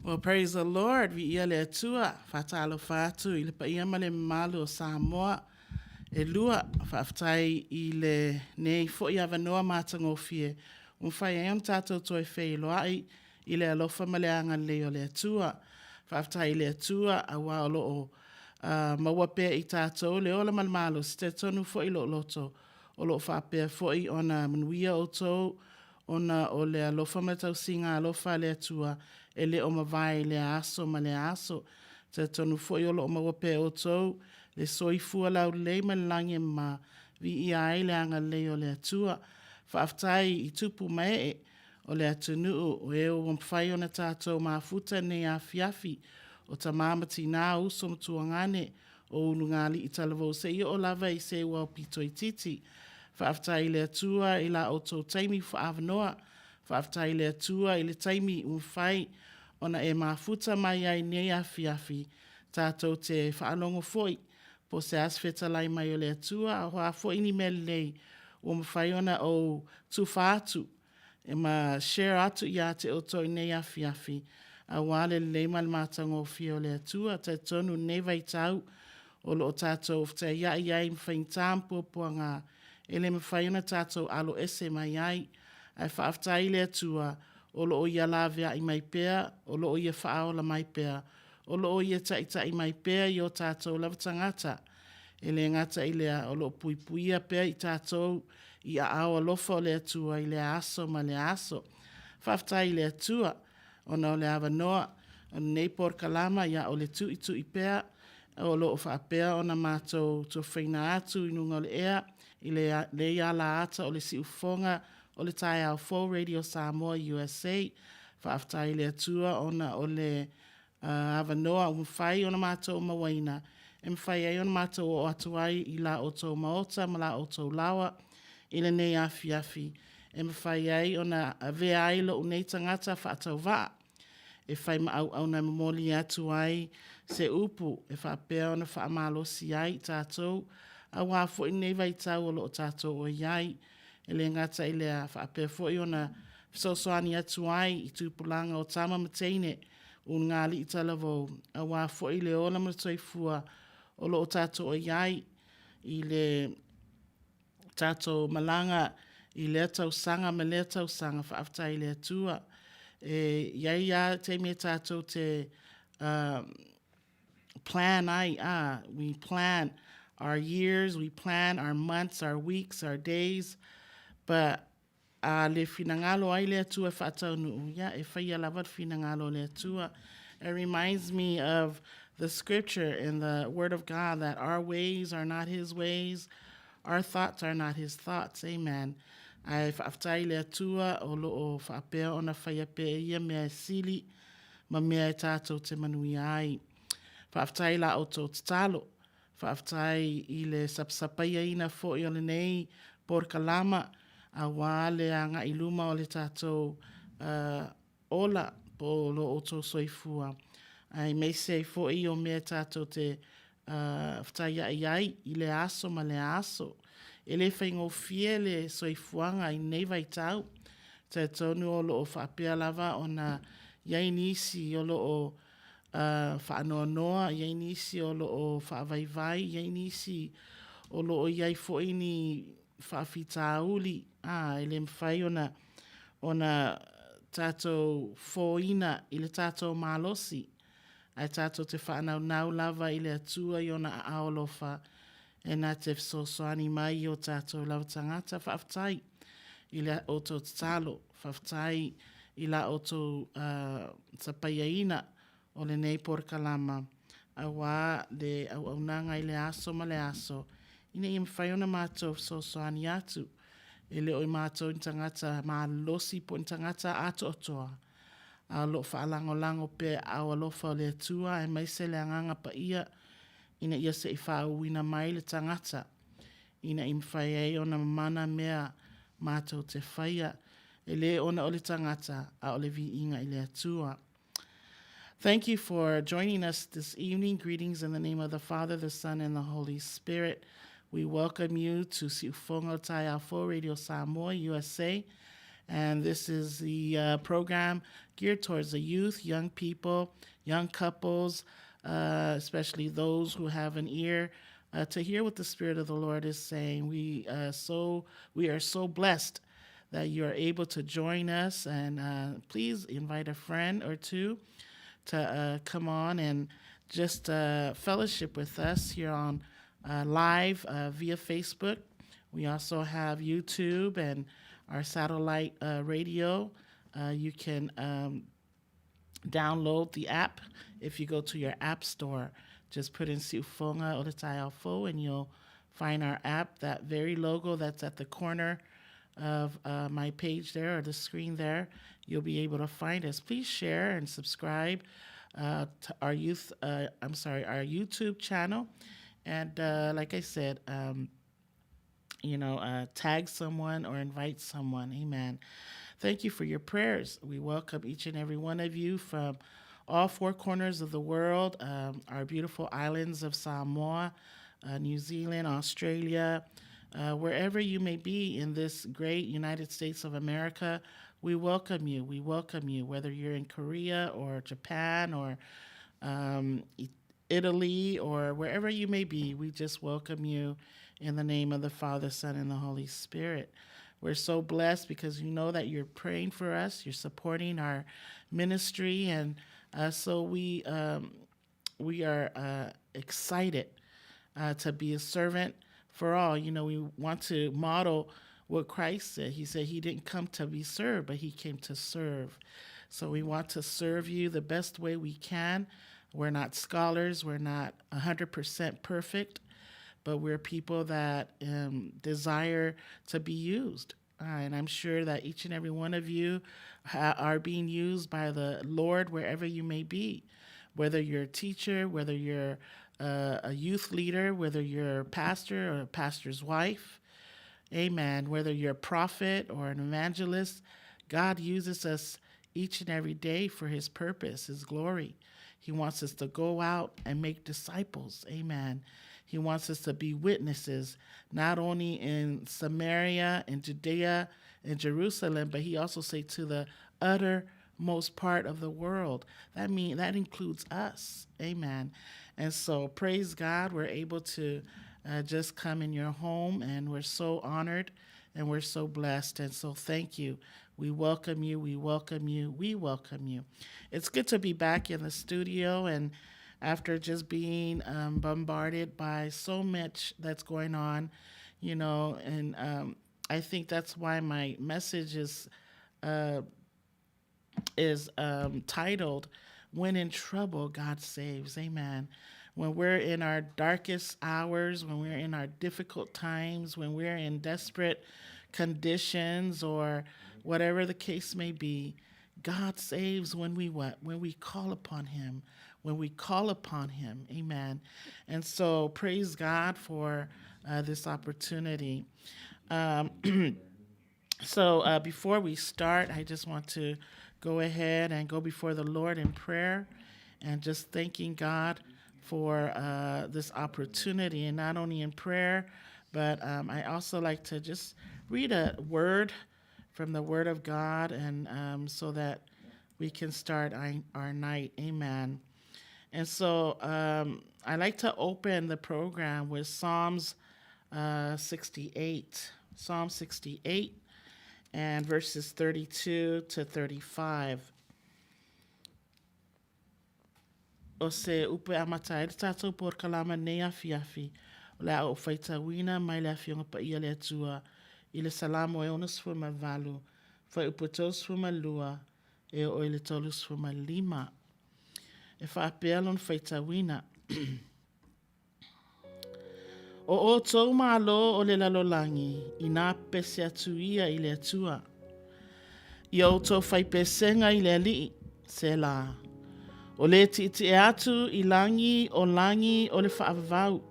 Well, praise the Lord. Vi ia le atua, whatalo whātu, i le pa ia male malu o Samoa, e lua, whaftai i le nei fo i awanoa mātango fie. Whai e on tātou toi whei loai, i le alofa male anga leo le atua. Whaftai le atua, a wā o loo maua pēr i tātou, le ola malmalo, si te tonu fo i lo loto, o loo whapea fo i ona Manuia o tō, ona o le alofa matau singa alofa le atua, e le o mawai le aso ma le aso. Te tonu fo i o loo maua pēr o tō, le soifua lau le malangi ma vi i ai le anga leo le atua. Whaaftai i tupu mai e o le atunu o e o mwhai o na tātou mafuta ne a fiafi o ta mamati nā uso mtuangane o unungali i talavo se i o lava i se wau pito i titi. Whaaftai le atua i la o tō taimi whaavanoa. Whaaftai le atua i le taimi mwhai o na e mafuta mai ai ne a fiafi tātou te whaalongo foi. Po se asfeta lai mai o le atua a hoa foi ni me lei o mwhai ona o tufātu. E ma share atu ia te o toi nei a fiafi. A wale le malmatango fio le atua te tonu nevai tau o lo tātou fte ia iai mwhain tāmpu puanga. Ele mwhai ona tātou alo ese mai ai. Ai whaaftai le atua o lo o ia lavea i mai pēr, o lo o ia whaaola mai pēr, o lo o ia taita i mai pēr i o tātou lavatangata. Ele ngata i lea o lo pui puia pēr i tātou i a awa lofa o le atua i le aso ma le aso. Whaaftai le atua o na o le awa noa o nei por kalama ia o le tu i pēr, o lo o whaapea o na mātou to whaina atu i nunga o le ea, i le ia la ata o le si ufonga o le tai au Full Radio Samoa USA. Whaaftai le atua o na o le awa noa o mwhai o na mātou mawaina. E mwhai ai o na mātou o atuai i la o tō maota ma la o tō lawa i le nei afi afi. E mwhai ai o na vea ai lo unei tangata whaatau waa. E whai ma au na mamoli atuai se upu. E whaapea o na whaamalosi ai tātou. A wafo i nei vai tau o lo tātou o iai. E le ngata i lea whaapea fo i ona sosoani atuai i tūpulanga o tama mateine o ngali i talavo. A wafo i le ola matoi fua o lo tātou o iai i le tātou malanga i le tau sanga me le tau sanga whaaftai le atua. E iai ia te me tātou te plan ai. We plan our years, we plan our months, our weeks, our days. But le finangalo ai le atua whaatau nuuia, e whaia lava finangalo le atua. It reminds me of the scripture in the Word of God that our ways are not His ways, our thoughts are not His thoughts. Amen. Ai whaafatai le atua o loo whaapea ona whaia pe ia mea sili ma mea e tātou te manuia ai. Whaafatai la o tō tatalo. Whaafatai I le sapsapaia ina fo I ole nei por kalama a wā le anga I luma o le tātou ola po lo o tō soifua. Ai mei se fo I o mea tātou te whatai ai ai I le aso ma le aso. E le whaingo fie le soifuanga I nei vai tau. Te tonu o lo o whaapea lava o na iai nisi o lo o whaanoa noa, iai nisi o lo o whaavaivai, iai nisi o lo o iai fo ini whaafita uli. E le mwhai ona tātou fōina I le tātou mālosi. Ai tātou te whaanau nau lava I le atua I ona a aolofa. E nā te sosoani mai o tātou lau tangata whaafatai I le o tō tatalo, whaafatai I la o tō tapaiaina o le nei por kalama. A wā le au nanga I le aso ma le aso. Ina I mwhaiona mātou sosoani atu. E le oi mātou I tangata mā losi po I tangata ato otoa. A lo whaalango pe au alofa o le atua e maise le anganga pa ia. Ina ia se I whauina mai le tangata. Ina I mwhai ei ona mana mea mātou te whaia. E le ona o le tangata a o le vi inga I le atua. Thank you for joining us this evening. Greetings in the name of the Father, the Son, and the Holy Spirit. We welcome you to Siufongo Tai Afo Radio Samoa, USA. And this is the program geared towards the youth, young people, young couples, especially those who have an ear to hear what the Spirit of the Lord is saying. We are so blessed that you are able to join us, and please invite a friend or two to come on and just fellowship with us here on live via Facebook. We also have YouTube and our satellite radio. You can download the app if you go to your app store. Just put in Siufonga o le Taiaofo and you'll find our app, that very logo that's at the corner of my page there or the screen there. You'll be able to find us. Please share and subscribe to our YouTube channel. And like I said, tag someone or invite someone. Amen. Thank you for your prayers. We welcome each and every one of you from all four corners of the world, our beautiful islands of Samoa, New Zealand, Australia, wherever you may be in this great United States of America. We welcome you. We welcome you, whether you're in Korea or Japan or Italy or wherever you may be. We just welcome you in the name of the Father, Son, and the Holy Spirit. We're so blessed because you know that you're praying for us, you're supporting our ministry, and so we are excited to be a servant for all. You know, we want to model what Christ said. He said he didn't come to be served, but he came to serve. So we want to serve you the best way we can. We're not scholars. We're not 100% perfect, but we're people that desire to be used. And I'm sure that each and every one of you are being used by the Lord wherever you may be, whether you're a teacher, whether you're a youth leader, whether you're a pastor or a pastor's wife. Amen. Whether you're a prophet or an evangelist, God uses us each and every day for his purpose, his glory. He wants us to go out and make disciples. Amen. He wants us to be witnesses, not only in Samaria and Judea and Jerusalem, but he also say to the uttermost part of the world. That includes us. Amen. And so praise God, we're able to just come in your home, and we're so honored and we're so blessed. And so thank you. We welcome you. We welcome you. We welcome you. It's good to be back in the studio, and after just being bombarded by so much that's going on, you know, and I think that's why my message is titled, When in Trouble, God Saves. Amen. When we're in our darkest hours, when we're in our difficult times, when we're in desperate conditions or whatever the case may be, God saves when we what? When we call upon him. When we call upon him. Amen. And so praise God for this opportunity. Um, So before we start, I just want to go ahead and go before the Lord in prayer and just thanking God for this opportunity. And not only in prayer, but I also like to just read a word from the Word of God, and so that we can start our night. Amen. And so I like to open the program with Psalms 68. Psalm 68. And verses 32 to 35. O se upe amata e tatou por kalama nei afi. O le au faita wina mai le afionga pa ia le atua. I le salamo e onas fuma valu. Fai upe tos fuma lua. E o le tolus fuma lima. E fa apelon faita wina. O tau malo o le lalolangi, I nā pese atu ia I le atua. I o tau fai pesenga I le alii, se la. O le titi e atu I langi o le whaavavau.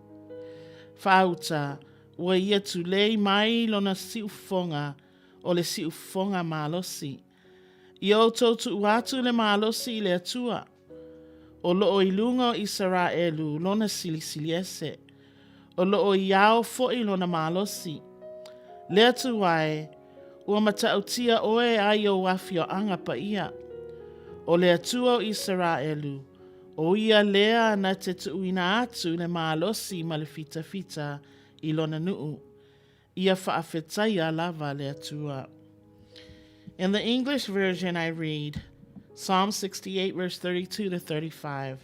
Whaauta, ua ia tu lei mai lona siufonga o le siufonga malosi. I o tau tu atu le malosi I le atua. O loo ilunga o Israelu lona silisiliese. O loo iao fo'i lona malosi. Lea tu wae, ua matautia oe ai o wafio anga pa ia. O lea tua o Israelu, o ia lea na te tuuina atu le malosi ma le fita I lona nuu. Ia whaafetaia lava lea tua. In the English version I read, Psalm 68 verse 32 to 35.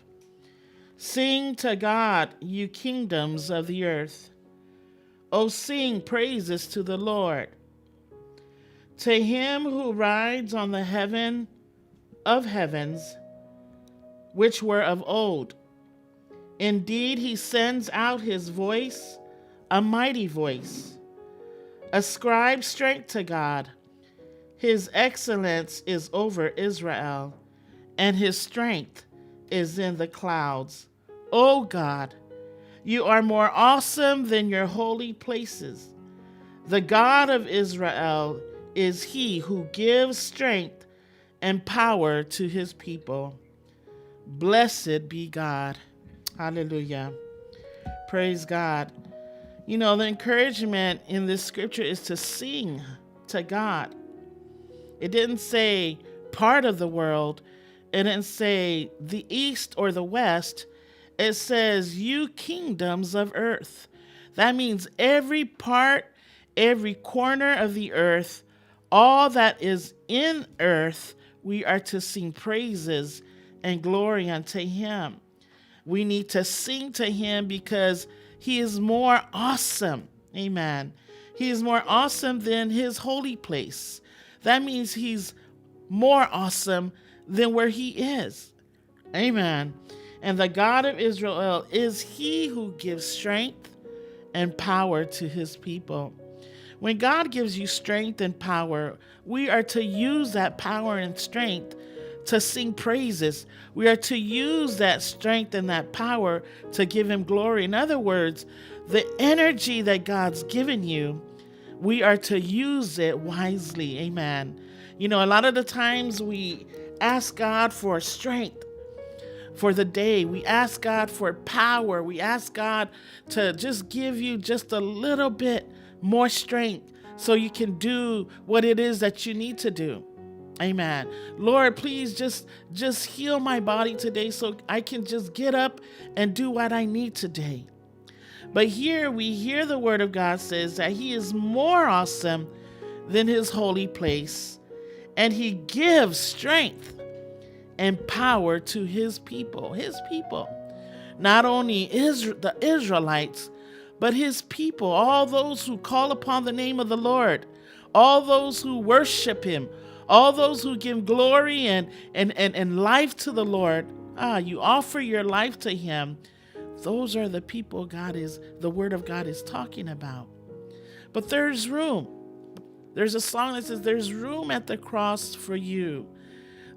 Sing to God, you kingdoms of the earth. O sing praises to the Lord. To him who rides on the heaven of heavens, which were of old. Indeed, he sends out his voice, a mighty voice. Ascribe strength to God. His excellence is over Israel, and his strength is in the clouds. O God, you are more awesome than your holy places. The God of Israel is he who gives strength and power to his people. Blessed be God. Hallelujah. Praise God. You know, the encouragement in this scripture is to sing to God. It didn't say part of the world. It didn't say the east or the west. It says, you kingdoms of earth. That means every part, every corner of the earth, all that is in earth, we are to sing praises and glory unto him. We need to sing to him because he is more awesome. Amen. He is more awesome than his holy place. That means he's more awesome than where he is. Amen. And the God of Israel is he who gives strength and power to his people. When God gives you strength and power, we are to use that power and strength to sing praises. We are to use that strength and that power to give him glory. In other words, the energy that God's given you, we are to use it wisely. Amen. You know, a lot of the times we ask God for strength for the day. We ask God for power. We ask God to just give you just a little bit more strength so you can do what it is that you need to do. Amen. Lord, please just heal my body today so I can just get up and do what I need today. But here we hear the word of God says that he is more awesome than his holy place, and he gives strength and power to his people. Not only the Israelites, but his people, all those who call upon the name of the Lord, all those who worship him, all those who give glory and life to the Lord, you offer your life to him. Those are the people the word of God is talking about. But there's room. There's a song that says there's room at the cross for you.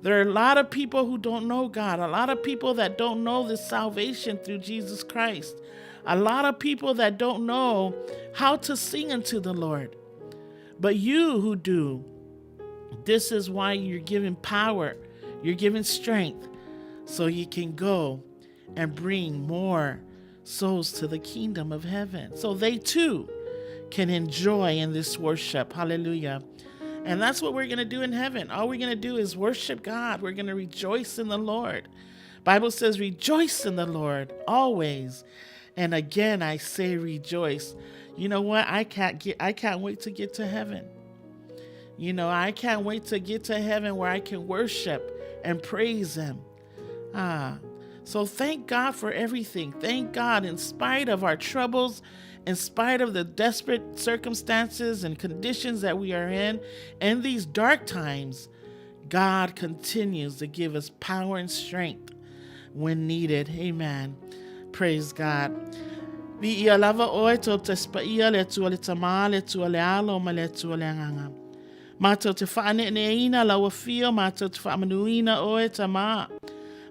There are a lot of people who don't know God, a lot of people that don't know the salvation through Jesus Christ, a lot of people that don't know how to sing unto the Lord. But you who do, this is why you're given power, you're given strength, so you can go and bring more souls to the kingdom of heaven, so they too can enjoy in this worship. Hallelujah. And that's what we're going to do in heaven. All we're going to do is worship God. We're going to rejoice in the Lord. Bible says rejoice in the Lord always. And again, I say rejoice. You know what? I can't wait to get to heaven. I can't wait to get to heaven where I can worship and praise him. So thank God for everything. Thank God in spite of our troubles, in spite of the desperate circumstances and conditions that we are in these dark times, God continues to give us power and strength when needed. Amen. Praise God. Vi ia lava oe tō te spaia le tua le tamā, le tua le alo, ma le tua le anganga. Mātou te whaaneeneina laua fio, mātou te whaamanuina oe tamā.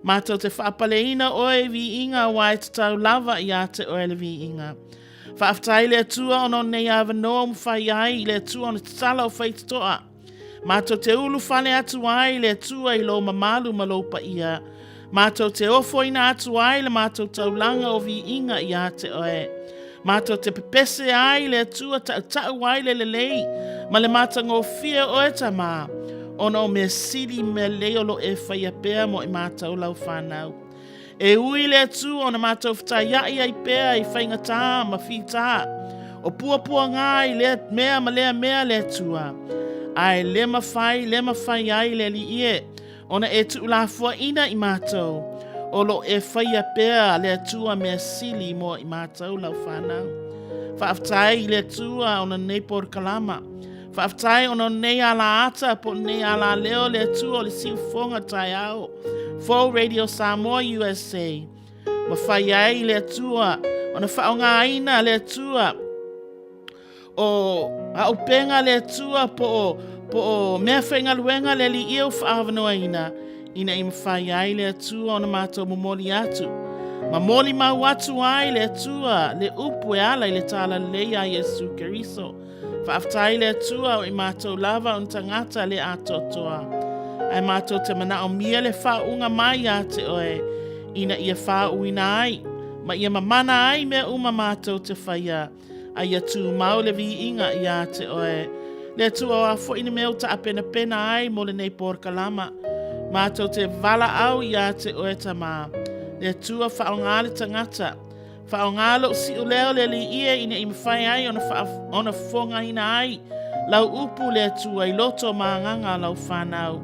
Mātou te whaapaleina oe vi inga wai te tau lava i a te oe le vi inga. Whaaftai le tua ono nei awa noa mwhai ai le tua ono te tala o whaititoa. Mātou te ulu whane atu ai le tua i lo mamalu malopa ia. Mātou te ofoina atu ai le mātou taulanga o vi inga i a te oe. Mātou te pepese ai le tua tau ai le lei. Ma le mātango fia oe tamā. Ono me siri me leolo e whaia pēr mo i mātou lau whanau. E ui le tu o na mātou whaiai ai pēr i whaingatā ma whitā. O puapua ngā i le mea ma lea mea le tua. Ai le mawhai ai le li ie. Ona e tu la fua ina i mātou. O lo e whaia pēr le tua mea sili mo i mātou lau whanau. Whaaftai le tua o na Nepor Kalama. Whaaftai o na nei ala ata po nei ala leo le tua o le siufonga tai au. Full Radio Samoa USA. Ma whai ai le tua. O na whaonga aina le tua. O aupenga le tua po mea whainga luenga le li iau whaavanoa ina. Ina i mwhai ai le tua o na mātou momoli atu. Ma moli mau atu ai le tua. Le upu e ala i le tala leia Yesu Keriso. Whaaftai le tua o i mātou lava un tangata le atotoa. Ai mātou te mana o mia le whaunga mai a te oe. Ina ia whauina ai. Ma ia mamana ai mea uma mātou te whaia. Ai a tū mau le vi inga i a te oe. Le tua o a fo ina meo ta apena pena ai mo le Nepor Kalama. Mātou te vala au i a te oe tamā. Le tua whaonga le tangata. Whaonga lo si uleo le li ia ina i mwhai ai ona whonga ina ai. Lau upu le tua i loto maanganga lau whanau.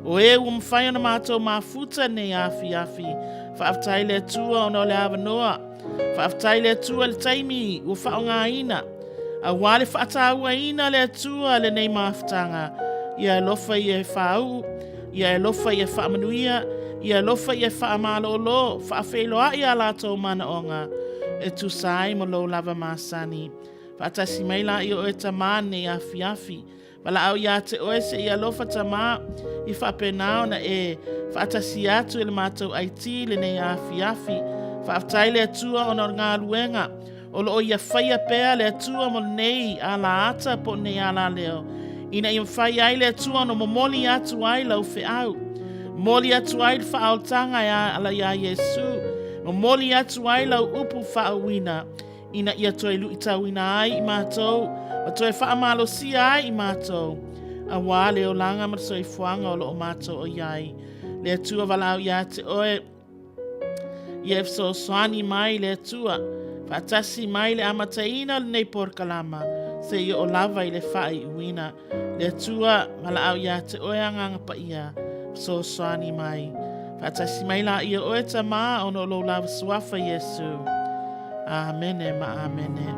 O e ua mwhai ona mātou mafuta nei afi. Whaaftai le tua ona le awa noa. Whaaftai le tua le taimi ua whaonga ina. A wale whaataua ina le tua le nei mafutanga. Ia lofa i e whaau. Ia lofa i e whaamanuia. Ia lofa i e whaamalo. Whaafeiloa i a lātou mana onga. E tu sai mo lo lava masani. Whaatasi meila i o e tamā nei afi. Wala au ia te oe se ia lofa tamā. I whapenao na e whaatasi atu le mātou aiti le nei afi. Whaaftai le atua o na ngā luenga. O lo o ia whaia pēr le atua mo nei ala ata po nei ala leo. Ina i mwhai ai le atua no momoli atu ai lau whiau. Moli atu ai whaautanga ala ia Yesu. Momoli atu ai lau upu whaawina. Ina ia toi lu itawina ai i mātou. Ma toi whaamalo si ai i mātou. A wā leo langa ma soi fuanga o lo o mātou o iai. Le atua walau ia te oe. Ief so soani mai le atua. Whaatasi mai le amataina le Nepor Kalama. Se i o lava i le whai uina. Le atua walau ia te oe anganga pa ia. So soani mai. Whaatasi mai la ia oe tamā ono lo lava suafa Yesu. Amen, ma amen.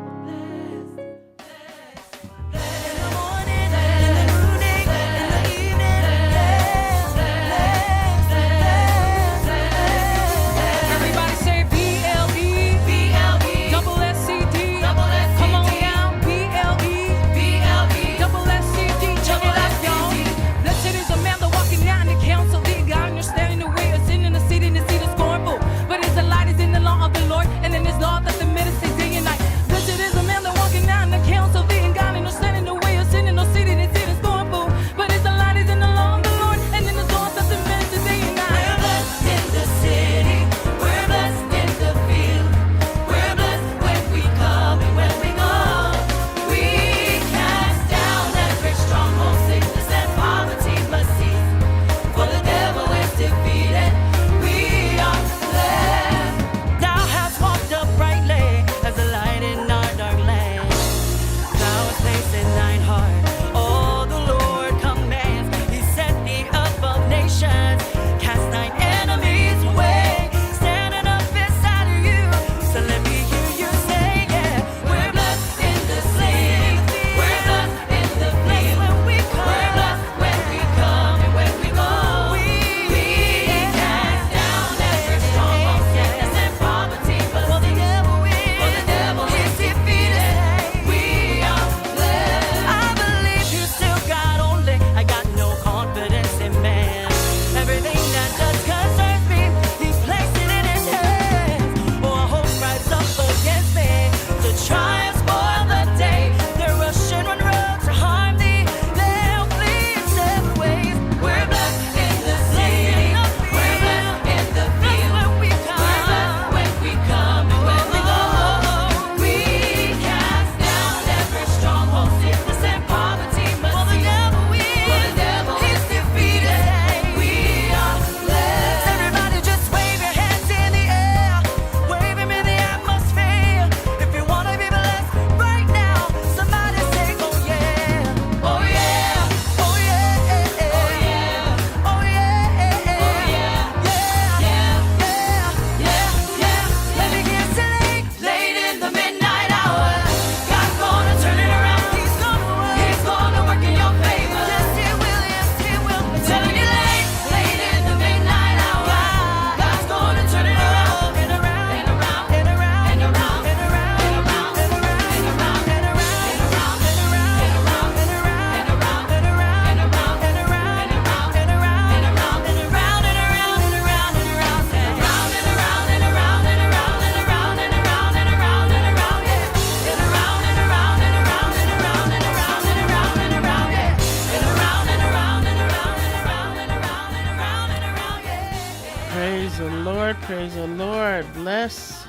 Praise the Lord. Blessed.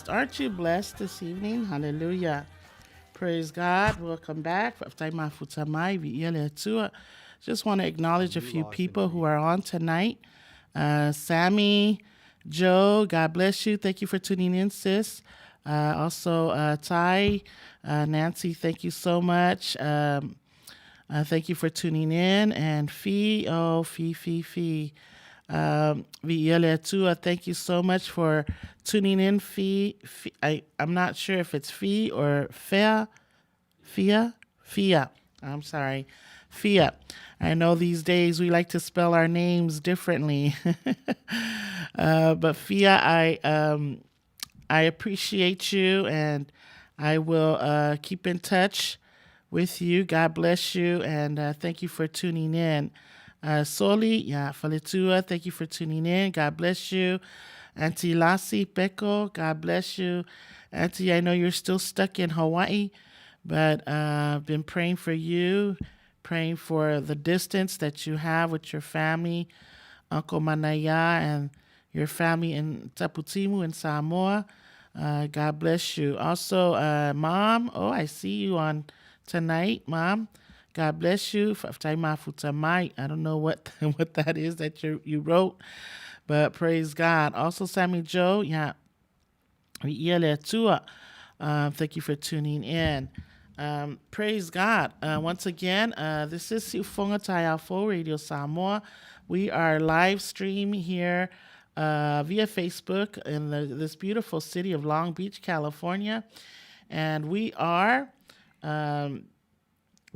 Aren't you blessed this evening? Hallelujah. Praise God. Welcome back. Just want to acknowledge a few people who are on tonight. Sammy, Joe, God bless you. Thank you for tuning in, sis. Also, Ty, Nancy, thank you so much. Thank you for tuning in. And Fee. Thank you so much for tuning in, Fee. I'm not sure if it's Fee or Fia. I'm sorry, Fia. I know these days we like to spell our names differently, but Fia, I appreciate you, and I will keep in touch with you. God bless you, and thank you for tuning in. Soli, Faletua, thank you for tuning in. God bless you. Auntie Lassie Peko, God bless you. Auntie, I know you're still stuck in Hawaii, but I've been praying for you, praying for the distance that you have with your family, Uncle Manuia, and your family in Taputimu in Samoa. God bless you. Also, Mom, I see you on tonight, Mom. God bless you. I don't know what that is that you wrote, but praise God. Also, Sammy Joe, thank you for tuning in. Praise God. Once again, this is Siufonga Taiafo Radio Samoa. We are live stream here via Facebook in this beautiful city of Long Beach, California. And we are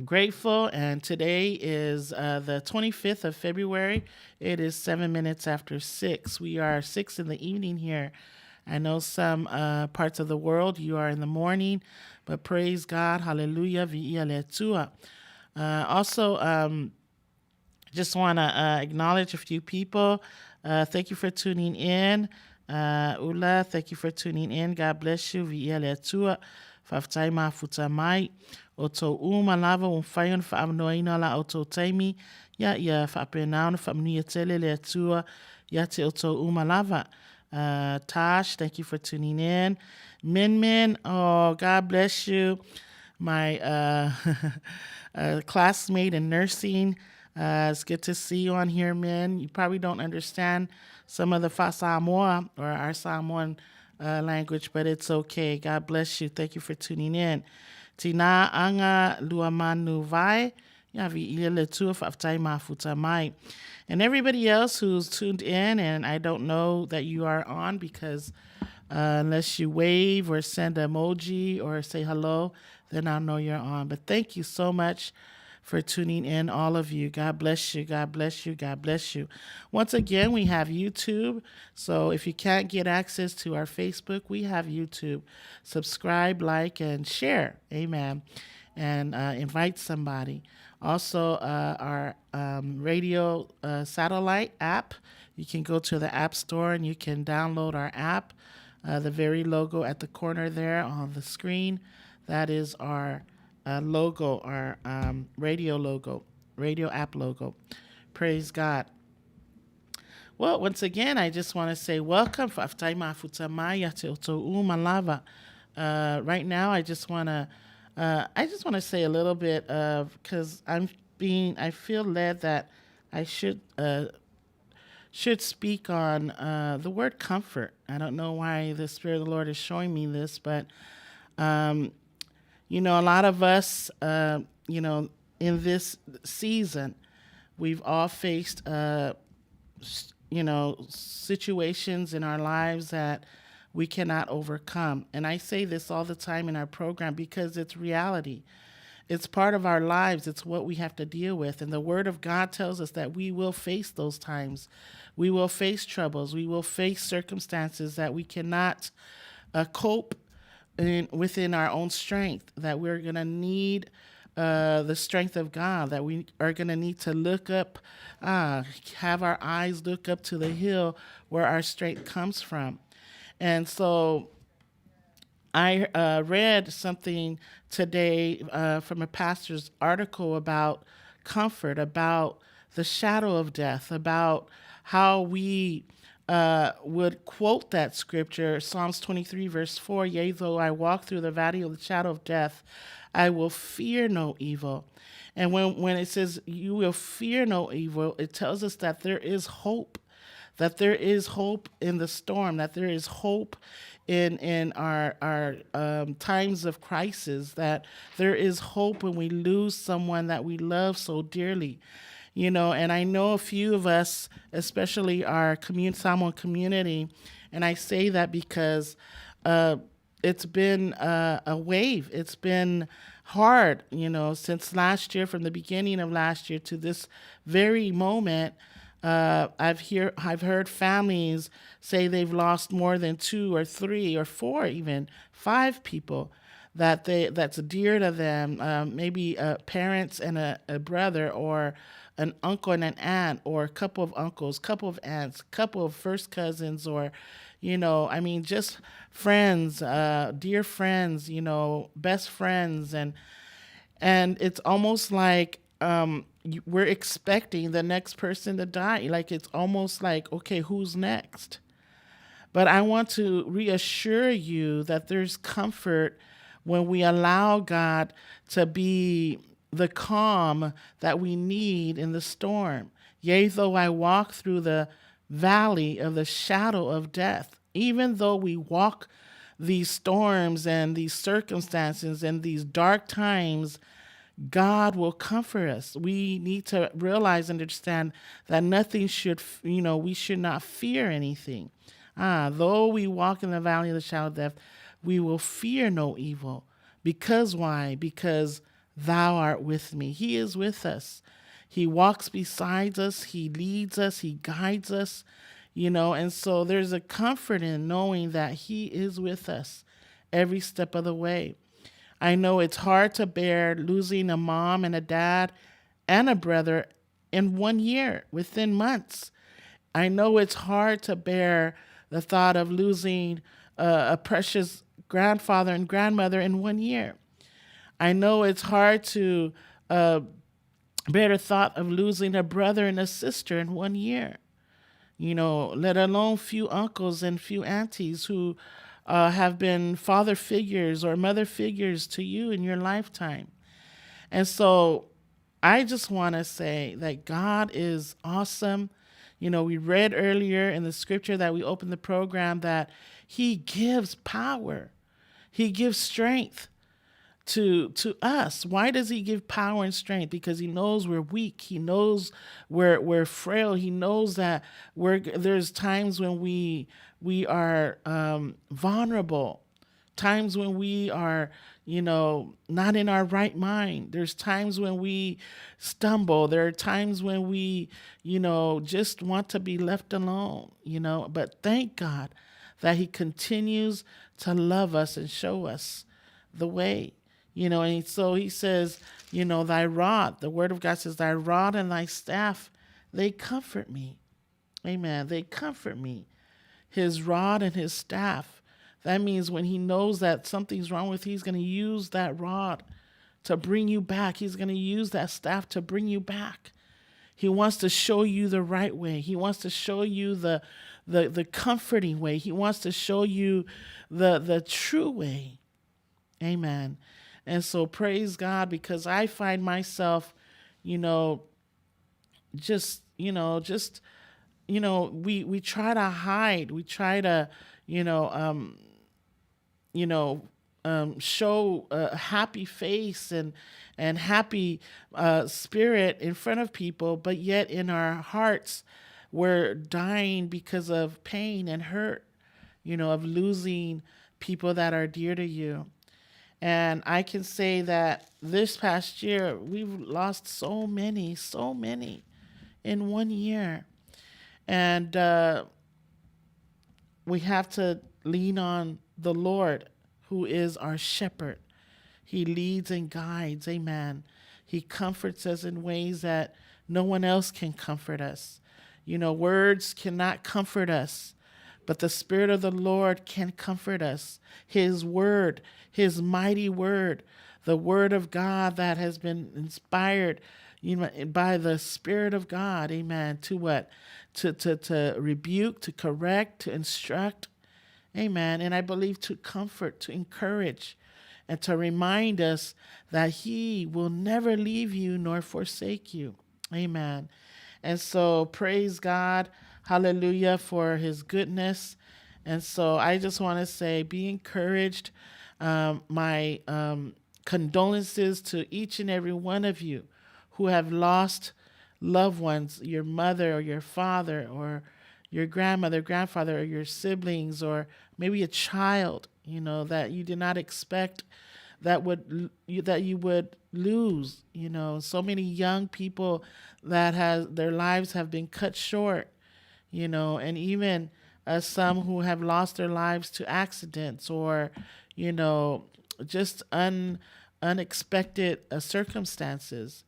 grateful. And today is the 25th of February. It is 7 minutes after 6. We are 6 in the evening here. I know some parts of the world you are in the morning, but praise God. Hallelujah. Also, just want to acknowledge a few people. Thank you for tuning in. Ula, thank you for tuning in. God bless you. Vi'eletua. Faftai ma futamai. Oto malava umfayon fa amnoina la oto taimi. Ya fa penaun fa mnuya tele letua. Ya te oto malava. Tosh, thank you for tuning in. Min, oh, God bless you. My classmate in nursing. It's good to see you on here, Min. You probably don't understand some of the Fa Samoa or our Samoan language, but it's okay. God bless you. Thank you for tuning in. Tina anga luamanu vai. And everybody else who's tuned in, and I don't know that you are on because unless you wave or send an emoji or say hello, then I'll know you're on. But thank you so much for tuning in, all of you. God bless you. God bless you. God bless you. Once again, we have YouTube. So if you can't get access to our Facebook, we have YouTube. Subscribe, like, and share. Amen. And invite somebody. Also, our radio satellite app. You can go to the App Store and you can download our app. The very logo at the corner there on the screen. That is our logo, our radio logo, radio app logo. Praise God. Well, once again, I just want to say welcome. Right now, I just want to say a little bit of, because I feel led that I should speak on the word comfort. I don't know why the Spirit of the Lord is showing me this, but a lot of us, in this season, we've all faced, situations in our lives that we cannot overcome. And I say this all the time in our program because it's reality. It's part of our lives. It's what we have to deal with. And the Word of God tells us that we will face those times. We will face troubles. We will face circumstances that we cannot cope within our own strength, that we're going to need the strength of God, that we are going to need to look up, have our eyes look up to the hill where our strength comes from. And so I read something today from a pastor's article about comfort, about the shadow of death, about how we would quote that scripture, Psalms 23, verse 4, yea, though I walk through the valley of the shadow of death, I will fear no evil. And when it says you will fear no evil, it tells us that there is hope, that there is hope in the storm, that there is hope in our times of crisis, that there is hope when we lose someone that we love so dearly. And I know a few of us, especially our Samoan community, and I say that because it's been a wave. It's been hard, since last year, from the beginning of last year to this very moment. I've heard families say they've lost more than 2 or 3 or 4, even 5 people that's dear to them. Maybe parents and a brother, or an uncle and an aunt, or a couple of uncles, couple of aunts, couple of first cousins, or just friends, dear friends, best friends, and it's almost like we're expecting the next person to die. Like, it's almost like, okay, who's next? But I want to reassure you that there's comfort when we allow God to be the calm that we need in the storm. Yea, though I walk through the valley of the shadow of death, even though we walk these storms and these circumstances and these dark times, God will comfort us. We need to realize and understand that nothing should, we should not fear anything. Though we walk in the valley of the shadow of death, we will fear no evil. Because why? Because thou art with me. He is with us. He walks beside us. He leads us. He guides us, and so there's a comfort in knowing that he is with us every step of the way. I know it's hard to bear losing a mom and a dad and a brother in 1 year, within months. I know it's hard to bear the thought of losing a precious grandfather and grandmother in 1 year. I know it's hard to bear the thought of losing a brother and a sister in 1 year. Let alone few uncles and few aunties who have been father figures or mother figures to you in your lifetime. And so I just want to say that God is awesome. We read earlier in the scripture that we opened the program that he gives power. He gives strength to us. Why does he give power and strength? Because he knows we're weak. He knows we're frail. He knows that there's times when we are vulnerable, times when we are not in our right mind. There's times when we stumble. There are times when we just want to be left alone. But thank God that he continues to love us and show us the way. And so he says, thy rod, the word of God says, thy rod and thy staff, they comfort me. Amen. They comfort me. His rod and his staff. That means when he knows that something's wrong with you, he's going to use that rod to bring you back. He's going to use that staff to bring you back. He wants to show you the right way. He wants to show you the comforting way. He wants to show you the true way. Amen. And so praise God, because I find myself, we try to hide. We try to, show a happy face and happy spirit in front of people, but yet in our hearts, we're dying because of pain and hurt, of losing people that are dear to you. And I can say that this past year, we've lost so many in 1 year. And we have to lean on the Lord, who is our shepherd. He leads and guides. Amen. He comforts us in ways that no one else can comfort us. Words cannot comfort us, but the Spirit of the Lord can comfort us. His word, his mighty word, the word of God that has been inspired, by the Spirit of God, amen, to what? To rebuke, to correct, to instruct, amen. And I believe to comfort, to encourage, and to remind us that he will never leave you nor forsake you, amen. And so praise God, hallelujah, for his goodness. And so I just want to say, be encouraged. My condolences to each and every one of you who have lost loved ones, your mother or your father or your grandmother, grandfather, or your siblings, or maybe a child, that you did not expect that you would lose. So many young people that their lives have been cut short, and even some who have lost their lives to accidents or, just unexpected circumstances.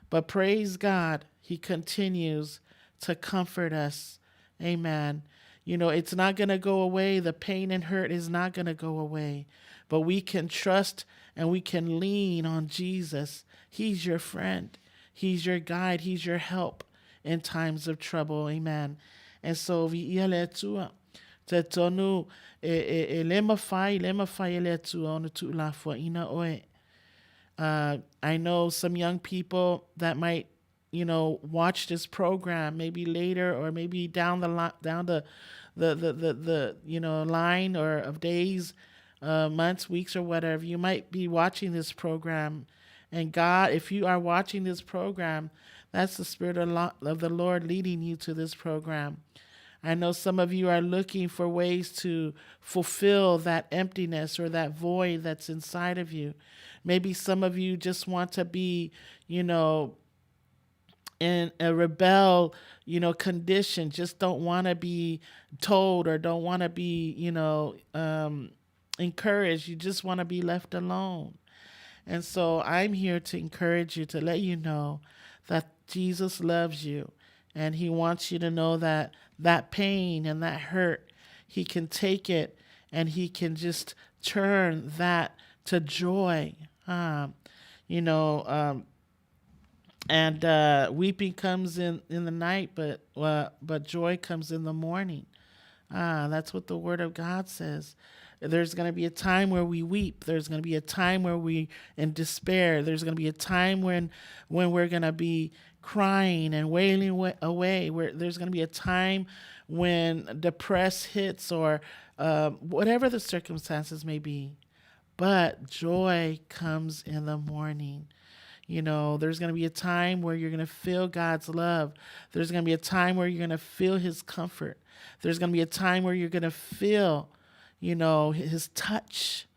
But praise God, he continues to comfort us. Amen. It's not going to go away. The pain and hurt is not going to go away. But we can trust and we can lean on Jesus. He's your friend. He's your guide. He's your help in times of trouble. Amen. And so we tua te tonu lema fai ele tua ona tu la fo ina oe. I know some young people that might, watch this program maybe later or maybe down the line or of days, months, weeks, or whatever. You might be watching this program And God, if you are watching this program, that's the Spirit of the Lord leading you to this program. I know some of you are looking for ways to fulfill that emptiness or that void that's inside of you. Maybe some of you just want to be, you know, in a rebel, condition, just don't want to be told or don't want to be, encouraged. You just want to be left alone. And so I'm here to encourage you, to let you know that Jesus loves you, and he wants you to know that that pain and that hurt, he can take it and he can just turn that to joy. You know, and weeping comes in the night, but joy comes in the morning. That's what the Word of God says. There's going to be a time where we weep. There's going to be a time where we in despair. There's going to be a time when we're going to be crying and wailing away. Where there's going to be a time when depress hits or whatever the circumstances may be. But joy comes in the morning. There's going to be a time where you're going to feel God's love. There's going to be a time where you're going to feel his comfort. There's going to be a time where you're going to feel, his touch.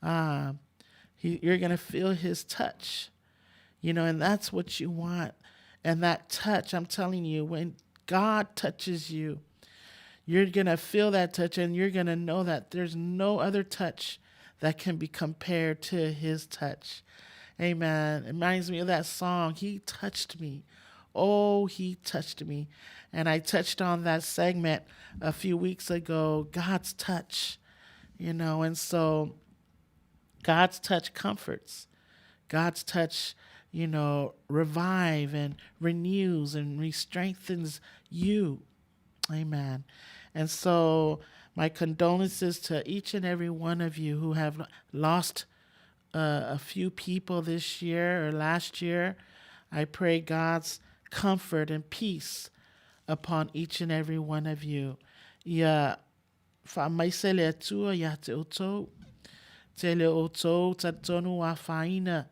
You're going to feel his touch, and that's what you want. And that touch, I'm telling you, when God touches you, you're going to feel that touch, and you're going to know that there's no other touch that can be compared to his touch. Amen. It reminds me of that song, He Touched Me. Oh, he touched me. And I touched on that segment a few weeks ago, God's touch, and so God's touch comforts. God's touch, revive and renews and re-strengthens you. Amen. And so my condolences to each and every one of you who have lost a few people this year or last year. I pray God's comfort and peace upon each and every one of you. Ia whaamaisele atua ia te otou. Tele otou tatonu a whaina.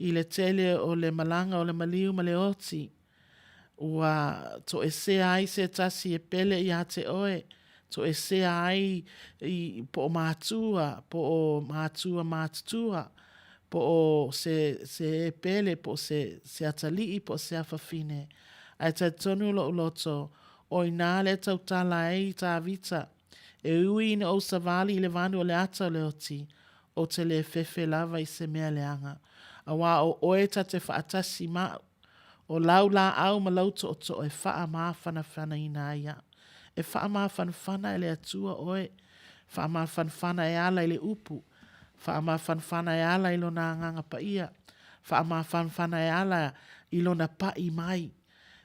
I le tele o le malanga o le maliu ma le oti. Ua to e sea ai se tasi e pele ia te oe. To e sea ai I po o mātua, po o mātua mātua, po o se pele, po se atali'i, po se awhawhine. Ai ta tonu lo loto, o I nā le tau tala e ta vita. E ui na o savali le vandu o le ata le oti, o te le fefe lava I se mea leanga. A wā o oe ta te whaatasi ma, o lau la au ma lauto o to e wha maa whana I nā ia. E wha maa whana e le atua oe, wha maa whana e ala I le upu, wha maa whana e ala I lona nganga pa ia, wha maa whana e ala I lona pa I mai,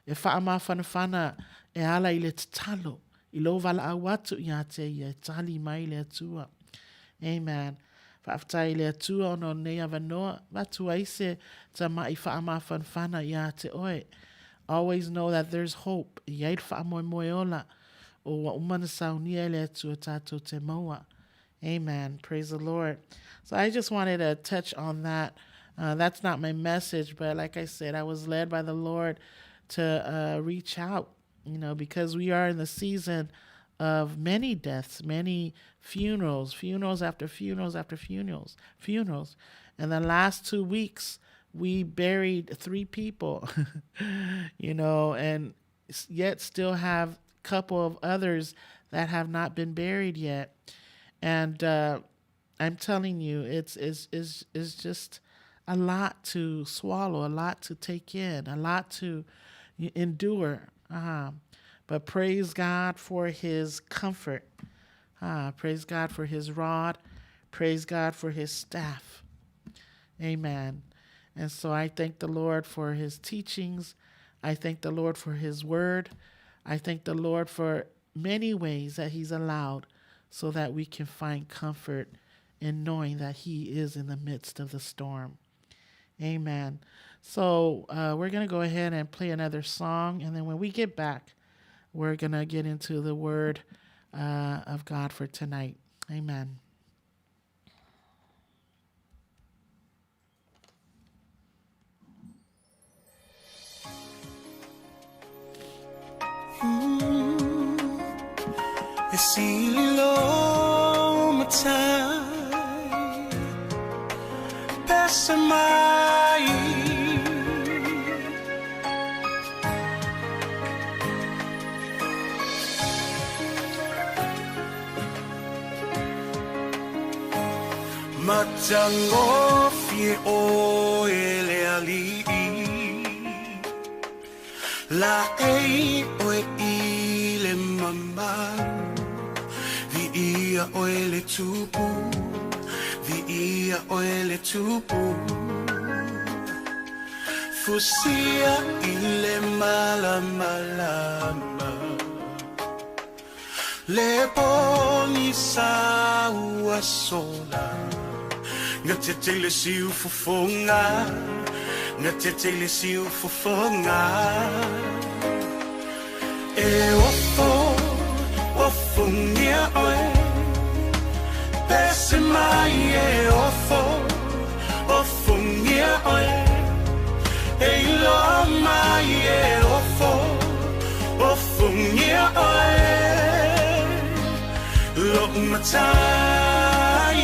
e wha maa whana e ala I le tatalo, I lo wala au atu I a te ia, e tali mai le atua. Amen. Whaaftai le atua ono nei avanoa, watu aise ta mai wha maa whana I a te oe. Always know that there's hope. Iai wha moe moe ola. O wa umana saunia le atua tatou te maua. Amen. Praise the Lord. So I just wanted to touch on that. That's not my message, but like I said, I was led by the Lord to reach out, because we are in the season of many deaths, many funerals after funerals. And the last 2 weeks, we buried 3 people, and yet still have a couple of others that have not been buried yet. And I'm telling you, it's just a lot to swallow, a lot to take in, a lot to endure. But praise God for his comfort. Praise God for his rod. Praise God for his staff. Amen. And so I thank the Lord for his teachings. I thank the Lord for his word. I thank the Lord for many ways that he's allowed so that we can find comfort in knowing that he is in the midst of the storm. Amen. So we're going to go ahead and play another song. And then when we get back, we're going to get into the word of God for tonight. Amen. Sililo matai Pesamai Matango fie o ele ali La ei oe ile mama Vi ia oe le tupu Vi ia oe le tupu Fusia ile malamalama Le poni saua sola Ngatete le siu fufonga Ngatete le siu fufonga E ofo ngia oe Pese mai e ofo ngia oe E ilo mai e ofo ngia oe Lo matai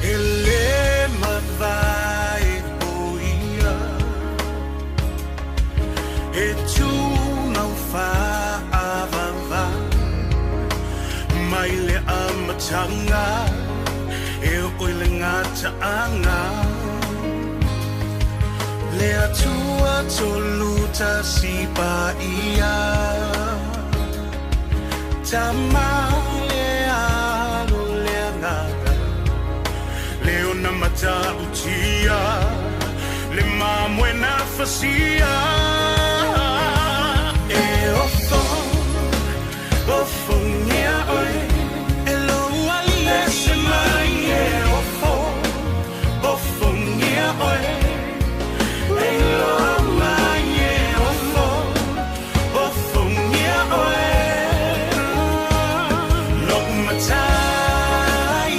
Ele mavai oia E tu não fa'avava Mai le amatanga E oile ngataanga Le atua toluta sipa ia Tama le alo le ngata Leona mata utia Le mamwe na fasia E ofo ngia oe E lo ali Ese mai e ofo ngia oe E lo mai e ofo ngia oe Lo matai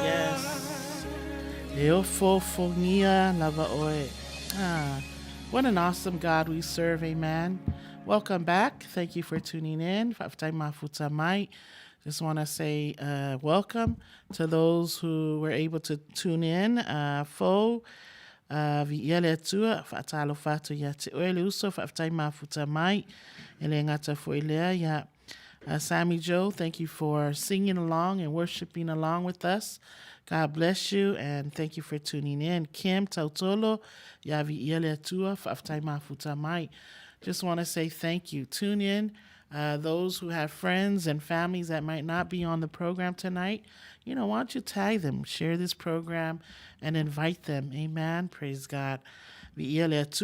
Yes. E ofo ngia lava oe. What an awesome God we serve, amen. Welcome back. Thank you for tuning in. Just want to say welcome to those who were able to tune in. Viele tua fatalo fatu ya te oele uso fatai mafuta mai ele ngata fo ilea ya Sammy Joe, thank you for singing along and worshiping along with us. God bless you and thank you for tuning in. Kim Tautolo ya viele tua fatai mafuta mai. Just want to say thank you. Tune in. Those who have friends and families that might not be on the program tonight, why don't you tag them, share this program, and invite them. Amen. Praise God. Right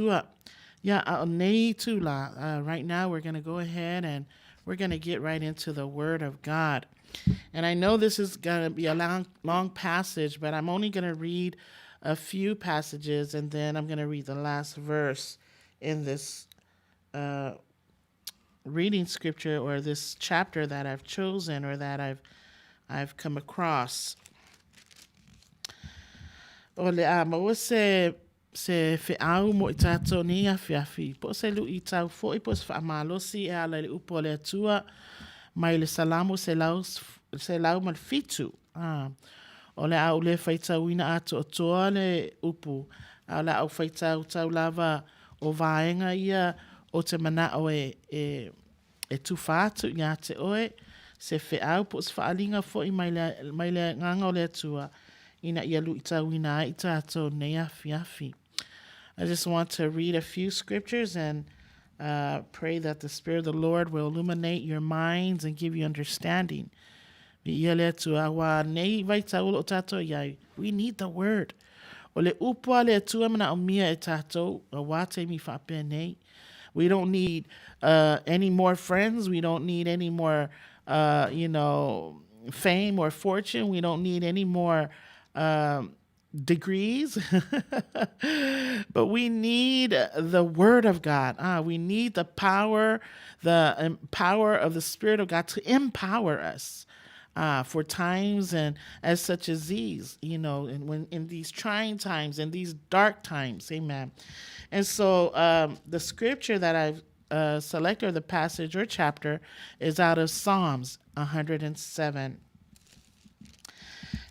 now we're going to go ahead and we're going to get right into the Word of God. And I know this is going to be a long passage, but I'm only going to read a few passages, and then I'm going to read the last verse in this reading scripture or this chapter that I've chosen or that I've come across. Ole mo se fe au mo itato ni afiafi po se lu itau fo i pos fa malosi e ala le upole tua mai le salamu se lau mal fitu ole au le faita wina ato toa le upu ala au faita utau lava o vaenga ia o te mana o e tufatu ia te oe se fe au po se faalinga fo i mai le nganga o le tua ina ia lu itau ina itato ne afi. I just want to read a few scriptures and pray that the Spirit of the Lord will illuminate your minds and give you understanding. We need the word. We don't need any more friends. We don't need any more, fame or fortune. We don't need any more degrees. But we need the Word of God. We need the power of the Spirit of God to empower us for times and as such as these, and when in these trying times and these dark times. Amen. And so the scripture that I've selected, or the passage or chapter, is out of Psalms 107.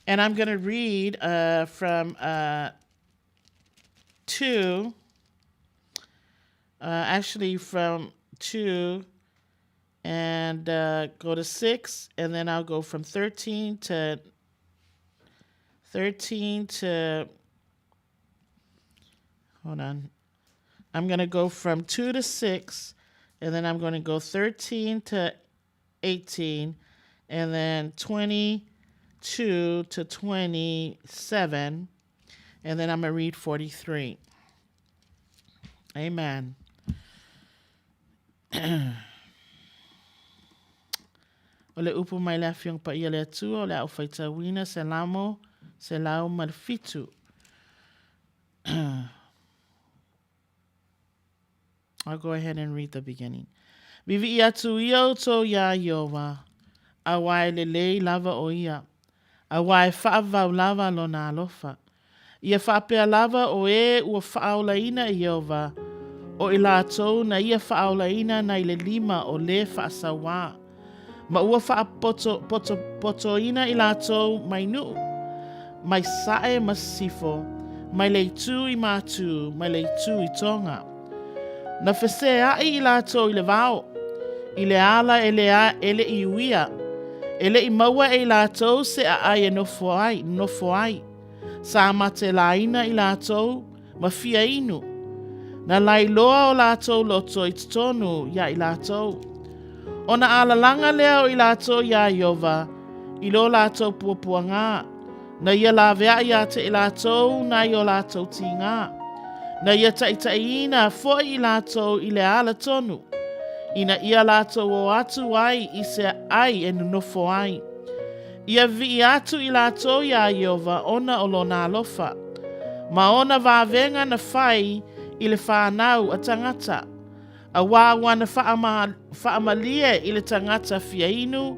And I'm going to read from 2, from 2 and go to 6, and then I'll go from 13 to hold on. I'm going to go from 2 to 6, and then I'm going to go 13 to 18, and then 22 to 27, and then I'm going to read 43. Amen. Ole upu mai la fiong pa ia le atua, ole au faita wina se lau malfitu. I'll go ahead and read the beginning. Vivi atu ia to ya Yehova, awai lelei lava o ia, awai whaavau lava lo na alofa. Ia whaapea lava o ua whaaulaina i Yehova, o i lātou na ia whaaulaina na i le 5 o le whaasawa. Ma ua whaapotoina i lātou mai nuu, mai sae masifo, mai le tu i mātu, mai le tu i tonga. Na whesea i lātou i le vao, i le ala ele i uia, ele i maua e lātou se a ai e nofo ai. Sa mate laina i lātou, ma fia inu. Na lai loa o lātou loto i tonu ia i lātou. O na alalanga leo i lātou ia Yehova, i lo lātou puapua ngā. Na ia la vea ia te i lātou, na i o lātou ti ngā. Na ia taitaina fo i lātou i le ala tonu. Ina ia lātou o atu ai i se ai e nunofo ai. Ia vi atu i lātou ia Yehova ona o lo nā lofa. Ma ona vāvenga na whai i le whānau a tangata. A wāwa na whaamalie i le tangata fia inu,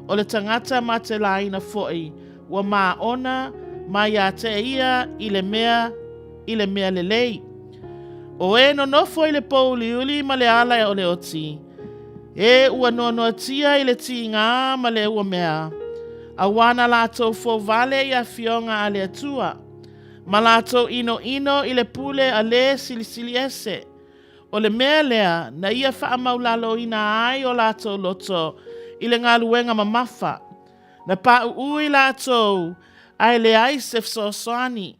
o le tangata ma te laina foi, wa mā ona, ma ia te ia i le mea lelei. O e no nofo i le pouliuli ma le ala e o le oti. E ua nono tia i le ti ngā ma le ua mea. A wana lātou fo vale i a fionga a le atua. Ma lātou ino i le pule a le silisili ese. O le mea lea na ia wha maulalo ina ai o lātou loto i le ngā luenga mamafa. Na pa ui lātou ai le aisef so soani.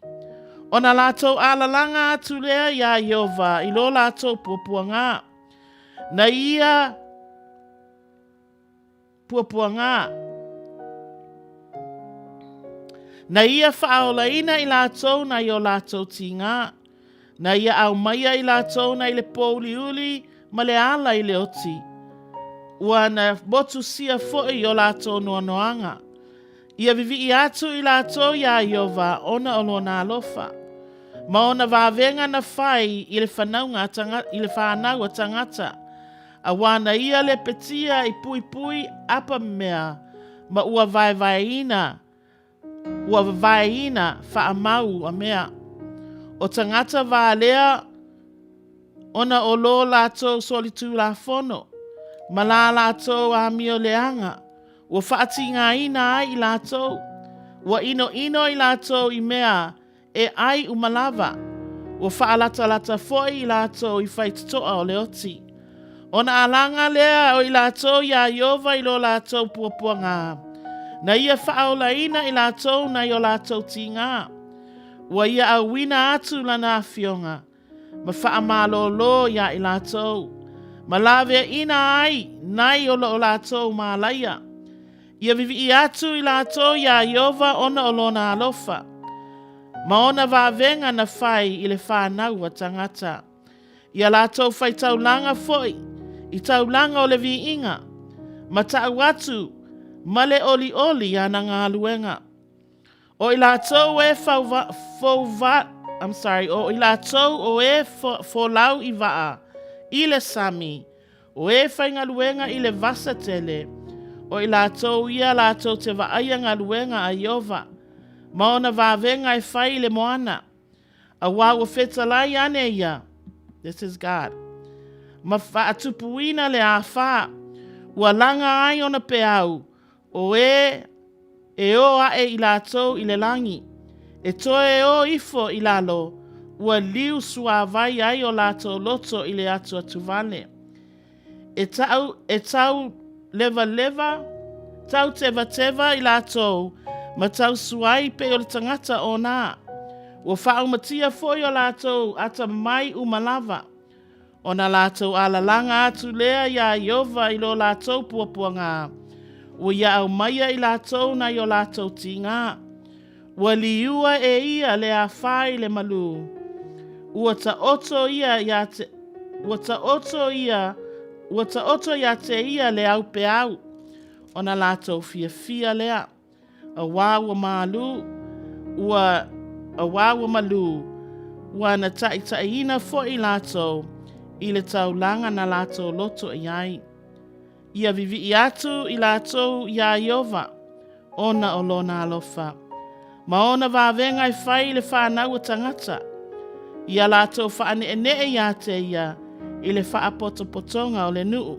O na lātou alalanga atu lea ia Iova i lo lātou puapuanga. Na ia puapuanga. Na ia whaolaina i lātou na i o lātou tinga. Na ia au maia i lātou na i le pouliuli ma le ala i le oti. Ua na botu sia fo'i o lātou noanoanga. Ia vivi i atu i lātou ia Iova ona o lona alofa. Ma ona vāvenga na whai i le whanau a tangata. A wana ia le petia i pui apa mea. Ma ua vai ina whaamau a mea. O tangata vālea ona o lo lātou solitu la fono. Ma la lātou a mio leanga. Ua whaati ngā ina ai i lātou. Ua ino i lātou i mea e ai umalava. Ua whaalata foi i lātou i whaititoa o le oti. Ona alanga lea o i lātou ia Iova i lo lātou puapuanga. Na ia whaolaina i lātou na i o lātou tinga. Ua ia awina atu lana fionga. Ma whaamalolo ia i lātou. Ma lawe ina ai nai o lātou mālaia. Ia vivi i atu i lātou ia Iova ona o lona alofa. Ma ona vāvenga na whai i le whānau a tangata. Ia lātou whai taulanga foi. I taulanga o le vi inga. Ma tau atu. Ma le oli ana ngā luenga. O i lātou e o i lātou o e wholau i waa. I le sami. O e whai ngā luenga i le vasa tele. O i lātou ia lātou te waaia ngā luenga a Iova. Ma ona vāvenga e whai le moana. A wā ua whetalai ane ia. This is God. Ma whaatupuina le a wha. Ua langa ai ona pe au. O e o ae i lātou i le langi. E toe o ifo i lalo. Ua liu sua vai ai o lātou loto i le atu Suluvale. E tau leva. Tau teva i lātou. Ma tau suai pe o le tangata o nā. Ua whaumatia foi o lātou ata mai umalava. O na lātou alalanga atu lea ia Iova i lo lātou puapuanga. Ua ia au maia i lātou na i o lātou tinga. Ua liua e ia le a whai le malu. Ua ta oto ia te ia le au pe au. O na lātou fia lea. A wāua malu. Ua na taiina fo i lātou. I le taulanga na lātou loto i ai. Ia vivi i atu i lātou ia Iova. Ona o lona alofa. Ma ona vāvenga i whai le whānau tangata. Ia lātou whaane ia te ia. I le whaapotopotonga o le nuu.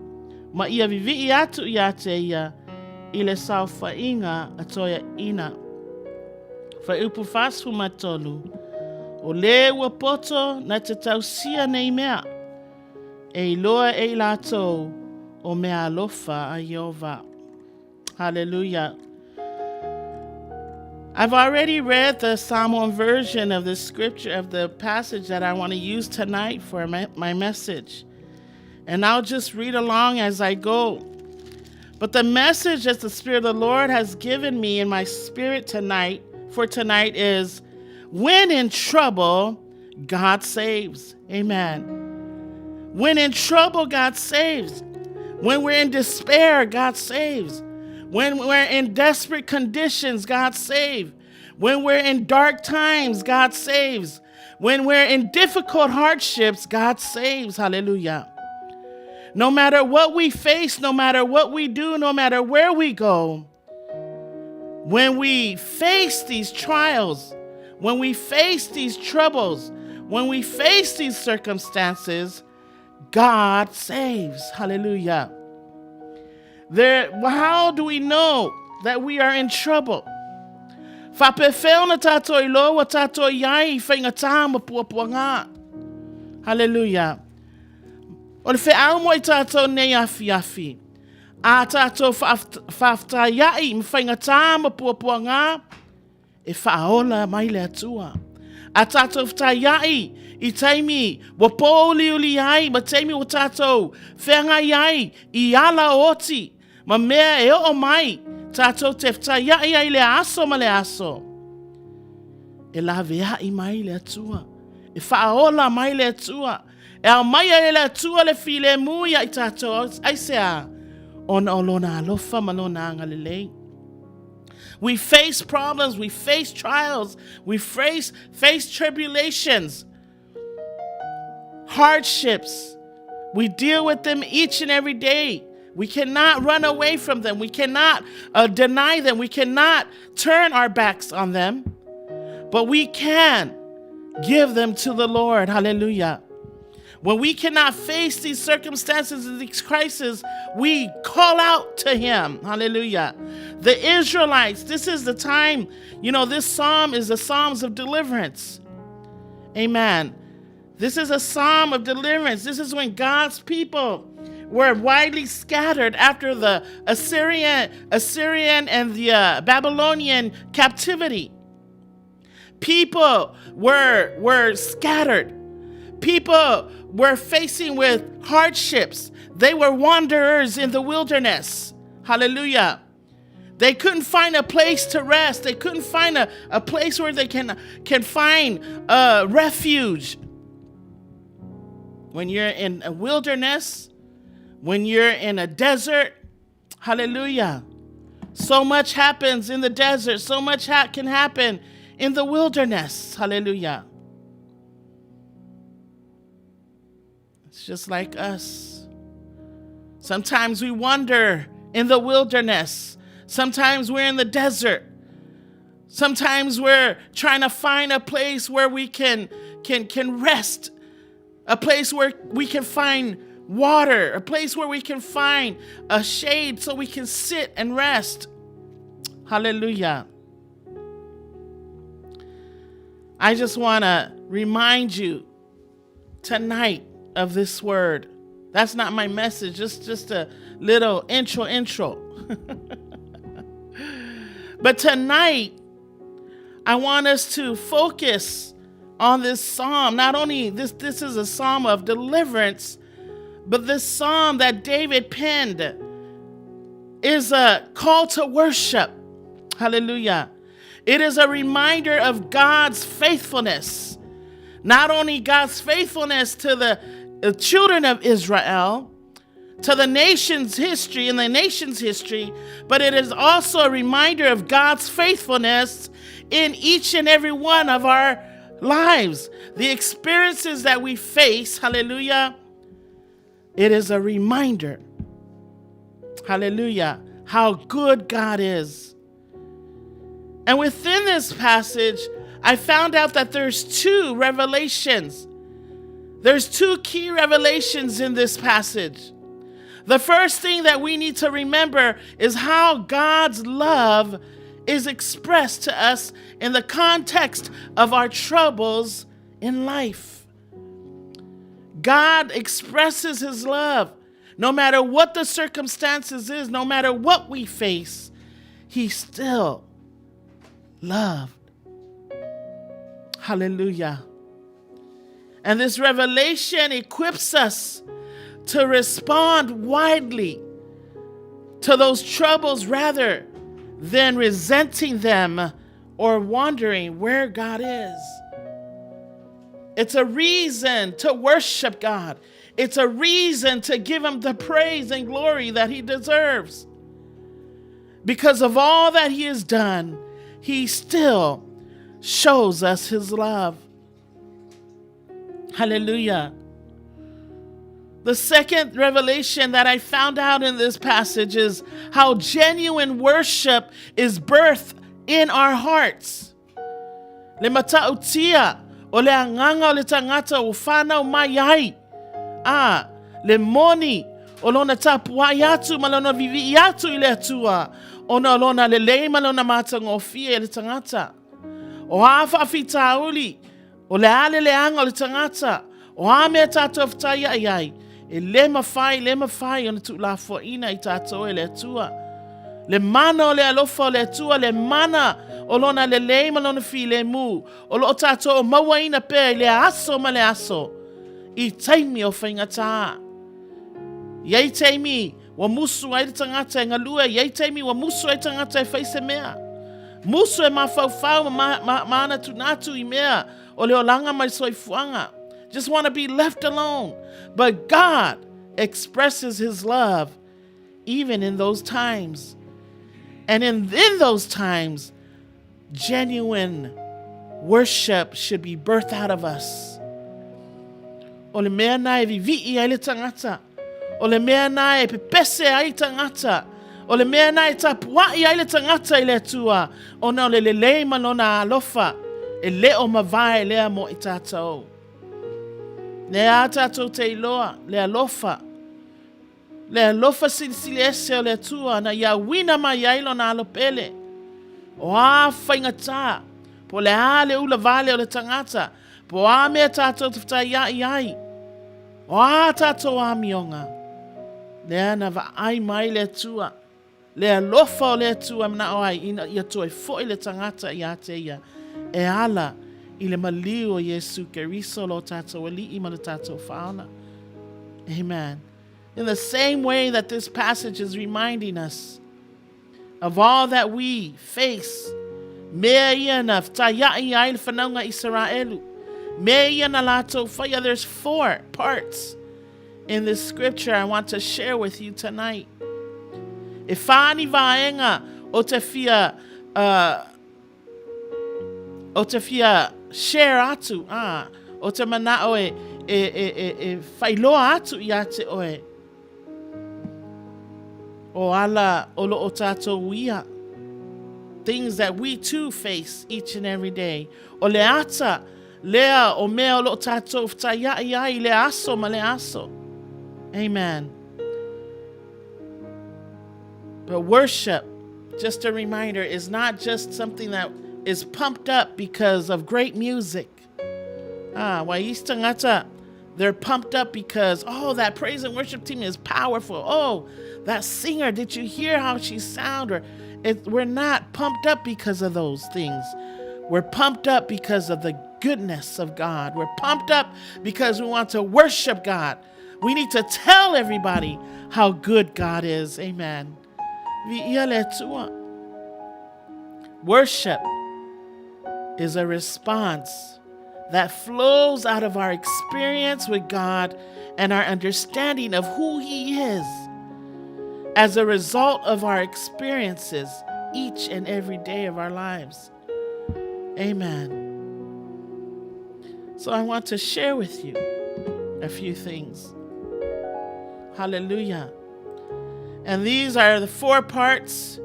Ma ia vivi i atu ia te ia. I le sauwhainga atoia ina. Whai upu whasfu matolu. O le ua poto na te tausia nei mea. E iloa e lātou o mea alofa a Iova. Hallelujah. I've already read the Samoan version of the scripture, of the passage that I want to use tonight for my message. And I'll just read along as I go. But the message that the Spirit of the Lord has given me in my spirit tonight is, when in trouble, God saves. Amen. When in trouble, God saves. When we're in despair, God saves. When we're in desperate conditions, God saves. When we're in dark times, God saves. When we're in difficult hardships, God saves. Hallelujah. No matter what we face, no matter what we do, no matter where we go, when we face these trials, when we face these troubles, when we face these circumstances, God saves. Hallelujah. How do we know that we are in trouble? Hallelujah. Ol fe almo I tato ne afi. A tato fafta yai mfainga tama puapuanga e faola mai le atua. A tato fta yai I taimi wapoli uli yai ma taimi o tato whenga yai I ala oti ma mea e o mai tato te fta yai ai le aso ma le aso. E la vea I mai le atua. E faola mai le atua. E a mai e le atua le file muia I tato ai sea. On olona alofa malona ngalelei. We face problems, we face trials, we face tribulations, hardships. We deal with them each and every day. We cannot run away from them. We cannot deny them. We cannot turn our backs on them. But we can give them to the Lord. Hallelujah. When we cannot face these circumstances and these crises, we call out to Him. Hallelujah. The Israelites, this is the time, this psalm is the Psalms of deliverance. Amen. This is a psalm of deliverance. This is when God's people were widely scattered after the Assyrian and the Babylonian captivity. People were scattered. People were facing with hardships. They were wanderers in the wilderness. Hallelujah. They couldn't find a place to rest. They couldn't find a place where they can find refuge. When you're in a wilderness, when you're in a desert, hallelujah. So much happens in the desert. So much can happen in the wilderness. Hallelujah. It's just like us. Sometimes we wander in the wilderness. Sometimes we're in the desert. Sometimes we're trying to find a place where we can rest. A place where we can find water. A place where we can find a shade so we can sit and rest. Hallelujah. I just want to remind you tonight of this word. That's not my message, just a little intro. But tonight, I want us to focus on this psalm. Not only this is a psalm of deliverance, but this psalm that David penned is a call to worship. Hallelujah. It is a reminder of God's faithfulness. Not only God's faithfulness to the children of Israel, to the nation's history, but it is also a reminder of God's faithfulness in each and every one of our lives. The experiences that we face, hallelujah, it is a reminder, hallelujah, how good God is. And within this passage, I found out that there's two revelations. There's two key revelations in this passage. The first thing that we need to remember is how God's love is expressed to us in the context of our troubles in life. God expresses His love. No matter what the circumstances is, no matter what we face, He still loved. Hallelujah. And this revelation equips us to respond widely to those troubles rather than resenting them or wondering where God is. It's a reason to worship God. It's a reason to give Him the praise and glory that He deserves. Because of all that He has done, He still shows us His love. Hallelujah. The second revelation that I found out in this passage is how genuine worship is birthed in our hearts. Le matautia O le anganga o le tangata o whana o mai ai. Le moni o lona tapua i atu ma lona vivi i atu i le atua. Ona lona le leima lona mata ngofia le tangata. O hafa afita uli. O le ale le anga o le tangata. O hame tato ftai ai. E le mawhai ona tu la fo ina i tato e le atua. Le mana o le alofa o le atua, le mana o lona le leima lona fi le mu. O lo tato o maua ina pe le aso ma le aso. I taimi o whaingata. Iei taimi wa musu ai tangata e ngalua. Iei taimi wa musu ai tangata e whaise mea. Musu e mawhauwhau ma ana tunatu I mea. O le olanga mai soifuanga. Just want to be left alone. But God expresses his love even in those times. And in those times, genuine worship should be birthed out of us. O le mea na e vivi ai le tangata. O le mea na e pepese ai tangata. O le mea na e tapuai ai le tangata I le atua. O na le leima lona alofa. E leo mawai lea mo I tātou. Lea tātou te iloa, le alofa. Le alofa silisili ese o le atua. Na ia wina mai ai lona alopele. O a whaingata. Po le ale ula vale o le tangata. Po a mea tātou tuftai ai. O a tātou a mionga. Lea na va ai mai le atua. Le alofa o le atua mna o ai. Ia toi fo I le tangata I a te ia. E ala I le maliu o Yesu Keriso lo tātou ali I ma le tātou whaona. Amen. In the same way that this passage is reminding us of all that we face, mea ia na whaiai ai le whanaunga Israelu. Mea ia na lātou whaia. There's 4 parts in this scripture I want to share with you tonight. E whāni vaenga o te fia share atu, o te mana oe e whailoa atu I ate oe. O ala o lo o tātou ia. Things that we too face each and every day. O le ata, lea o mea o lo tātou whtaia ai le aso ma le aso. Amen. But worship, just a reminder, is not just something that is pumped up because of great music. They're pumped up because, that praise and worship team is powerful. Oh, that singer, did you hear how she sounded? We're not pumped up because of those things. We're pumped up because of the goodness of God. We're pumped up because we want to worship God. We need to tell everybody how good God is. Amen. Worship is a response that flows out of our experience with God and our understanding of who He is as a result of our experiences each and every day of our lives. Amen. So I want to share with you a few things. Hallelujah. And these are the 4 parts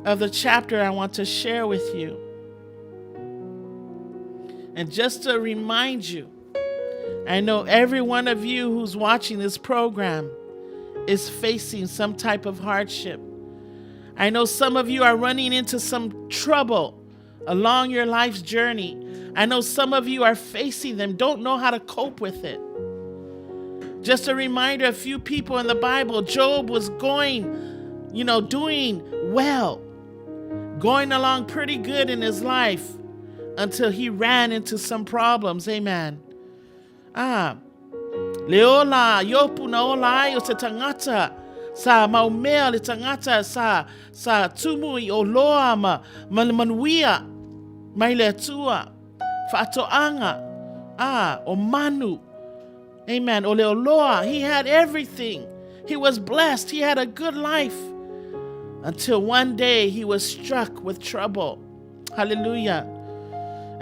of the chapter I want to share with you. And just to remind you, I know every one of you who's watching this program is facing some type of hardship. I know some of you are running into some trouble along your life's journey. I know some of you are facing them, don't know how to cope with it. Just a reminder, a few people in the Bible, Job was doing well, going along pretty good in his life until he ran into some problems. Amen. Leola, yopu na ola o se tangata, sa maumea le tangata sa tumui o loa manuia, mai le tua, whaatoanga, o manu. Amen. O leo loa, he had everything. He was blessed. He had a good life. Until one day he was struck with trouble. Hallelujah.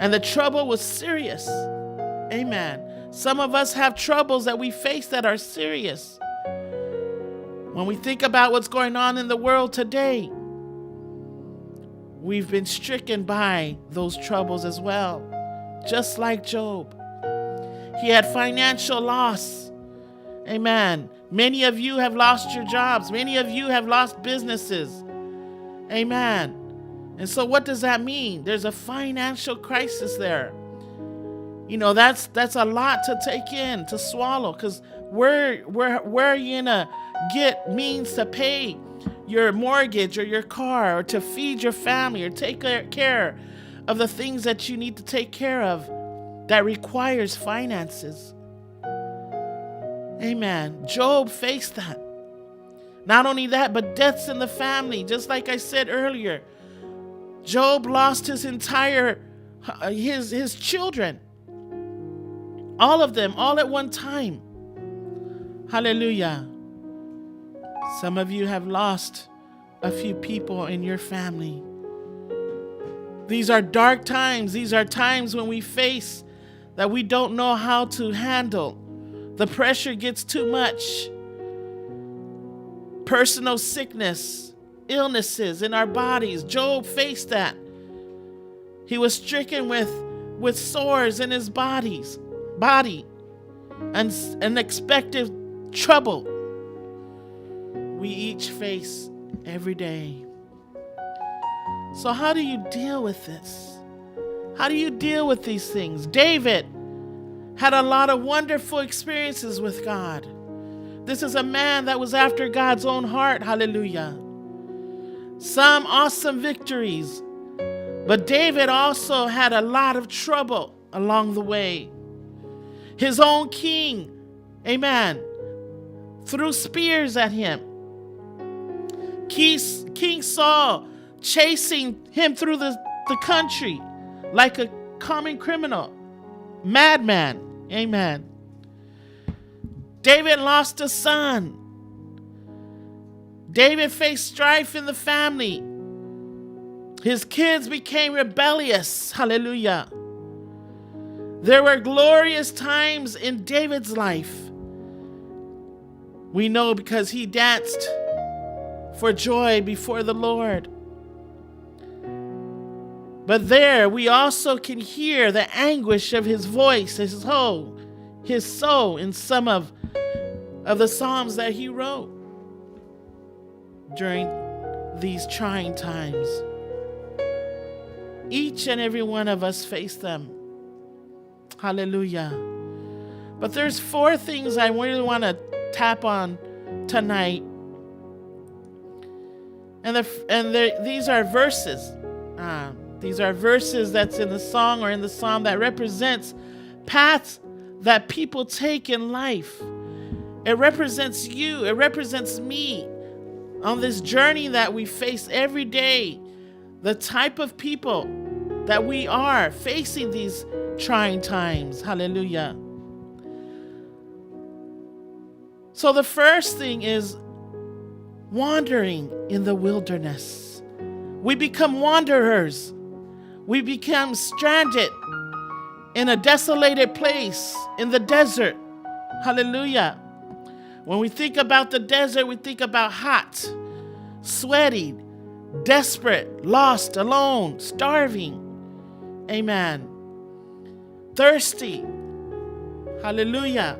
And the trouble was serious. Amen. Some of us have troubles that we face that are serious. When we think about what's going on in the world today, we've been stricken by those troubles as well. Just like Job. He had financial loss. Amen. Many of you have lost your jobs. Many of you have lost businesses. Amen. And so what does that mean? There's a financial crisis there. You know, that's a lot to take in, to swallow, because where are you gonna get means to pay your mortgage or your car, or to feed your family, or take care of the things that you need to take care of that requires finances? Amen. Job faced that. Not only that, but deaths in the family. Just like I said earlier, Job lost his entire, his children. All of them, all at one time. Hallelujah. Some of you have lost a few people in your family. These are dark times. These are times when we face that we don't know how to handle. The pressure gets too much. Personal sickness, illnesses in our bodies. Job faced that. He was stricken with sores in his body, and unexpected trouble we each face every day. So how do you deal with this? How do you deal with these things? David had a lot of wonderful experiences with God. This is a man that was after God's own heart. Hallelujah. Some awesome victories. But David also had a lot of trouble along the way. His own king, amen, threw spears at him. King Saul chasing him through the country like a common criminal, madman, amen. David lost a son. David faced strife in the family. His kids became rebellious, hallelujah. There were glorious times in David's life. We know because he danced for joy before the Lord. But there we also can hear the anguish of his voice, his soul in some of the Psalms that he wrote during these trying times. Each and every one of us face them. Hallelujah. But there's 4 things I really want to tap on tonight. These are verses. These are verses that's in the song or in the psalm that represents paths that people take in life. It represents you. It represents me on this journey that we face every day. The type of people that we are facing these trying times. Hallelujah. So the first thing is wandering in the wilderness. We become wanderers. We become stranded in a desolated place in the desert. Hallelujah. When we think about the desert, we think about hot, sweaty, desperate, lost, alone, starving. Amen. Thirsty. Hallelujah.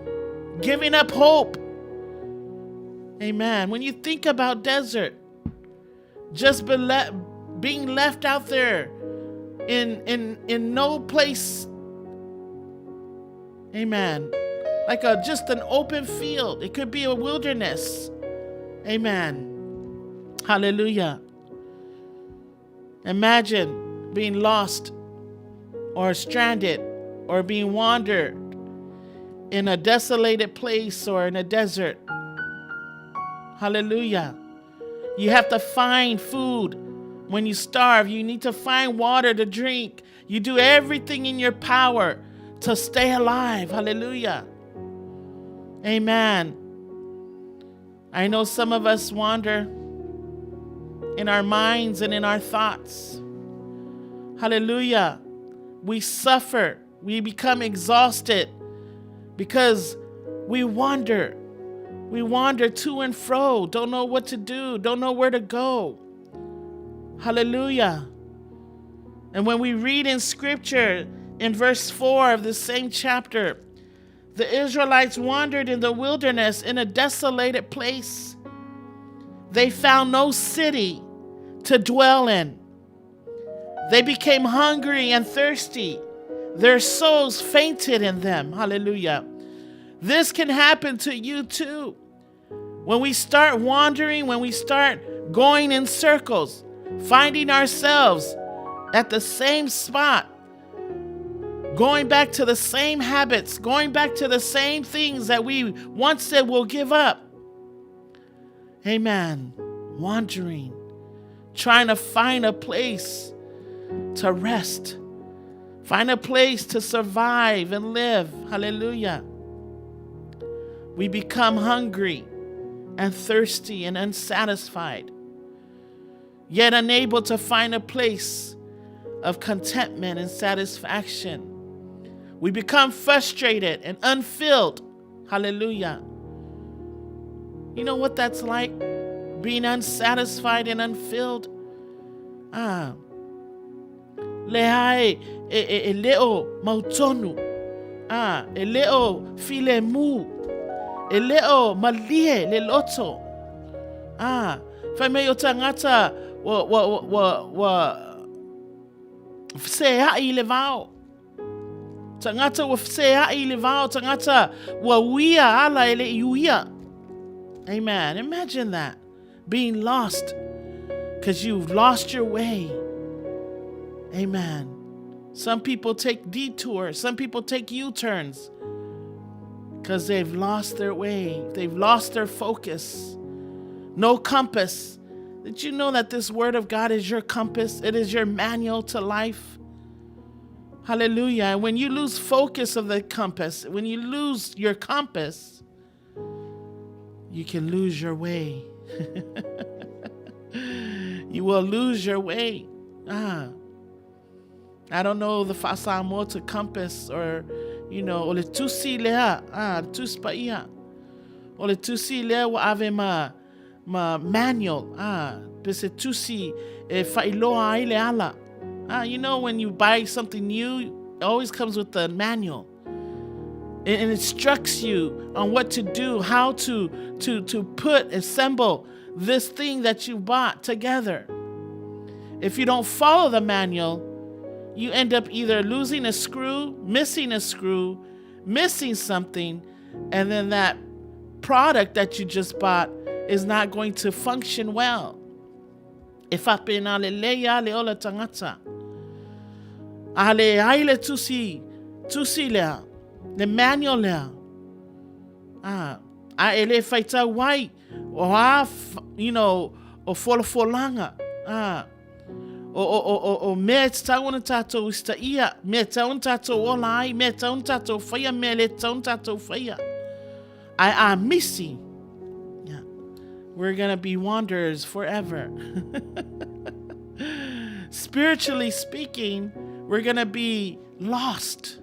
Giving up hope. Amen. When you think about desert, just being left out there in no place. Amen. Like just an open field. It could be a wilderness. Amen. Hallelujah. Imagine being lost or stranded or being wandered in a desolated place or in a desert. Hallelujah. You have to find food when you starve. You need to find water to drink. You do everything in your power to stay alive. Hallelujah. Amen. I know some of us wander in our minds and in our thoughts. Hallelujah. We suffer. We become exhausted because we wander. We wander to and fro, don't know what to do, don't know where to go. Hallelujah. And when we read in scripture, in verse 4 of the same chapter, the Israelites wandered in the wilderness in a desolated place. They found no city to dwell in. They became hungry and thirsty. Their souls fainted in them. Hallelujah. This can happen to you too. When we start wandering, when we start going in circles, finding ourselves at the same spot, going back to the same habits, going back to the same things that we once said we'll give up. Amen. Wandering, trying to find a place to rest, find a place to survive and live. Hallelujah. We become hungry and thirsty and unsatisfied, yet unable to find a place of contentment and satisfaction. We become frustrated and unfilled. Hallelujah. You know what that's like? Being unsatisfied and unfilled. Lehai eleo mautonu. Eleo filemu. Eleo malie leloto. Fameyo tangata wa fsea ilevao. Tangata wa fsea ilevao. Tangata wa wia ala ele iuia. Amen. Imagine that. Being lost because you've lost your way. Amen. Some people take detours. Some people take U-turns because they've lost their way. They've lost their focus. No compass. Did you know that this word of God is your compass? It is your manual to life. Hallelujah. And when you lose focus of the compass, when you lose your compass, you can lose your way. You will lose your way. I don't know the fasamo to compass or, ole tusi lea, tuspaia. Ole tusi lea wa ave ma manual, pese tusi failoa ile ala. When you buy something new, it always comes with the manual. And it instructs you on what to do, how to assemble this thing that you bought together. If you don't follow the manual, you end up either losing a screw, missing something, and then that product that you just bought is not going to function well. If apena le ola tangata. Ale aile tusi lea. The manual lea. A ele faita wai. O folanga. O me tauna tato ustaia. Me tauna tato olai. Me tauna tato faya. Me le tauna tato faya. I am missing. Yeah. We're going to be wanderers forever. Spiritually speaking, we're going to be lost.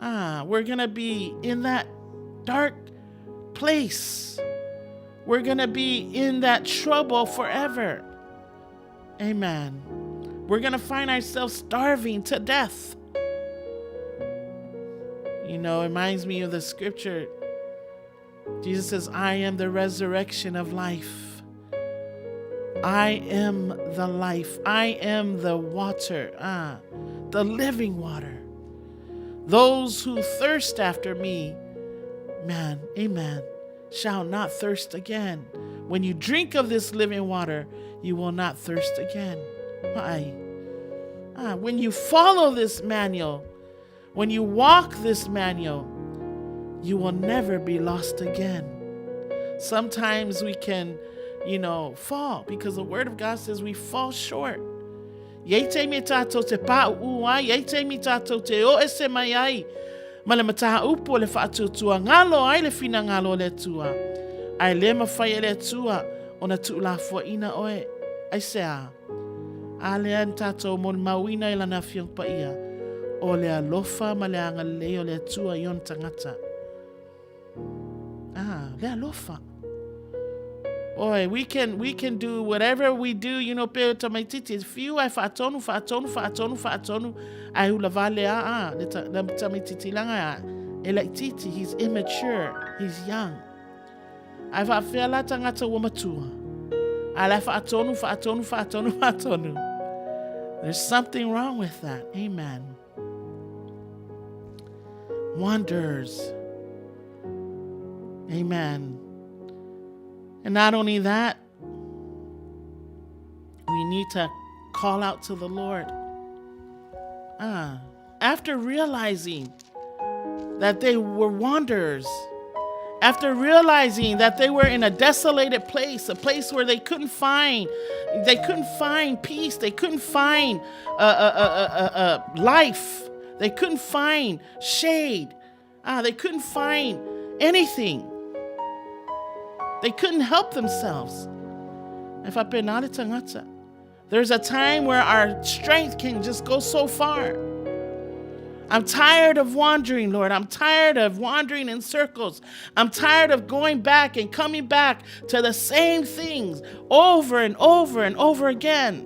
We're going to be in that dark place. We're going to be in that trouble forever. Amen. We're going to find ourselves starving to death. It reminds me of the scripture. Jesus says, I am the resurrection of life. I am the life. I am the water. The living water. Those who thirst after me, amen, shall not thirst again. When you drink of this living water, you will not thirst again. Why? When you follow this manual, when you walk this manual, you will never be lost again. Sometimes we can, fall because the word of God says we fall short. Yete mi tato te pa ua, yete mi tato te o ese mai ai. Ma le mataha upo le whaatu tua, ngalo ai le fina ngalo le tua. Ai le mawhai le tua, o na tu la fua ina oe. Ai sea, a le an tato mon mawina ila na fiong pa ia. O le alofa ma le anga leo le tua yon tangata. Le alofa. Oi, we can do whatever we do, pero tamititi. Fiu ai fatonu, ai Suluvale le tamititi langa titi. He's immature. He's young. Ai fa fela tangata wamatua. Ai fatonu. There's something wrong with that. Amen. Wonders. Amen. And not only that, we need to call out to the Lord. After realizing that they were wanderers, after realizing that they were in a desolated place, a place where they couldn't find peace, they couldn't find life, they couldn't find shade, they couldn't find anything. They couldn't help themselves. There's a time where our strength can just go so far. I'm tired of wandering, Lord. I'm tired of wandering in circles. I'm tired of going back and coming back to the same things over and over and over again.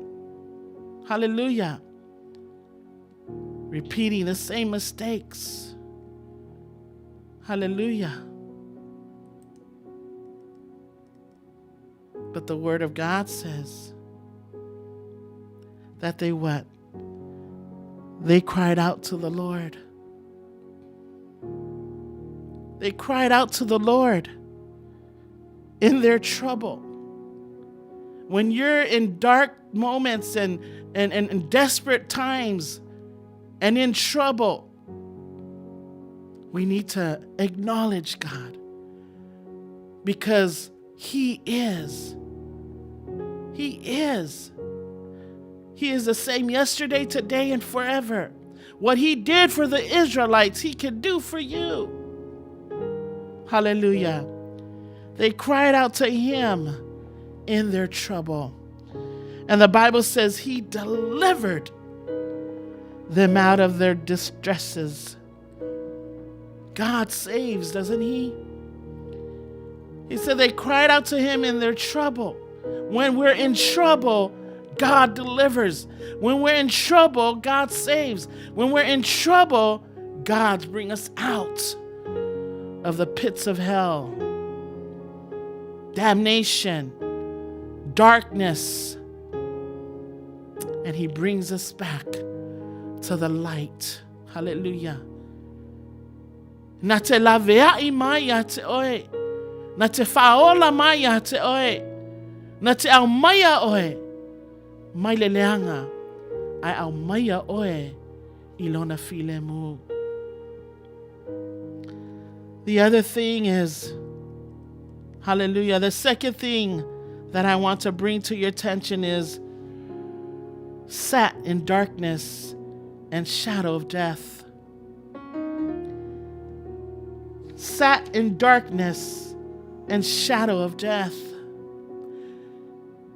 Hallelujah. Repeating the same mistakes. Hallelujah. But the Word of God says that they what? They cried out to the Lord. They cried out to the Lord in their trouble. When you're in dark moments and desperate times and in trouble, we need to acknowledge God, because He is. He is. He is the same yesterday, today, and forever. What He did for the Israelites, He can do for you. Hallelujah. They cried out to Him in their trouble. And the Bible says He delivered them out of their distresses. God saves, doesn't He? He said they cried out to Him in their trouble. When we're in trouble, God delivers. When we're in trouble, God saves. When we're in trouble, God brings us out of the pits of hell, damnation, darkness, and He brings us back to the light. Hallelujah. Na te lavea I maya te oe. Na te faola maya te oe. Na te au maya oe. Mai le leanga. Ai au maya oe. Ilona file mu. The other thing is, hallelujah, the second thing that I want to bring to your attention is sat in darkness and shadow of death. Sat in darkness and shadow of death.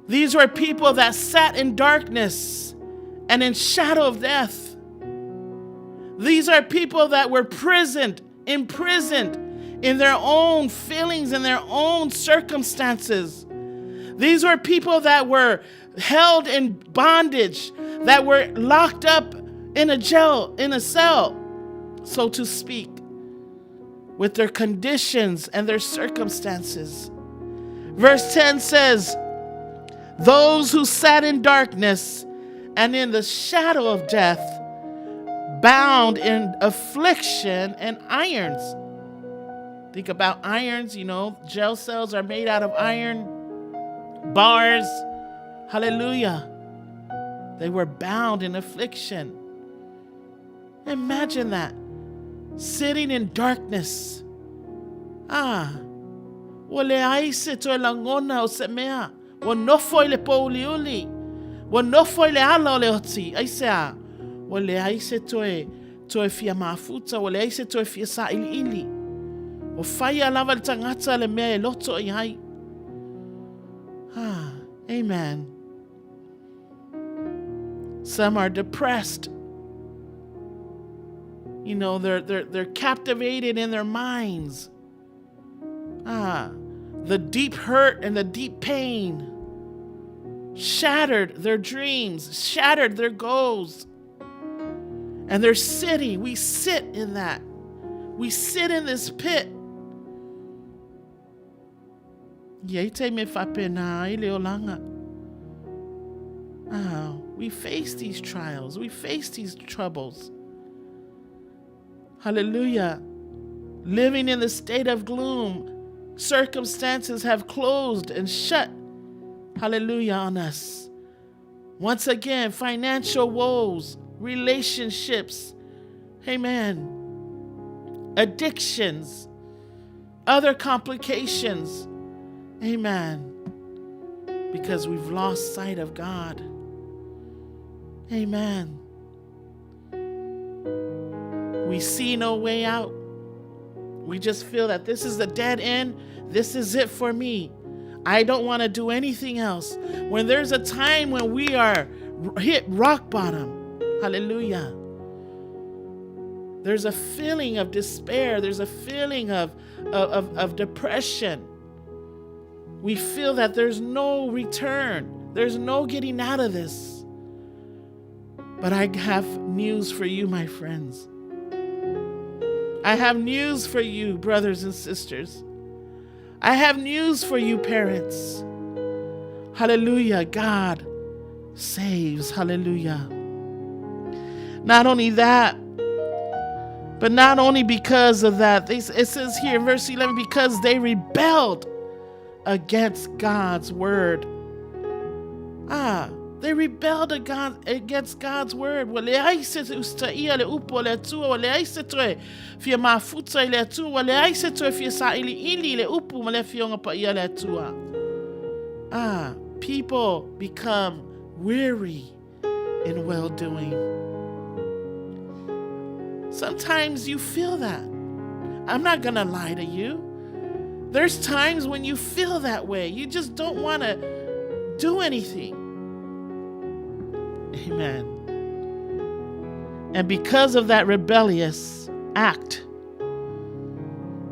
These were people that sat in darkness and in shadow of death. These are people that were imprisoned in their own feelings and their own circumstances. These were people that were held in bondage, that were locked up in a jail, in a cell, so to speak, with their conditions and their circumstances. Verse 10 says, those who sat in darkness and in the shadow of death, bound in affliction and irons. Think about irons, jail cells are made out of iron bars. Hallelujah. They were bound in affliction. Imagine that. Sitting in darkness. Wale aise to langona o semea. Wanofo ile pouliuli. Wanofo ile ala ole oti. Aise wale aise to fia mafuta. Wale aise to fia sa ili. O faya lava tangata le mea loto ihai. Amen. Some are depressed. They're captivated in their minds. the deep hurt and the deep pain shattered their dreams, shattered their goals. And they're sitting, we sit in that. We sit in this pit. We face these trials. We face these troubles. Hallelujah. Living in the state of gloom. Circumstances have closed and shut. Hallelujah on us. Once again, financial woes, relationships. Amen. Addictions. Other complications. Amen. Because we've lost sight of God. Amen. We see no way out. We just feel that this is the dead end. This is it for me. I don't want to do anything else. When there's a time when we are hit rock bottom. Hallelujah. There's a feeling of despair. There's a feeling of depression. We feel that there's no return. There's no getting out of this. But I have news for you, my friends. I have news for you, brothers and sisters. I have news for you, parents. Hallelujah. God saves. Hallelujah. Not only that, but not only because of that, it says here in verse 11, because they rebelled against God's word. They rebelled against God's word. People become weary in well-doing. Sometimes you feel that. I'm not going to lie to you. There's times when you feel that way. You just don't want to do anything. Amen. And because of that rebellious act,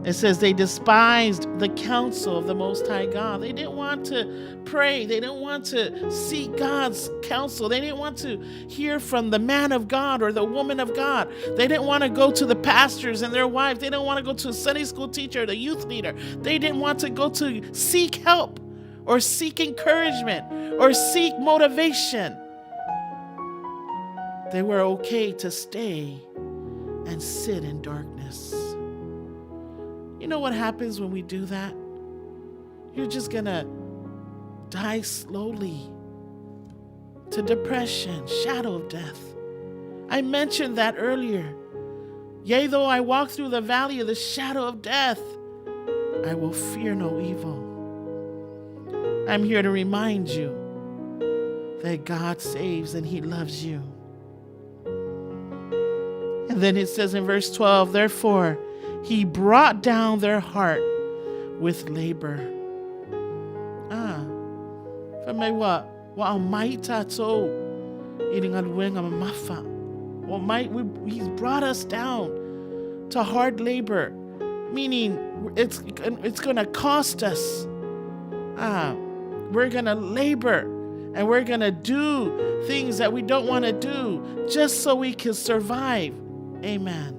it says they despised the counsel of the Most High God. They didn't want to pray. They didn't want to seek God's counsel. They didn't want to hear from the man of God or the woman of God. They didn't want to go to the pastors and their wives. They didn't want to go to a Sunday school teacher or the youth leader. They didn't want to go to seek help or seek encouragement or seek motivation. They were okay to stay and sit in darkness. You know what happens when we do that? You're just going to die slowly to depression, shadow of death. I mentioned that earlier. Yea, though I walk through the valley of the shadow of death, I will fear no evil. I'm here to remind you that God saves and He loves you. And then it says in verse 12, therefore, He brought down their heart with labor. He's brought us down to hard labor, meaning it's going to cost us. We're going to labor and we're going to do things that we don't want to do just so we can survive. Amen.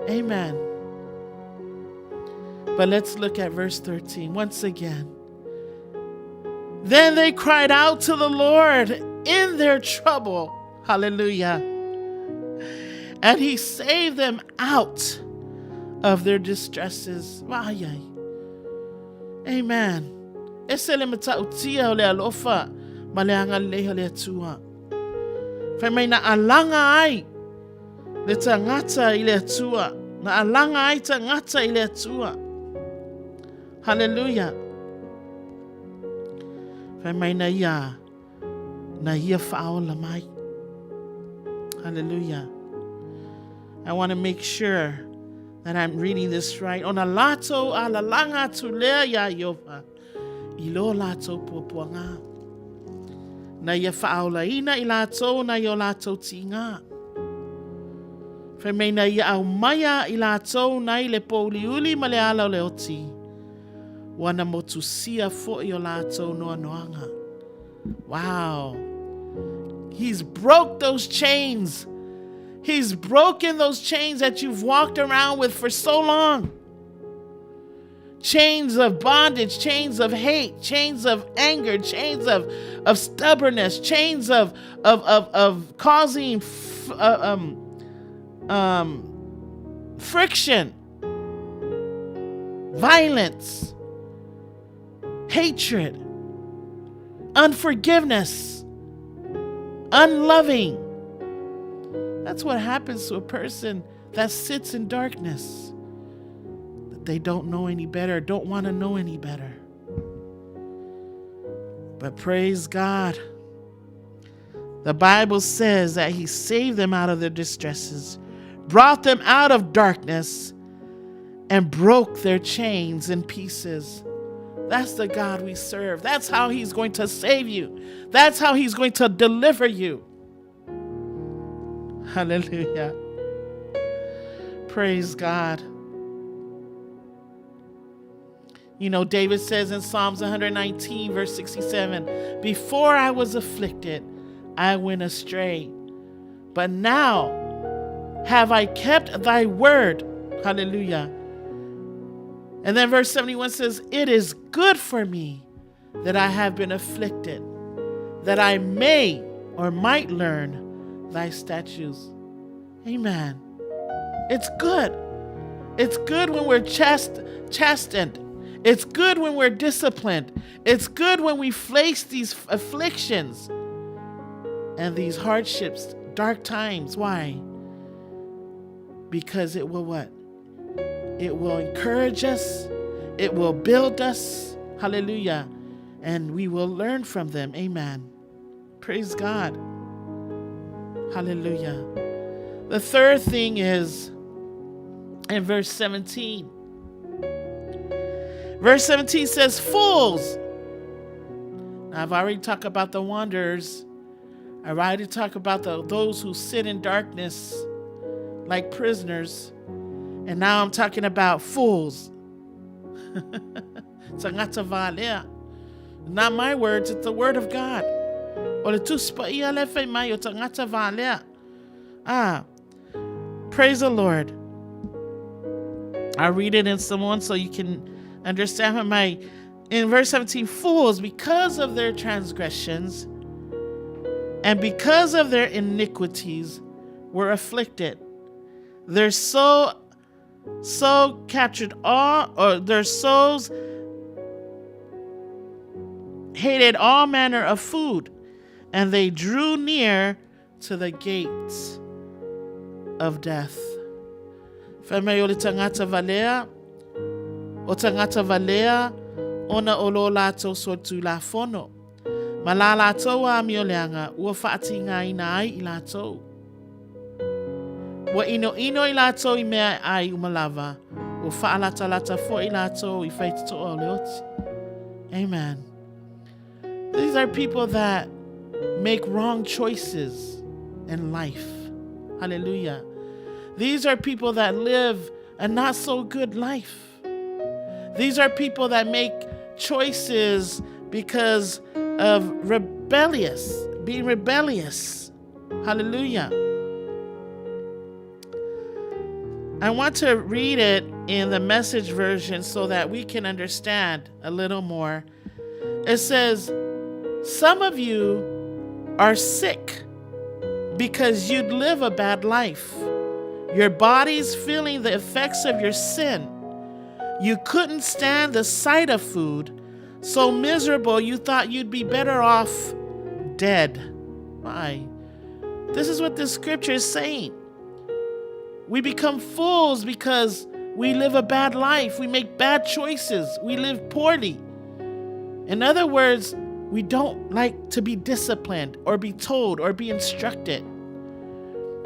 Amen. But let's look at verse 13 once again. Then they cried out to the Lord in their trouble. Hallelujah. And He saved them out of their distresses. Amen. Leta ngata ile tua na alanga aita ngata ile tua. Hallelujah. Famai na ia faula mai. Hallelujah. I want to make sure that I'm reading this right. On alato alalanga tulea ya yova. Ilo lato pupuanga. Na ia faula ina ilato na yo lato tinga. Femena ia au maya ila tau nai le pouliuli ma le ala le oti. wana motusia fo'i o lātou noa noanga. Wow. He's broke those chains. He's broken those chains that you've walked around with for so long. Chains of bondage, chains of hate, chains of anger, chains of stubbornness, chains of causing friction, violence, hatred, unforgiveness, unloving. That's what happens to a person that sits in darkness. That they don't know any better, don't want to know any better. But praise God. The Bible says that he saved them out of their distresses, brought them out of darkness, and broke their chains in pieces. That's the God we serve. That's how he's going to save you. That's how he's going to deliver you. Hallelujah. Praise God. You know, David says in Psalms 119, verse 67, before I was afflicted, I went astray. But now have I kept thy word. Hallelujah. And then verse 71 says, it is good for me that I have been afflicted, that I may or might learn thy statutes. Amen. It's good. It's good when we're chastened. It's good when we're disciplined. It's good when we face these afflictions and these hardships, dark times. Why? Because it will what? It will encourage us. It will build us. Hallelujah. And we will learn from them. Amen. Praise God. Hallelujah. The third thing is in verse 17. Verse 17 says, fools. Now, I've already talked about the wanderers. I've already talked about those who sit in darkness like prisoners. And now I'm talking about fools. Not my words, it's the word of God. Praise the Lord. I'll read it in someone so you can understand in verse 17, fools, because of their transgressions and because of their iniquities were afflicted. Their soul captured their souls hated all manner of food, and they drew near to the gates of death. Famayoli tangata valea, o tangata valea, ona olo lato sotu la fono. Malala toa mioleanga, ua faatinga ina ai ilato. Wa ino ilato I mea ai umalava, ua faalata lata fo ilato I faith to oleoti. Amen. These are people that make wrong choices in life. Hallelujah. These are people that live a not so good life. These are people that make choices because of being rebellious. Hallelujah. I want to read it in the Message version so that we can understand a little more. It says, some of you are sick because you'd live a bad life. Your body's feeling the effects of your sin. You couldn't stand the sight of food, so miserable you thought you'd be better off dead. Why? This is what this scripture is saying. We become fools because we live a bad life. We make bad choices. We live poorly. In other words, we don't like to be disciplined or be told or be instructed.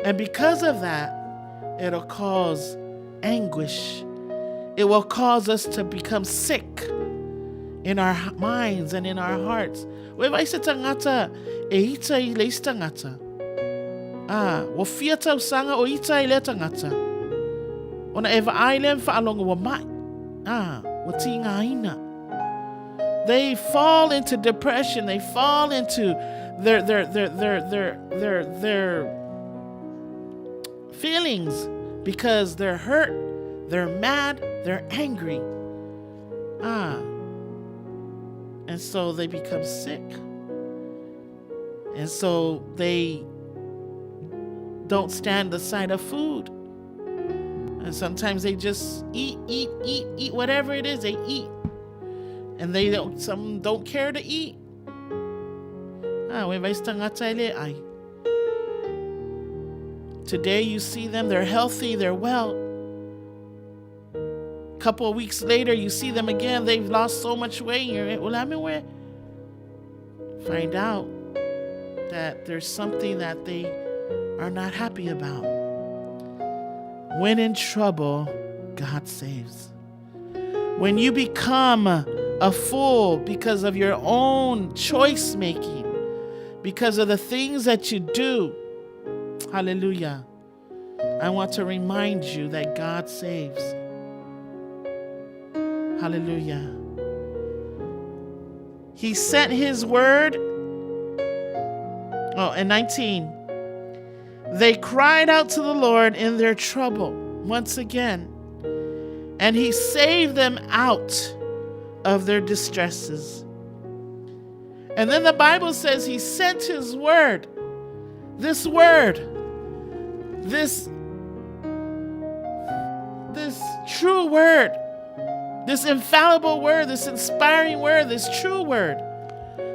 And because of that, it'll cause anguish. It will cause us to become sick in our minds and in our hearts. Wafiata usanga o ita ile tangata. Ona eva ailem fa alonga wa mai. Watinga ina. They fall into depression. They fall into their feelings because they're hurt, they're mad, they're angry. And so they become sick. And so they don't stand the sight of food. And sometimes they just eat whatever it is, they eat. And some don't care to eat. Today you see them, they're healthy, they're well. A couple of weeks later, you see them again, they've lost so much weight. Find out that there's something that they are not happy about. When in trouble, God saves. When you become a fool because of your own choice making, because of the things that you do, hallelujah, I want to remind you that God saves. Hallelujah. He sent his word. And 19. They cried out to the Lord in their trouble once again, and he saved them out of their distresses. And then the Bible says he sent his word. This word, this true word, this infallible word, this inspiring word, this true word.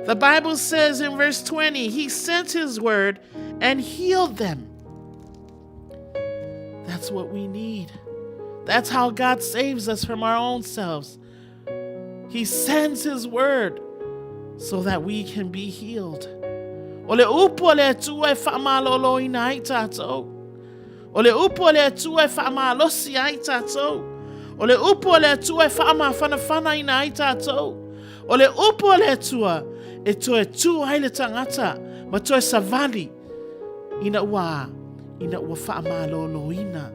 The Bible says in verse 20, he sent his word and healed them. That's what we need. That's how God saves us from our own selves. He sends his word so that we can be healed. Ole upole tuwe famalolo inaitato. Ole upole tuwe famalosi aitato. Ole upole tuwe fama fanafana inaitato. Ole upole tuwa etoe tu haile tangata matoe savali ina wa famalolo ina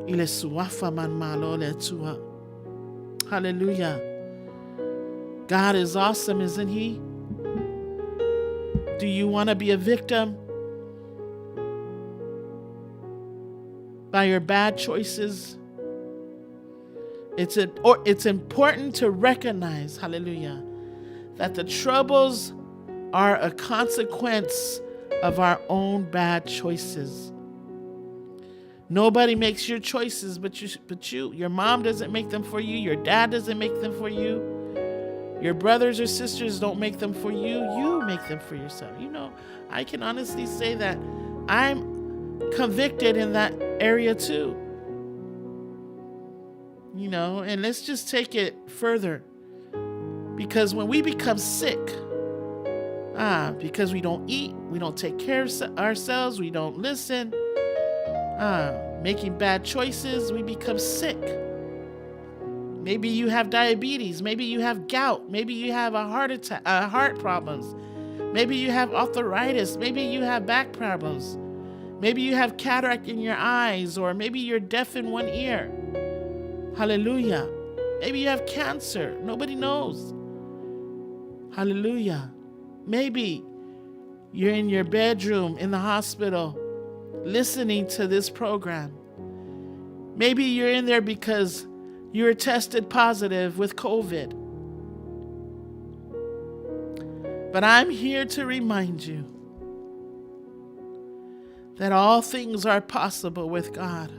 ile suafa man malole tuwa. Hallelujah. God is awesome, isn't he? Do you want to be a victim by your bad choices? It's important to recognize, hallelujah, that the troubles are a consequence of our own bad choices. Nobody makes your choices but you. Your mom doesn't make them for you. Your dad doesn't make them for you. Your brothers or sisters don't make them for you. You make them for yourself. I can honestly say that I'm convicted in that area too. And let's just take it further. Because when we become sick, because we don't eat, we don't take care of ourselves, we don't listen, making bad choices, we become sick. Maybe you have diabetes. Maybe you have gout. Maybe you have a heart problems. Maybe you have arthritis. Maybe you have back problems. Maybe you have cataract in your eyes, or maybe you're deaf in one ear. Hallelujah. Maybe you have cancer. Nobody knows. Hallelujah. Maybe you're in your bedroom in the hospital listening to this program. Maybe you're in there because you were tested positive with COVID. But I'm here to remind you that all things are possible with God.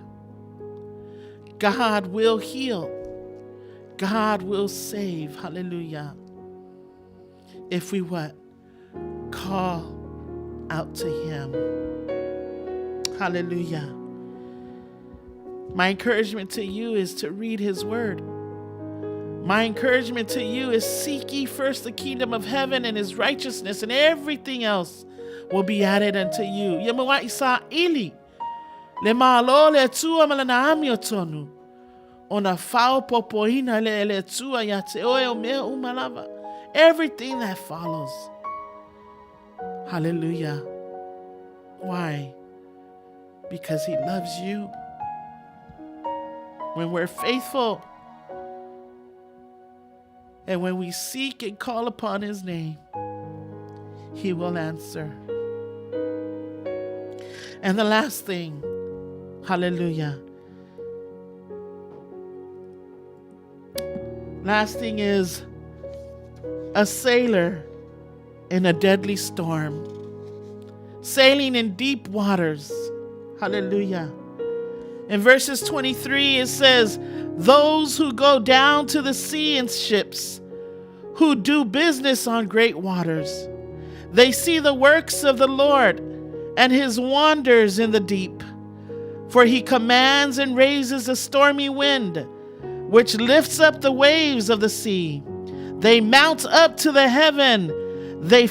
God will heal. God will save. Hallelujah. If we what? Call out to him. Hallelujah. My encouragement to you is to read his word. My encouragement to you is seek ye first the kingdom of heaven and his righteousness, and everything else will be added unto you. Yamawa isa ili. Le malo le tua malanaami otonu. Ona fao popoina le tua yate oe me umalava. Everything that follows. Hallelujah. Why? Because he loves you. When we're faithful And when we seek and call upon his name, he will answer. And the last thing, hallelujah. Last thing is a sailor in a deadly storm, sailing in deep waters. Hallelujah. In verses 23, it says, those who go down to the sea in ships, who do business on great waters, they see the works of the Lord and his wonders in the deep. For he commands and raises a stormy wind, which lifts up the waves of the sea. They mount up to the heaven. They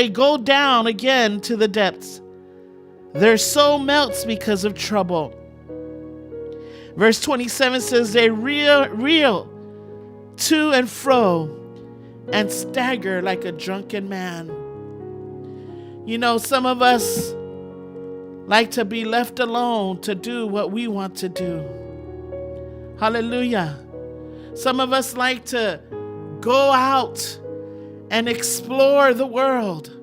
go down again to the depths. Their soul melts because of trouble. Verse 27 says, they reel to and fro and stagger like a drunken man. You know, some of us like to be left alone to do what we want to do. Hallelujah. Some of us like to go out and explore the world.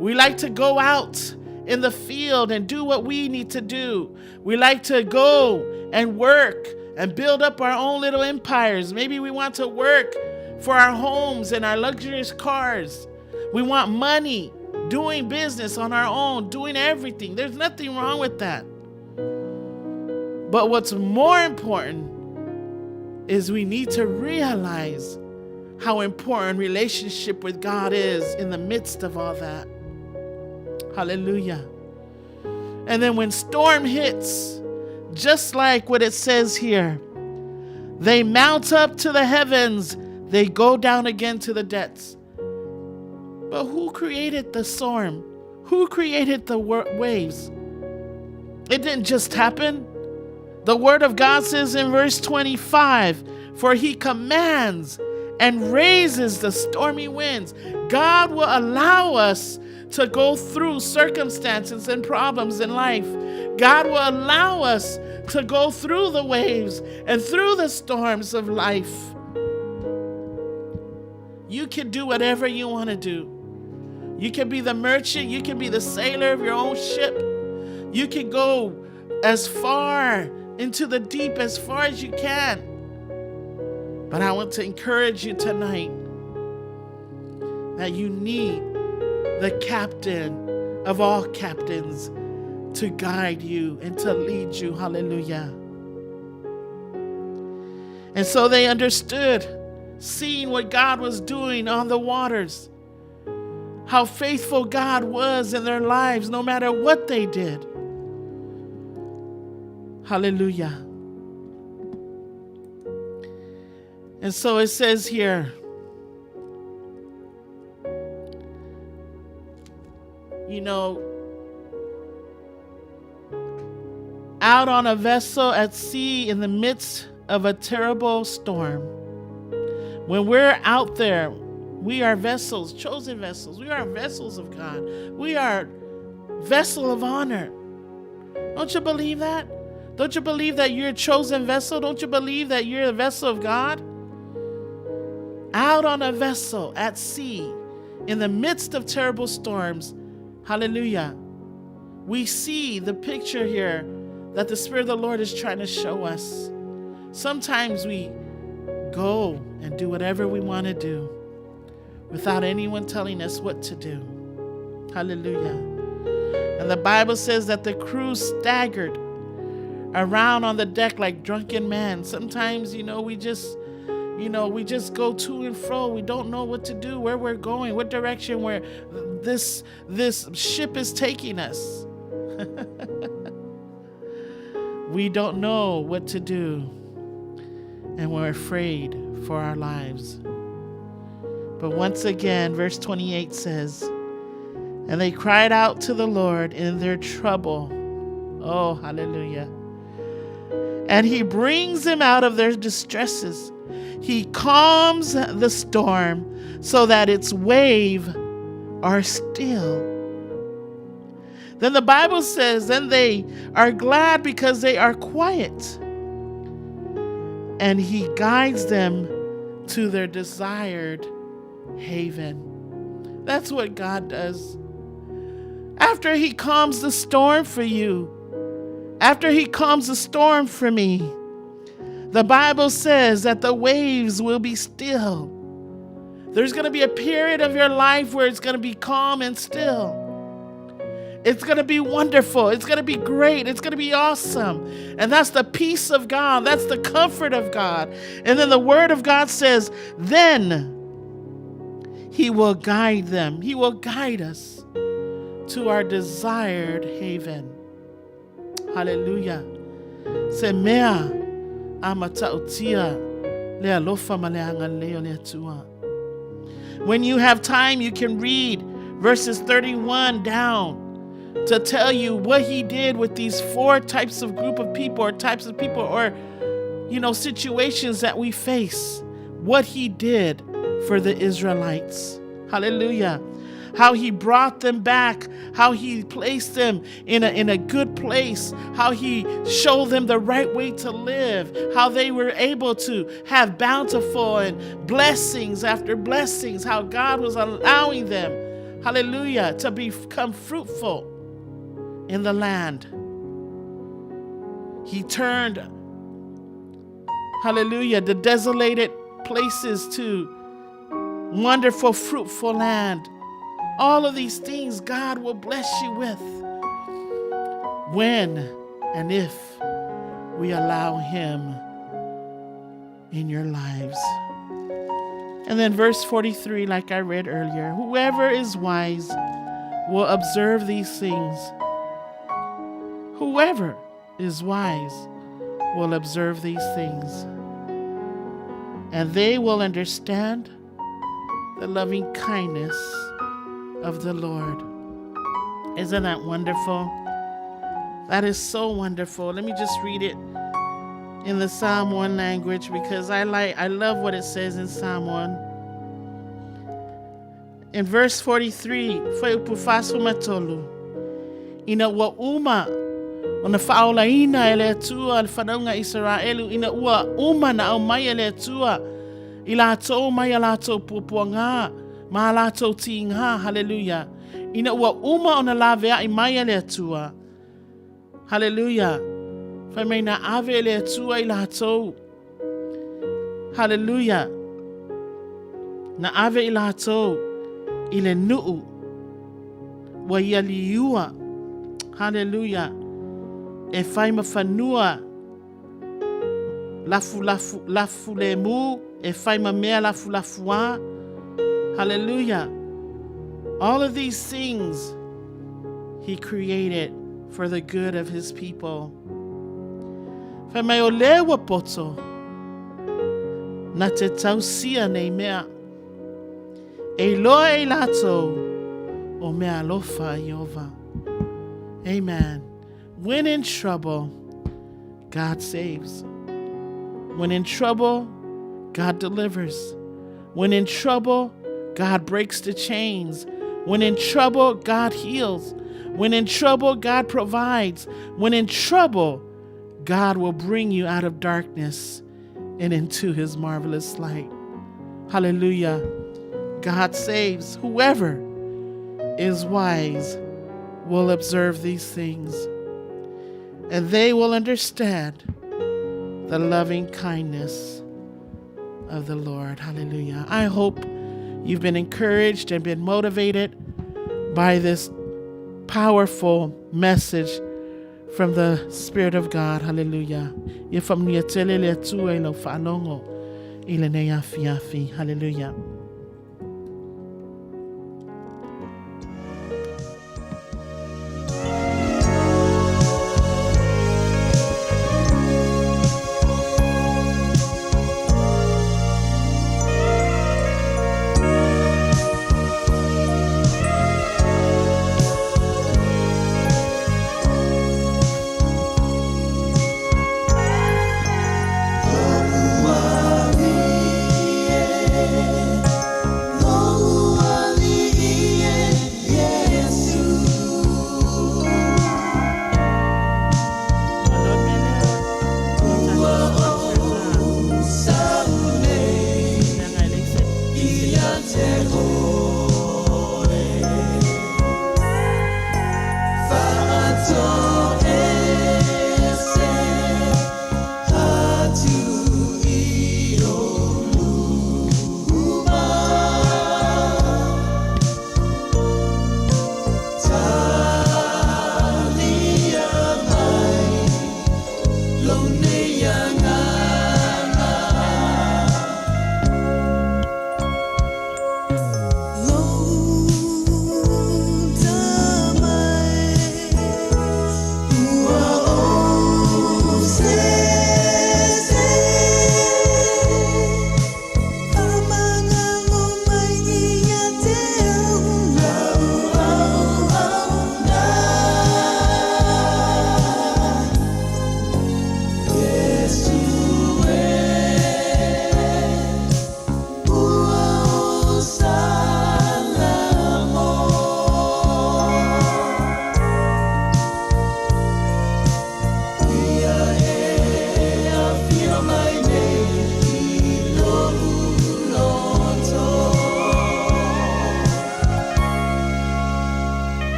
We like to go out in the field and do what we need to do. We like to go and work and build up our own little empires. Maybe we want to work for our homes and our luxurious cars. We want money, doing business on our own, doing everything. There's nothing wrong with that. But what's more important is we need to realize how important relationship with God is in the midst of all that. Hallelujah. And then when storm hits, just like what it says here, they mount up to the heavens, they go down again to the depths. But who created the storm? Who created the waves? It didn't just happen. The word of God says in verse 25, for he commands and raises the stormy winds. God will allow us to go through circumstances and problems in life. God will allow us to go through the waves and through the storms of life. You can do whatever you want to do. You can be the merchant. You can be the sailor of your own ship. You can go as far into the deep as far as you can. But I want to encourage you tonight that you need the captain of all captains to guide you and to lead you. Hallelujah. And so they understood, seeing what God was doing on the waters, how faithful God was in their lives no matter what they did. Hallelujah. And so it says here, you know, out on a vessel at sea in the midst of a terrible storm. When we're out there, we are vessels, chosen vessels. We are vessels of God. We are vessel of honor. Don't you believe that? Don't you believe that you're a chosen vessel? Don't you believe that you're a vessel of God? Out on a vessel at sea in the midst of terrible storms. Hallelujah. We see the picture here that the Spirit of the Lord is trying to show us. Sometimes we go and do whatever we want to do without anyone telling us what to do. Hallelujah. And the Bible says that the crew staggered around on the deck like drunken men. Sometimes, we just go to and fro. We don't know what to do, where we're going, what direction where this ship is taking us. We don't know what to do, and we're afraid for our lives. But once again, verse 28 says, and they cried out to the Lord in their trouble. Oh, hallelujah. And he brings them out of their distresses. He calms the storm so that its waves are still. Then the Bible says, then they are glad because they are quiet. And he guides them to their desired haven. That's what God does. After he calms the storm for you, after he calms the storm for me, the Bible says that the waves will be still. There's going to be a period of your life where it's going to be calm and still. It's going to be wonderful. It's going to be great. It's going to be awesome. And that's the peace of God. That's the comfort of God. And then the word of God says, then he will guide them. He will guide us to our desired haven. Hallelujah. Se mea amata utia le alofa maleanga leo le tua. When you have time, you can read verses 31 down to tell you what he did with these 4 types of group of people or types of people or, situations that we face. What he did for the Israelites. Hallelujah. How he brought them back, how he placed them in a good place, how he showed them the right way to live, how they were able to have bountiful and blessings after blessings, how God was allowing them, hallelujah, to become fruitful in the land. He turned, hallelujah, the desolated places to wonderful, fruitful land. All of these things God will bless you with when and if we allow him in your lives. And then verse 43, like I read earlier, whoever is wise will observe these things. Whoever is wise will observe these things, and they will understand the loving kindness of the Lord. Isn't that wonderful? That is so wonderful. Let me just read it in the Psalm 1 language because I love what it says in Psalm 1. In verse 43, foi upufasu matolu. Ina wa uma ona faulaina ele tua al fanaunga Israelu ina ua uma na au mai ele tua ila to mai ala to pupuanga. Malato tinga, hallelujah. Ina ua uma ona lavea I mai le tua. Hallelujah. Fa mai na ave le tua I lato. Hallelujah. Na ave I lato ile nuu. Wa ia liua. Hallelujah. E fai mafanua. Lafu lemu. E fai ma mea lafua. Hallelujah. All of these things he created for the good of his people. Famayolewa poto na te tausia nei mea. E loa e lato o mea lofa Yehova. Amen. When in trouble, God saves. When in trouble, God delivers. When in trouble, God breaks the chains. When in trouble, God heals. When in trouble, God provides. When in trouble, God will bring you out of darkness and into his marvelous light. Hallelujah. God saves. Whoever is wise will observe these things, and they will understand the loving kindness of the Lord. Hallelujah. I hope you've been encouraged and been motivated by this powerful message from the Spirit of God. Hallelujah. Hallelujah.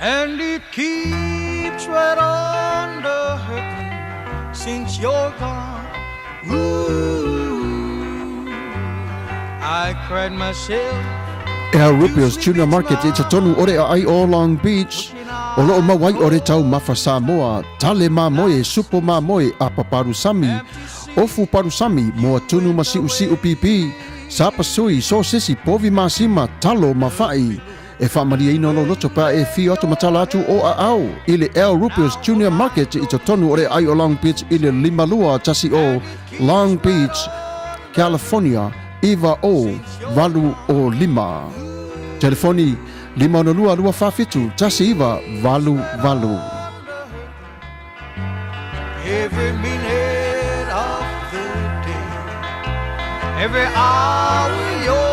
And it keeps right on the hurting since you're gone. Ooh, I cried myself. Our Rupios Tuna Market it's a tonu ore ai o Long Beach. O loo mawai ore tau mafa Samoa, tale mamoe, supo mamoe, apa parusami, ofu parusami, moa tunu masiu siu pipi, sapa sui, so sisi, povi masima, talo mafai. E whamaria ino lo loto pa e fi atu matala atu o a au. Ile El Rupios Junior Market i to tonu ore ai o Long Beach ile limalua tasi o Long Beach, California, iwa o valu o lima. Telefoni 502 tasi iwa valu valu. Every minute of the day, every hour you're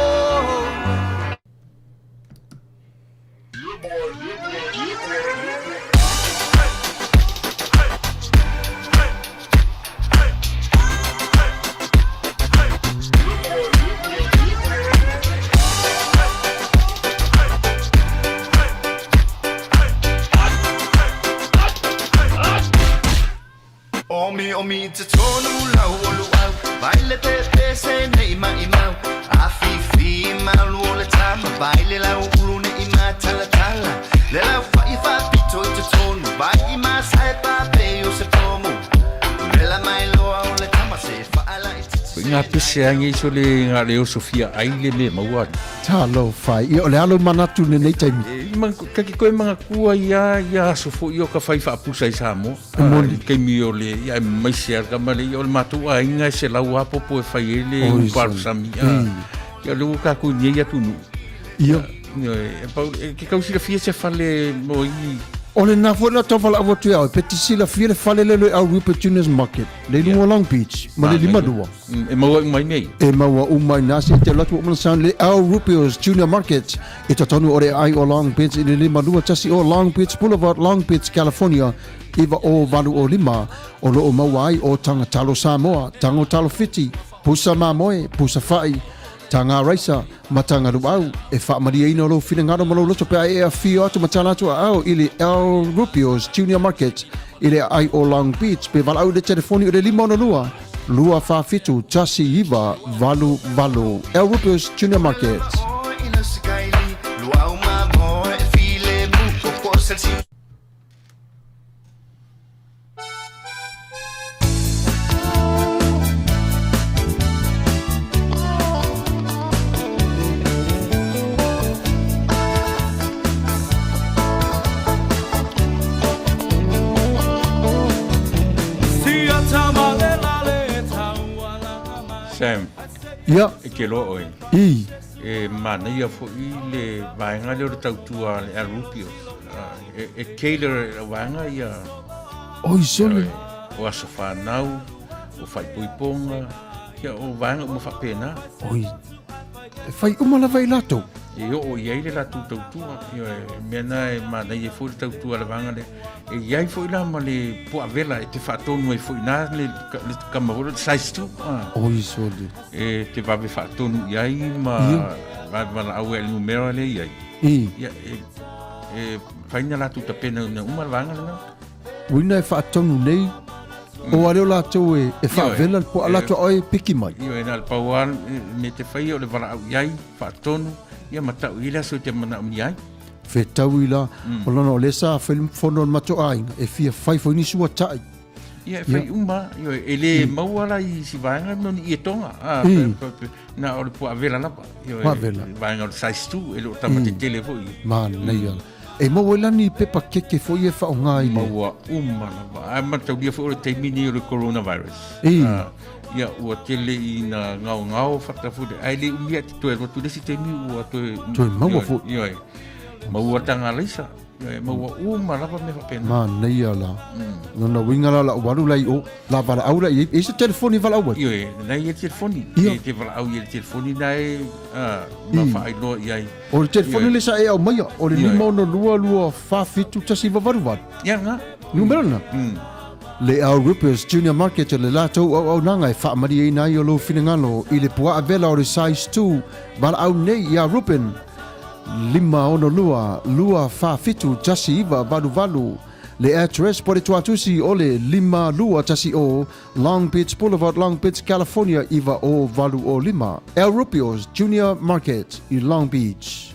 Omi te tonu lau olu au Baile te se ne ima imau Afifi malu o le tama Baile lau ulu ne ima tala tala Le lau whai whapito i te tonu Vai ima sae pape o se tomu Mela mai loa o le tama Se whaala i titi Ngā pese angi so le ngā leo Sofia aile me maua. Talo fai, i o le alo manatu ne nei taimi. Kaki koe mga kua ia sofo i o ka whai whaapusa i Samoa. Kei mi o le ia maise arka male i o le matua inga se lau apopo e whai ele uparu sami. Ia leo ka kui nei atunu. Ia. Ke kausira fia se whale mo i O le nā fwela tawhala awa tui au, peti sila fia le whale lelo au Rupert Juniors Market, le lunga Long Beach, ma le lima dua. E maua umai nei. E maua umai nasi, te latu o manasan le au Rupert Junior Market, e tatonu ore ai o Long Beach, i le lima dua tasi o Long Beach Boulevard, Long Beach, California, iwa o valu o lima, o loo maua ai o tanga talo Samoa, tango talo fiti, pusa mamoe, pusa fai, tanga raisa, matanga ruau, e whaamaria ino lo whina ngaro malo loto pea e a whio atu matana atu au ili El Rupios Junior Market, ili ai o Long Beach, pe walau le telefoni o le lima ona lua, lua whawhitu, tasi iwa, valu valu, El Rupios Junior Market. Ina sikaili Luau mamo e file muko por ser si Sam, Ia, ke lo oi. i, Manuia fo I le vaenga le tautua le Rupios. Keiler vaenga ia oi sole. o asa whanau, o whai puiponga, ia o vaenga o mawhapena. Oi, e whai umala vai lato. E o iai le latu tautua, mena e Manuia fo le tautua le vaenga le, e iai fo ila ma le poa vela e te whaatonu e fo ina le kamahora, le saistu. Oi sole. E te vawe whaatonu iai ma vawe au e numera le iai. I, Ia, whaina latu ta pena na umar vanga lana. wina e whaatonu nei. O areo lato e whaavela po alato oi piki mai. Io e nal pauan me te whai o le wala au iai, whaatonu, ia matau ila so te mana umi iai. Whetau i la, o lana o lesa whono mato ainga, e fia whai fo inisua tai. Ia e whai uma, io e le mauara I si vanga noni I e tonga. Na o le pua vela lapa. Pua vela. Vanga o le saistu, e lo tama te tele fo I. Mana nei ala. E mawelani pepa keke fo i e whaonga i le. Maua uma lapa. Ai matau lia fo o le teimini o le coronavirus. Ia ua tele I na ngau whatafude. Ai le umia te toe rotu lesi teimi ua toe... Toe maua fo. Ia e. Maua tanga leisa. Ia e maua uma lapa me whapena. Mana nei ala. Nona wingala la waru lai o. La wala au lai. E se telefoni wala au. Ia e. Nei e telefoni. Ia. E te wala au I le telefoni nai. Ma whaai loa iai. O le telefoni le sa e au maia. O le lima ono lua whawhitu tasi wawaruwad. Ia nga. Numerana. Le au Rippers Junior Market le lato au nanga e whaamari e nai o lo finangalo I le pua avela o le size 2 bala au nei I a Rupen lima ono lua whawhitu tasi iwa valu le address po le tuatusi o le lima lua tasi o Long Beach Boulevard, Long Beach, California iwa o valu o lima El Rippers Junior Market I Long Beach.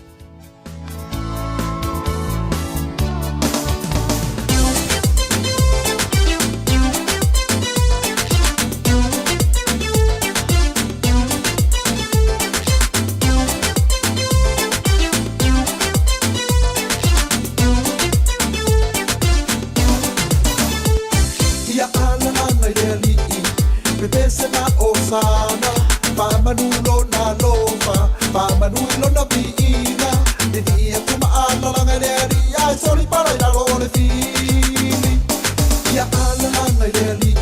Pamanulo na lofa, pamanulo na piina, di dia kuma ala langa deri, ai soli para la lore fili. Ya ala langa deri,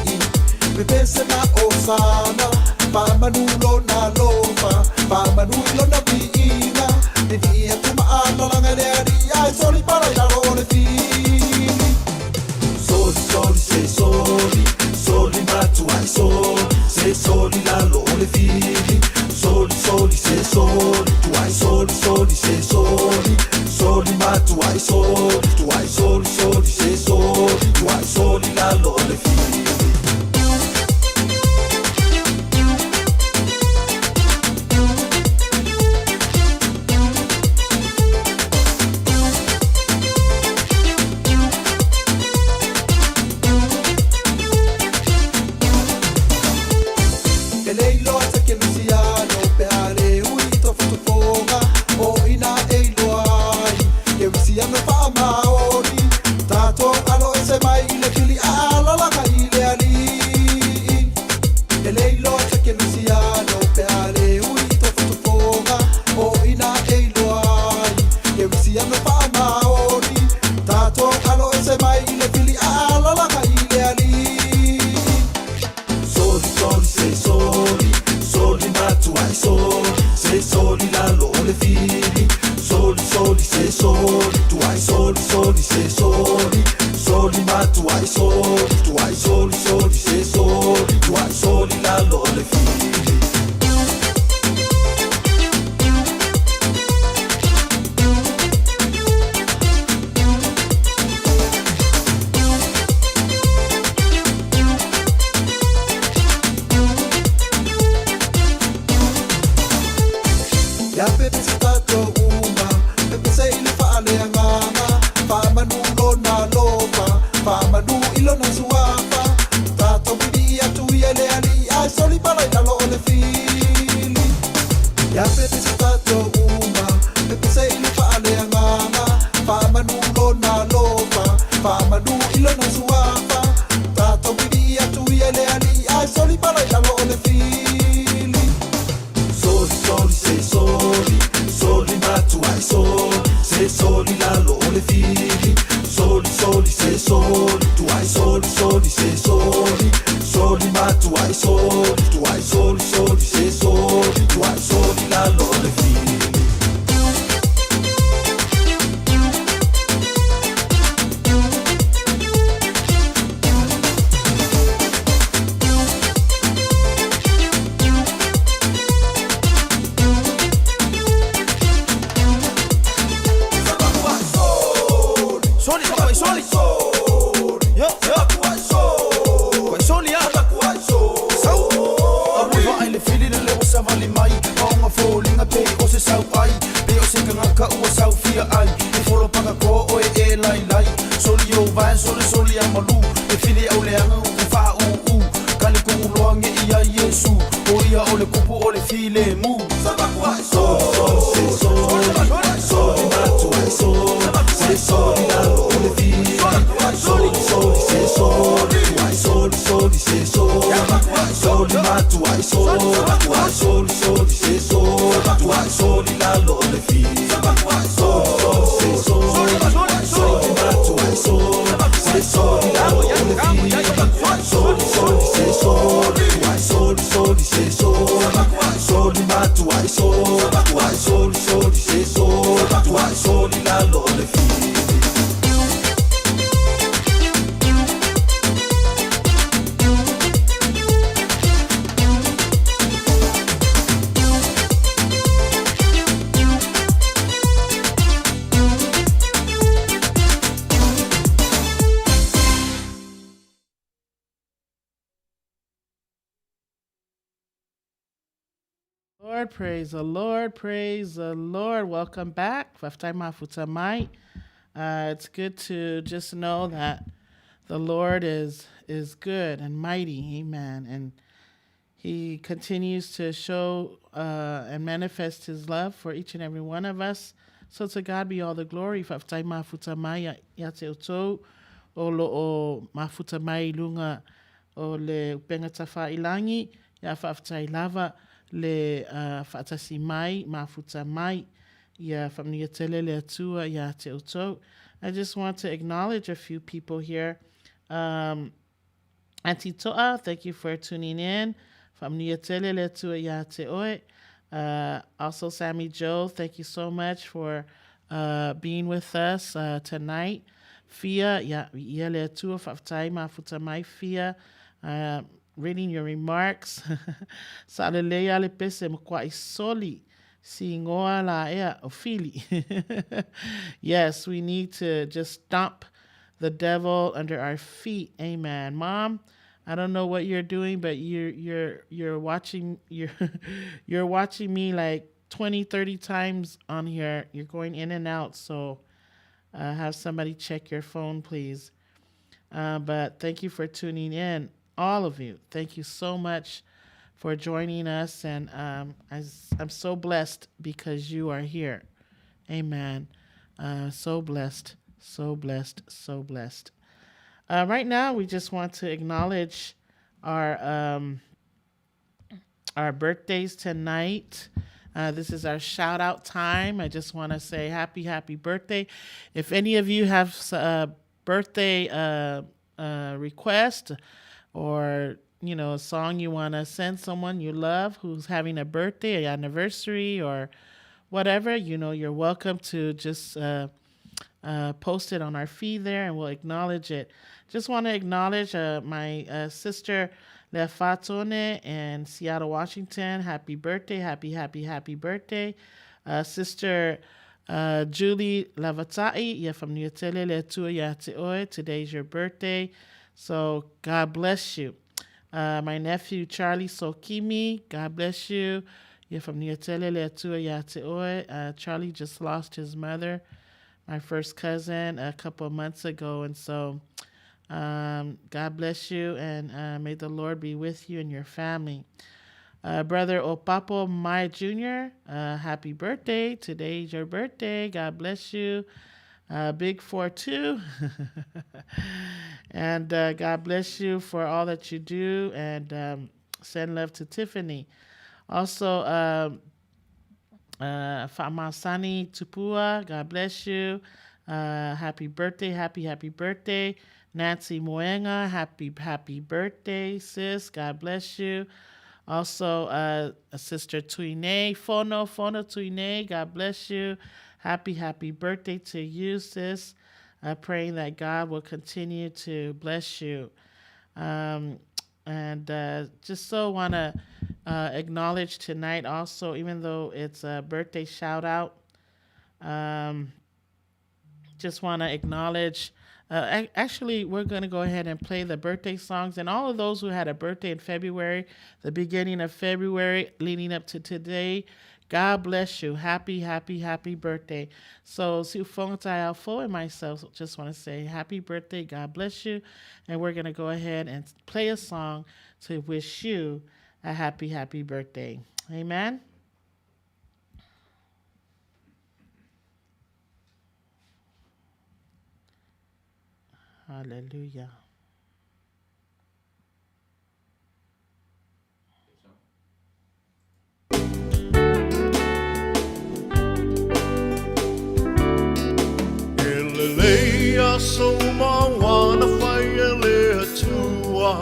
bebese na osana, pamanulo na lofa, pamanulo na piina, di dia kuma ala langa deri, ai soli para la lore fili. Soli, say soli matu ai soli. Se soli la lore fili, soli, se soli, tu hai soli, se soli ma tu hai soli, se soli, tu hai soli la lore fili. Soli para la lone fili. se soli, tu ai soli, soli, se soli, soli ma tu hai soli, tu hai soli, soli, se soli, tu hai soli la loro figli. Lord, praise the Lord, praise the Lord. Welcome back. It's good to just know that the Lord is good and mighty, amen. And he continues to show and manifest his love for each and every one of us. So to God be all the glory. Whaftai mafutamai ya te utou o lo o mafutamai lunga o le upenga tafa ilangi ya whaftai lava le whaatasi mai mafutamai ya whamnia tele le atua ya te utou. I just want to acknowledge a few people here. Auntie Toa, thank you for tuning in. Whamnia tele le atua ya te oe. Also, Sammy Joe, thank you so much for being with us tonight. Fia, ya le atua whaftai mafutamai Fia. Reading your remarks. Salelea le pese mkwai soli. Si ngoa la ea ofili. Yes, we need to just stomp the devil under our feet. Amen. Mom, I don't know what you're doing, but you're watching you're watching me like 20, 30 times on here. You're going in and out, so have somebody check your phone, please. But thank you for tuning in. All of you, thank you so much for joining us, and I'm so blessed because you are here. Amen. So blessed, so blessed, so blessed. Right now, we just want to acknowledge our birthdays tonight. This is our shout out time. I just want to say happy birthday. If any of you have a birthday request, or a song you want to send someone you love who's having a birthday or anniversary or whatever, you're welcome to just post it on our feed there, and we'll acknowledge it. Just want to acknowledge my sister Lefatone in Seattle, Washington. Happy birthday, happy birthday. Sister Julie Lavatai, from Niutele Letua Yateoe. Today's your birthday. So God bless you. My nephew Charlie Sokimi, God bless you. You're from Niotele Letua Yateoe. Charlie just lost his mother, my first cousin, a couple of months ago. And so God bless you, and may the Lord be with you and your family. Brother Opapo Mai Jr., happy birthday. Today's your birthday. God bless you. Big 4-2. And God bless you for all that you do, and send love to Tiffany. Also, Famasani Tupua, God bless you. Happy birthday, happy birthday. Nancy Moenga, happy birthday, sis. God bless you. Also, Sister Tuine, Fono Tuine, God bless you. Happy birthday to you, sis. Praying that God will continue to bless you. And just so want to acknowledge tonight also, even though it's a birthday shout out, just want to acknowledge, actually, we're going to go ahead and play the birthday songs. And all of those who had a birthday in February, the beginning of February, leading up to today, God bless you. Happy birthday. So, Sufontai Alfo and myself just want to say happy birthday. God bless you. And we're going to go ahead and play a song to wish you a happy birthday. Amen. Hallelujah. Elelea so mawana whaiele atua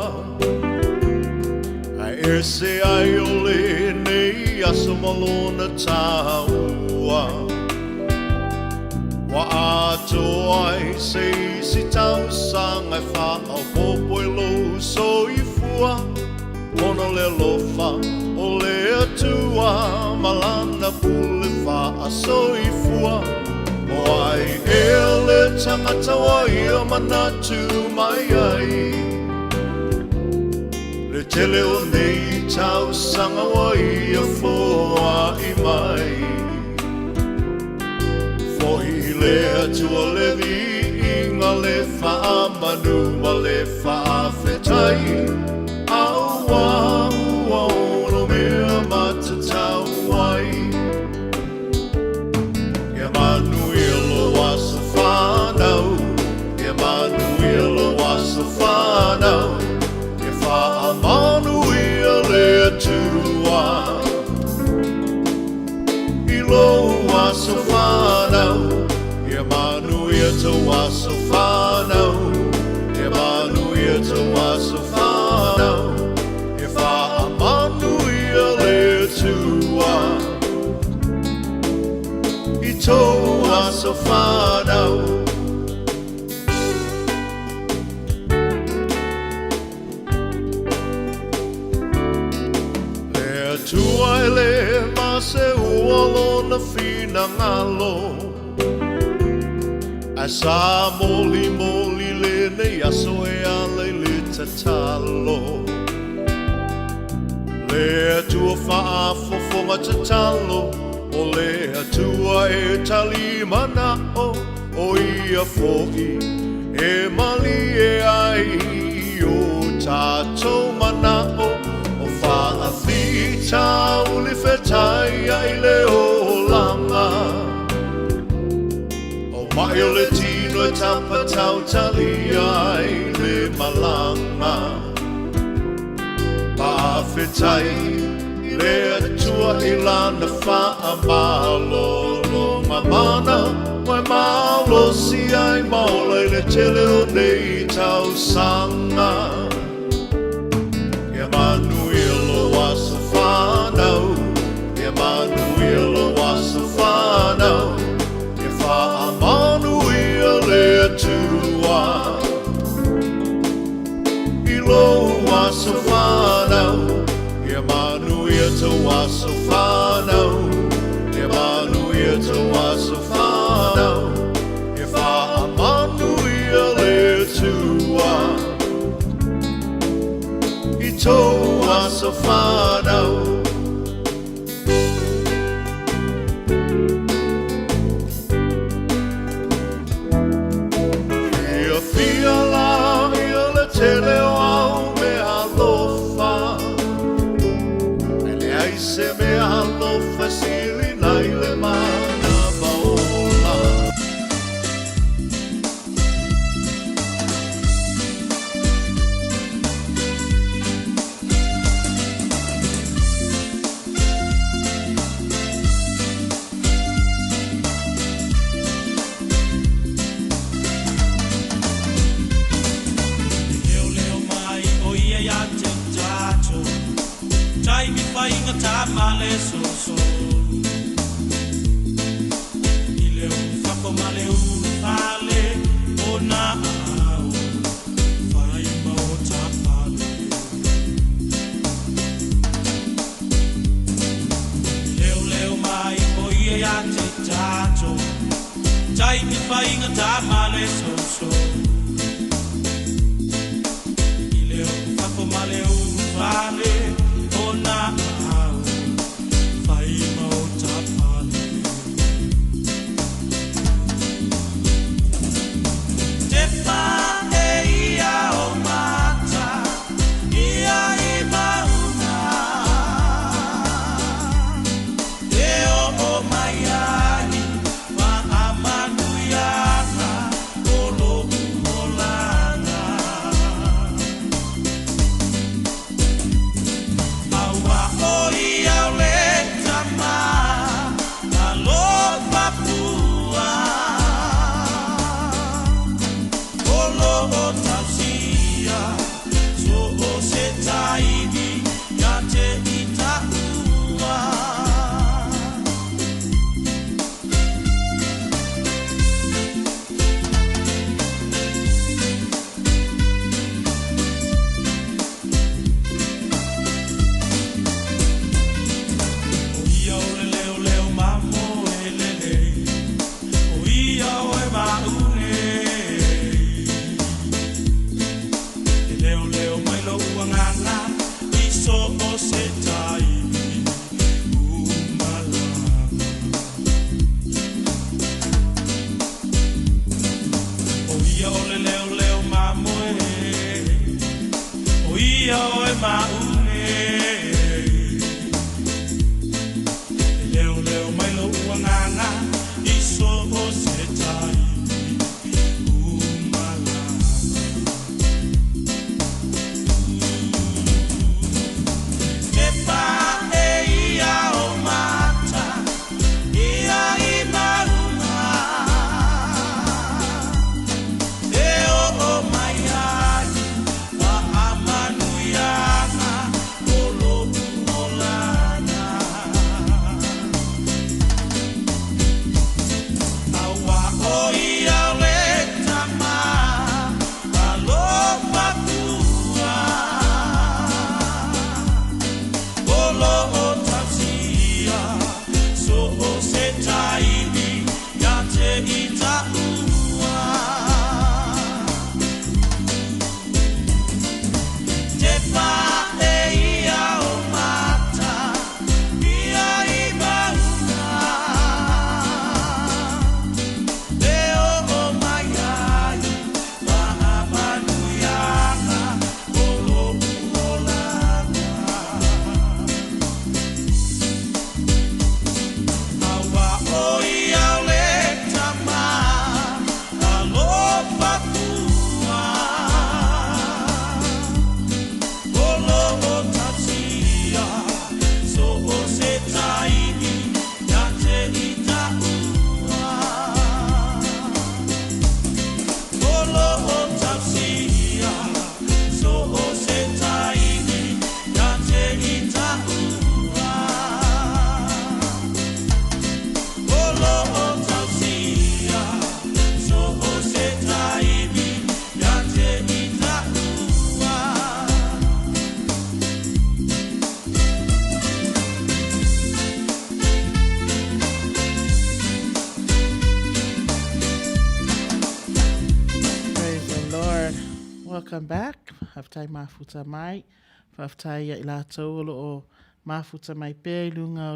A ese ai ole nei aso malona taua Wa ato ai se si tau sang ai wha au popo e lo so I fua Mono le lofa o le atua Malana pule wha a so I fua O ai e le tangata wa ia manatu mai ai Le tele o nei tau sanga wa ia foa I mai Fohi le atua le viinga le wha manu ma le wha whetai Aua ua ono mea matatau ai E Manuia lo waso whanau E Manuia lo waso whanau E wha Manuia le atua I lo waso whanau E Manuia to waso whanau E Manuia to waso whanau E wha Manuia le atua I to waso whanau Le atua e le mase ualo na fina ngalo A sa moli le nei aso e ale le tatalo Le atua wha fofonga tatalo O le atua e tali mana o ia fo'i E mali e ai o tatou mana o wha a whita uli whetai ai le o langa O mai o le tino e tapa tau tali ai le malanga Pa whetai Le atua I lana wha malo lo mamana Mai malo si ai maula I le tele o nei tau sanga E Manuia lo waso whanau E Manuia lo waso whanau E wha Manuia le atua I lo waso whanau E Manuia to waso whanau E Manuia to waso whanau E wha Manuia le atua I to waso whanau Ia fia la ia le tele o au me alofa Se me alofa sili nai le mana maola male soso ile ufako male ufale ona au fai mota pale leo mai oie ya te tato tai ki fai ngata male soso ile ufako male ufale ona au fai mota pale te pa e ia o mata ia i mauna te o mai ai wa amanuia o lo molana aua oi au le tama a lo papua o lo o tausia so o se taidi ya te itaua o ia o le leo mamo e lele o ia o e maune e leo mai lo uangana i so o se tai umala o ia o le leo mamo o ia o e maune leo mai lo uangana i so o se tai umala te pa e ia o mata ia i mauna te o mai ai wa amanuia o lo molana aua oi au le tama a lo papua o lo o tausia so o se taidi ya te itaua te pa e ia o mata ia i mauna te o mai ai wa amanuia o lo molana aua oi au le tama a lo papua o lo o tausia so o se taidi ya te itaua o lo o tausia so o se taidi ya te itaua o lo o tausia so o se taidi ya te itaua Praise the Lord. Welcome back. Haftai mafuta mai. Haftai ia ila tau o mafuta mai pe lunga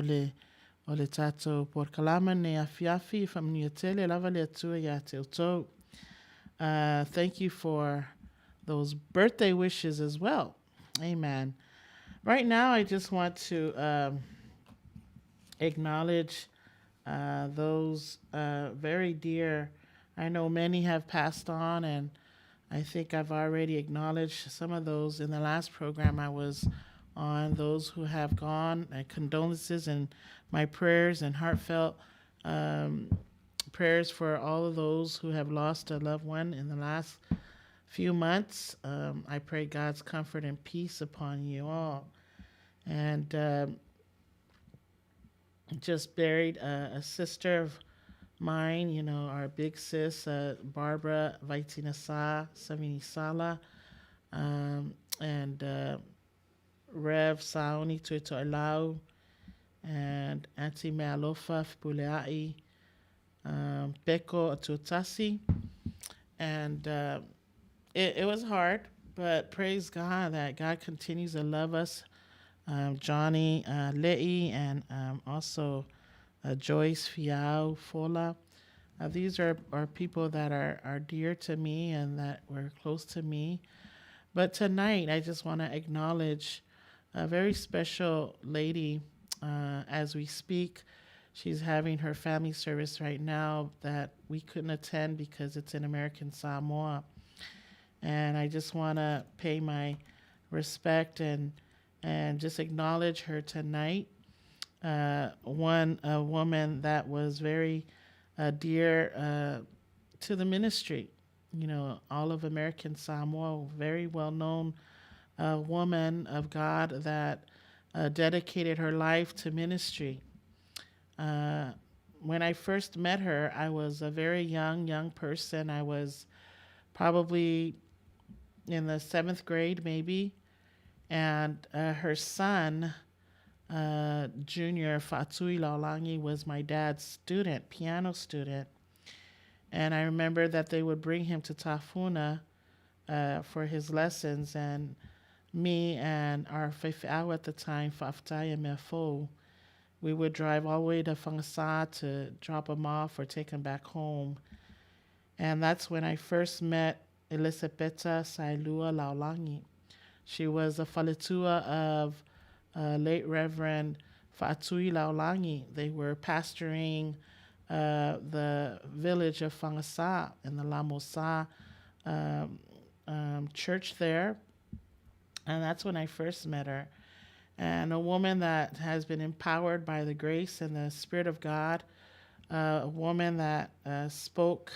o le tato por kalama ne afiafi famnia tele lava le atua ia te utou. Thank you for those birthday wishes as well. Amen. Right now, I just want to acknowledge those very dear. I know many have passed on, and I think I've already acknowledged some of those in the last program I was on, those who have gone. Condolences and my prayers and heartfelt prayers for all of those who have lost a loved one in the last few months. I pray God's comfort and peace upon you all. And just buried a sister of mine, our big sis, Barbara Vaitinasa Saminisala, and Rev Saoni Tuitoilau, and Auntie Mealofa Fipuleai, Beko Atutasi. And it was hard, but praise God that God continues to love us. Johnny Le'i, and also Joyce Fiao Fola. These are people that are dear to me and that were close to me. But tonight, I just want to acknowledge a very special lady as we speak. She's having her family service right now that we couldn't attend because it's in American Samoa. And I just want to pay my respect and just acknowledge her tonight. A woman that was very dear to the ministry. All of American Samoa, very well-known woman of God that dedicated her life to ministry. When I first met her, I was a very young person. I was probably in the 7th grade, maybe. And her son, Junior Fatui Laulangi, was my dad's student, piano student. And I remember that they would bring him to Tafuna for his lessons. And me and our Feifeau at the time, Faftaya Mefo, we would drive all the way to Whangasa to drop him off or take him back home. And that's when I first met Elisabetta Sailua Laulangi. She was a faletua of late Reverend Fa'atui Laulangi. They were pastoring the village of Whangasa in the Lamosa church there. And that's when I first met her. And a woman that has been empowered by the grace and the Spirit of God, a woman that spoke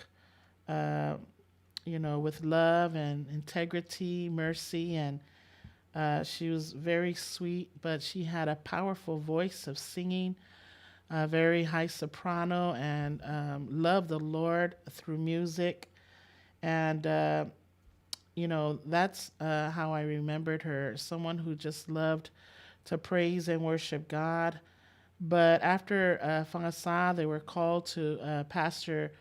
with love and integrity, mercy, and she was very sweet, but she had a powerful voice of singing, very high soprano, and loved the Lord through music. And, that's how I remembered her, someone who just loved to praise and worship God. But after Whangasa, they were called to pastor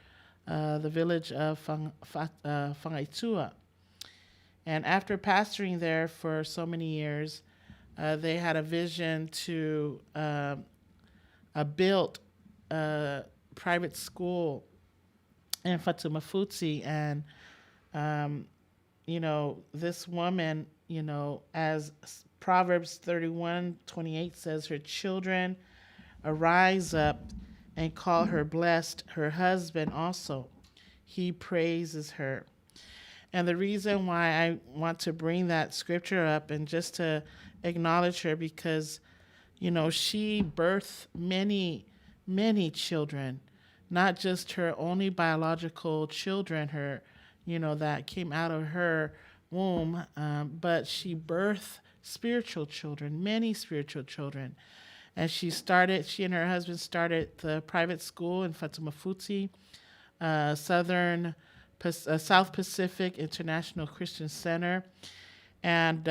the village of Whangaitua. And after pastoring there for so many years, they had a vision to build a private school in Fatumafuti. And, this woman, as Proverbs 31:28 says, her children arise up and call her blessed. Her husband also, he praises her. And the reason why I want to bring that scripture up and just to acknowledge her, because, she birthed many, many children, not just her only biological children, her, that came out of her womb, but she birthed spiritual children, many spiritual children. And she and her husband started the private school in Fatumafuti, South Pacific International Christian Center. And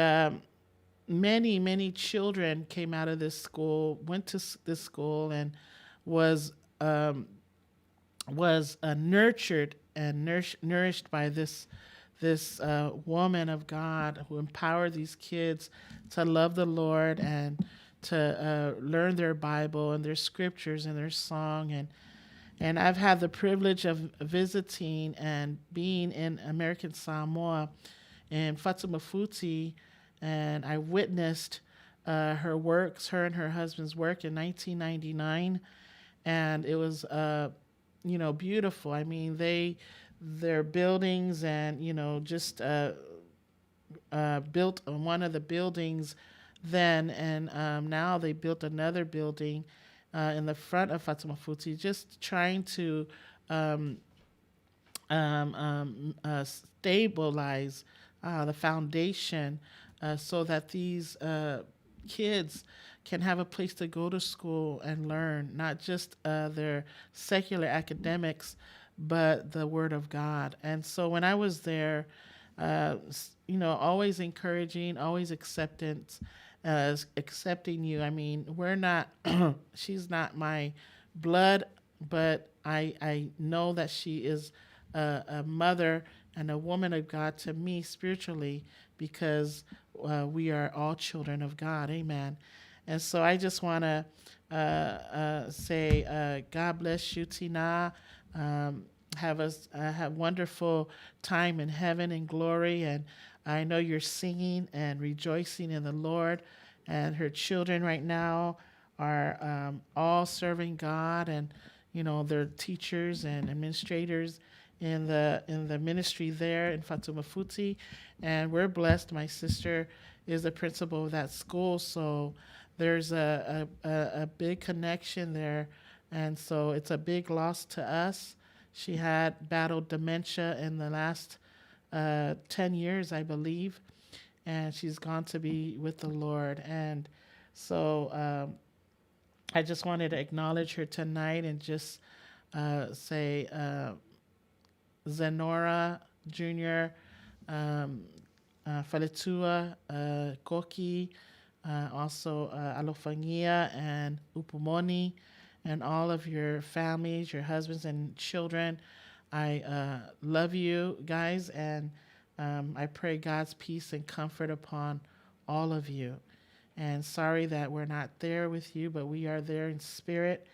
many, many children came out of this school, went to this school, and was nurtured and nourished by this woman of God who empowered these kids to love the Lord and to learn their Bible and their scriptures and their song. And I've had the privilege of visiting and being in American Samoa in Fatumafuti, and I witnessed her works, her and her husband's work in 1999, and it was beautiful. I mean, their buildings, and just built one of the buildings then, and now they built another building in the front of Fatumafuti, just trying to stabilize the foundation so that these kids can have a place to go to school and learn, not just their secular academics, but the Word of God. And so when I was there, always encouraging, always accepting you. I mean, we're not, she's not my blood, but I know that she is a mother and a woman of God to me spiritually, because we are all children of God. Amen. And so I just want to say, God bless you, Tina. Have wonderful time in heaven and glory. And I know you're singing and rejoicing in the Lord. And her children right now are all serving God, and they're teachers and administrators in the ministry there in Fatuma Futi, and we're blessed. My sister is the principal of that school, so there's a big connection there, and so it's a big loss to us. She had battled dementia in the last 10 years, I believe, and she's gone to be with the Lord. And so I just wanted to acknowledge her tonight and just say Zenora Jr., Faletua, Koki, also Alofangia and Upumoni, and all of your families, your husbands and children. I love you guys, and I pray God's peace and comfort upon all of you. And sorry that we're not there with you, but we are there in spirit.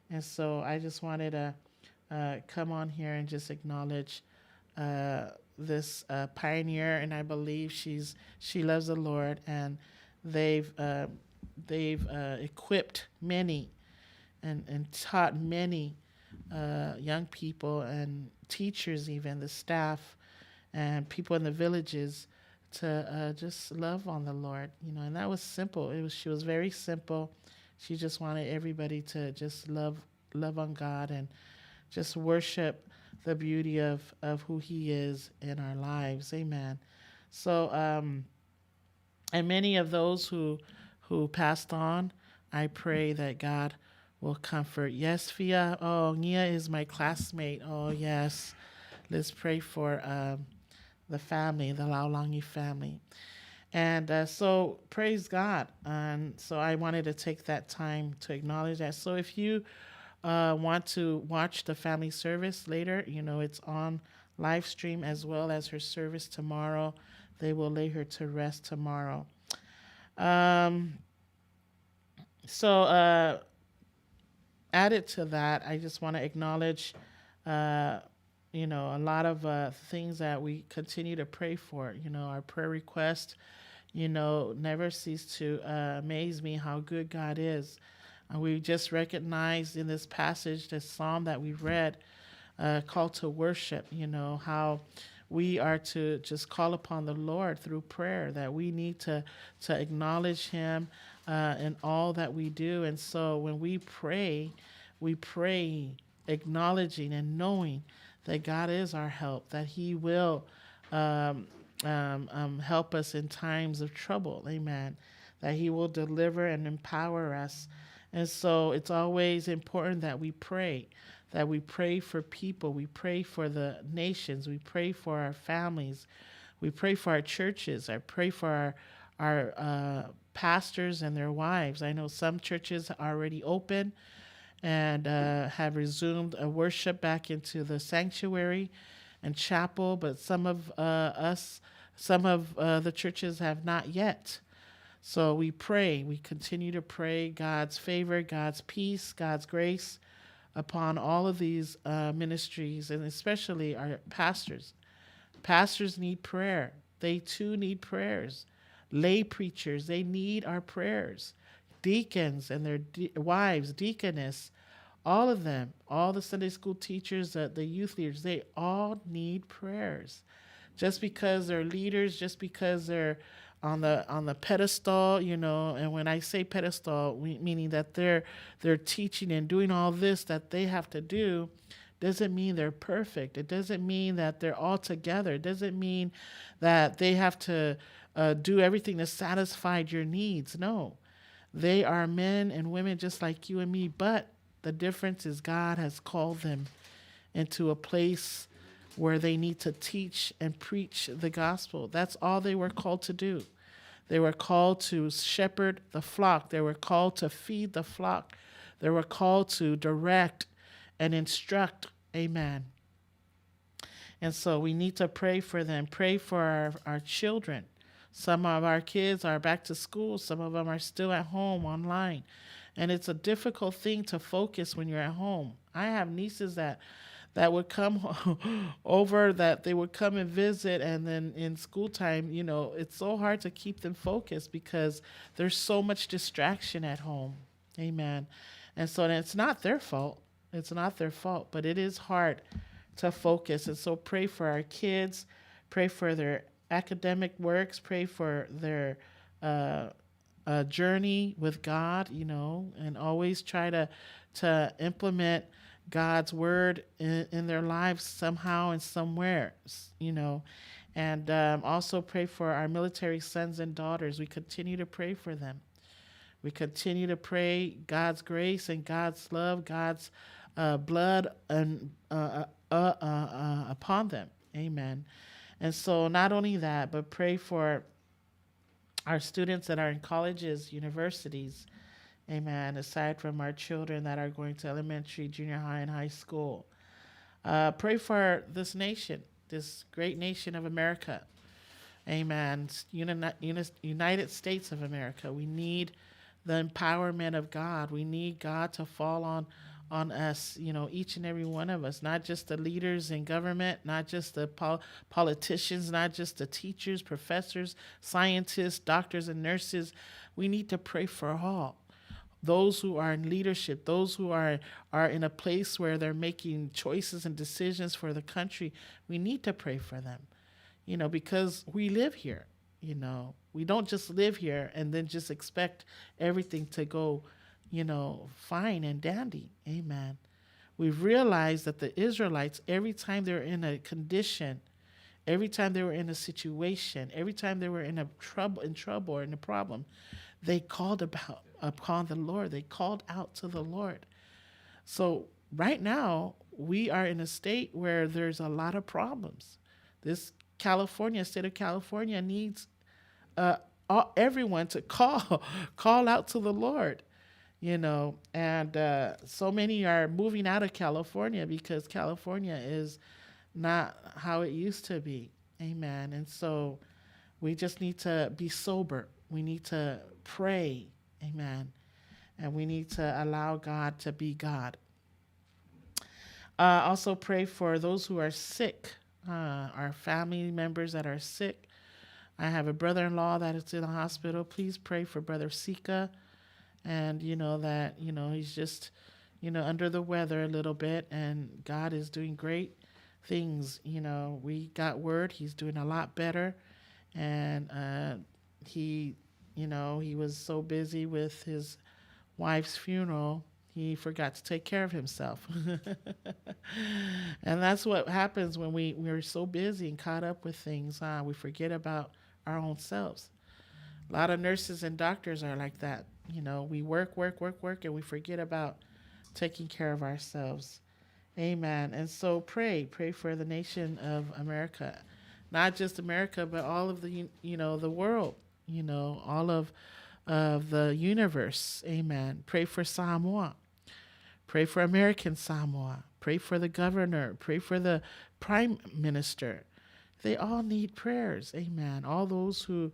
And so I just wanted to come on here and just acknowledge this pioneer, and I believe she loves the Lord, and they've equipped many and taught many young people and teachers, even the staff and people in the villages, to just love on the Lord, and that was simple. She was very simple. She just wanted everybody to just love on God and just worship the beauty of who He is in our lives. Amen. So, and many of those who passed on, I pray that God will comfort. Yes, Fia. Oh, Nia is my classmate. Oh, yes. Let's pray for the family, the Laulangi family. And so praise God. And so I wanted to take that time to acknowledge that. So if you want to watch the family service later, it's on live stream, as well as her service tomorrow. They will lay her to rest tomorrow. So added to that, I just want to acknowledge a lot of things that we continue to pray for. Our prayer request, never cease to amaze me how good God is. We just recognized in this passage, this psalm that we read, call to worship, how we are to just call upon the Lord through prayer, that we need to acknowledge Him in all that we do. And so when we pray acknowledging and knowing that God is our help, that He will help us in times of trouble. Amen. That He will deliver and empower us. And so it's always important that we pray for people, we pray for the nations, we pray for our families, we pray for our churches, I pray for our pastors and their wives. I know some churches are already open and have resumed a worship back into the sanctuary and chapel, but some of the churches have not yet. So we continue to pray God's favor, God's peace, God's grace upon all of these ministries, and especially our pastors. Pastors need prayer. They too need prayers. Lay preachers, they need our prayers. Deacons and their wives, deaconess, all of them, all the Sunday school teachers, the youth leaders, they all need prayers. Just because they're leaders, just because they're on the pedestal, and when I say pedestal, meaning that they're teaching and doing all this that they have to do, doesn't mean they're perfect. It doesn't mean that they're all together. It doesn't mean that they have to do everything to satisfy your needs. No. They are men and women just like you and me, but the difference is God has called them into a place where they need to teach and preach the gospel. That's all they were called to do. They were called to shepherd the flock. They were called to feed the flock. They were called to direct and instruct. Amen. And so we need to pray for them. Pray for our children. Some of our kids are back to school. Some of them are still at home online. And it's a difficult thing to focus when you're at home. I have nieces that would come over, that they would come and visit, and then in school time, it's so hard to keep them focused because there's so much distraction at home. Amen. And so it's not their fault. It's not their fault, but it is hard to focus. And so pray for our kids, pray for their academic works, pray for their journey with God, and always try to implement God's word in their lives somehow and somewhere, and also pray for our military sons and daughters. We continue to pray for them. We continue to pray God's grace and God's love, God's blood and upon them. Amen. And so not only that, but pray for our students that are in colleges, universities. Amen. Aside from our children that are going to elementary, junior high, and high school. Pray for this nation, this great nation of America. Amen. United States of America. We need the empowerment of God. We need God to fall on us, each and every one of us, not just the leaders in government, not just the politicians, not just the teachers, professors, scientists, doctors, and nurses. We need to pray for all. Those who are in leadership, those who are in a place where they're making choices and decisions for the country, we need to pray for them, because we live here. We don't just live here and then just expect everything to go, fine and dandy. Amen. We've realized that the Israelites, every time they were in a condition, every time they were in a situation, every time they were in trouble or in a problem, they called upon the Lord. They called out to the Lord. So right now, we are in a state where there's a lot of problems. This state of California needs everyone to call out to the Lord, and so many are moving out of California because California is not how it used to be. Amen. And so we just need to be sober. We need to pray. Amen. And we need to allow God to be God. Also pray for those who are sick, our family members that are sick. I have a brother-in-law that is in the hospital. Please pray for Brother Sika. And, he's just, under the weather a little bit. And God is doing great things. We got word he's doing a lot better. And he was so busy with his wife's funeral, he forgot to take care of himself. And that's what happens when we're so busy and caught up with things. We forget about our own selves. A lot of nurses and doctors are like that. We work, and we forget about taking care of ourselves. Amen. And so pray for the nation of America. Not just America, but all of the, the world, all of the universe. Amen. Pray for Samoa. Pray for American Samoa. Pray for the governor. Pray for the prime minister. They all need prayers. Amen. All those who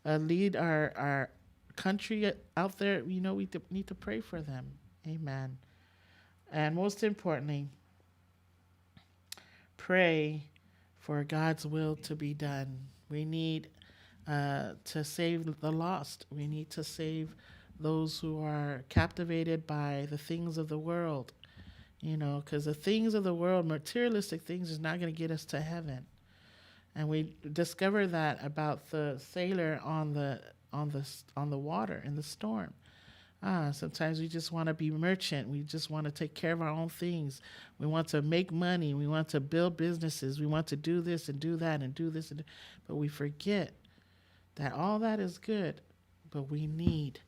lead our country out there, we need to pray for them. Amen. And most importantly, pray for God's will to be done. We need to save the lost. We need to save those who are captivated by the things of the world, because the things of the world, materialistic things, is not going to get us to heaven. And we discovered that about the sailor on the water in the storm. Sometimes we just want to be merchant. We just want to take care of our own things. We want to make money. We want to build businesses. We want to do this and do that and do this. But we forget that all that is good, but we need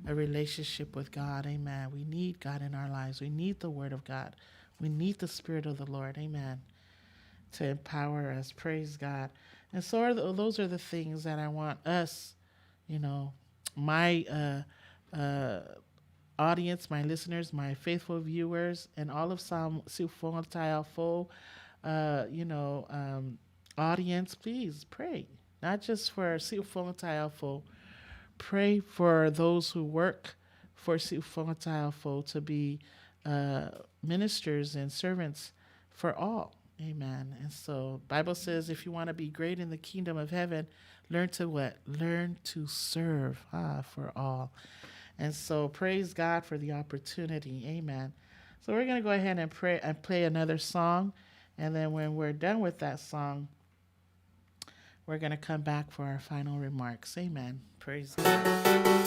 a relationship with God. Amen. We need God in our lives. We need the Word of God. We need the Spirit of the Lord. Amen. To empower us. Praise God. And so those are the things that I want us, my audience, my listeners, my faithful viewers, and all of Suluvale audience, please pray. Not just for Suluvale, pray for those who work for Suluvale to be ministers and servants for all. Amen. And so Bible says if you want to be great in the kingdom of heaven, learn to what? Learn to serve for all. And so praise God for the opportunity. Amen. So we're going to go ahead and pray and play another song. And then when we're done with that song, we're going to come back for our final remarks. Amen. Praise God.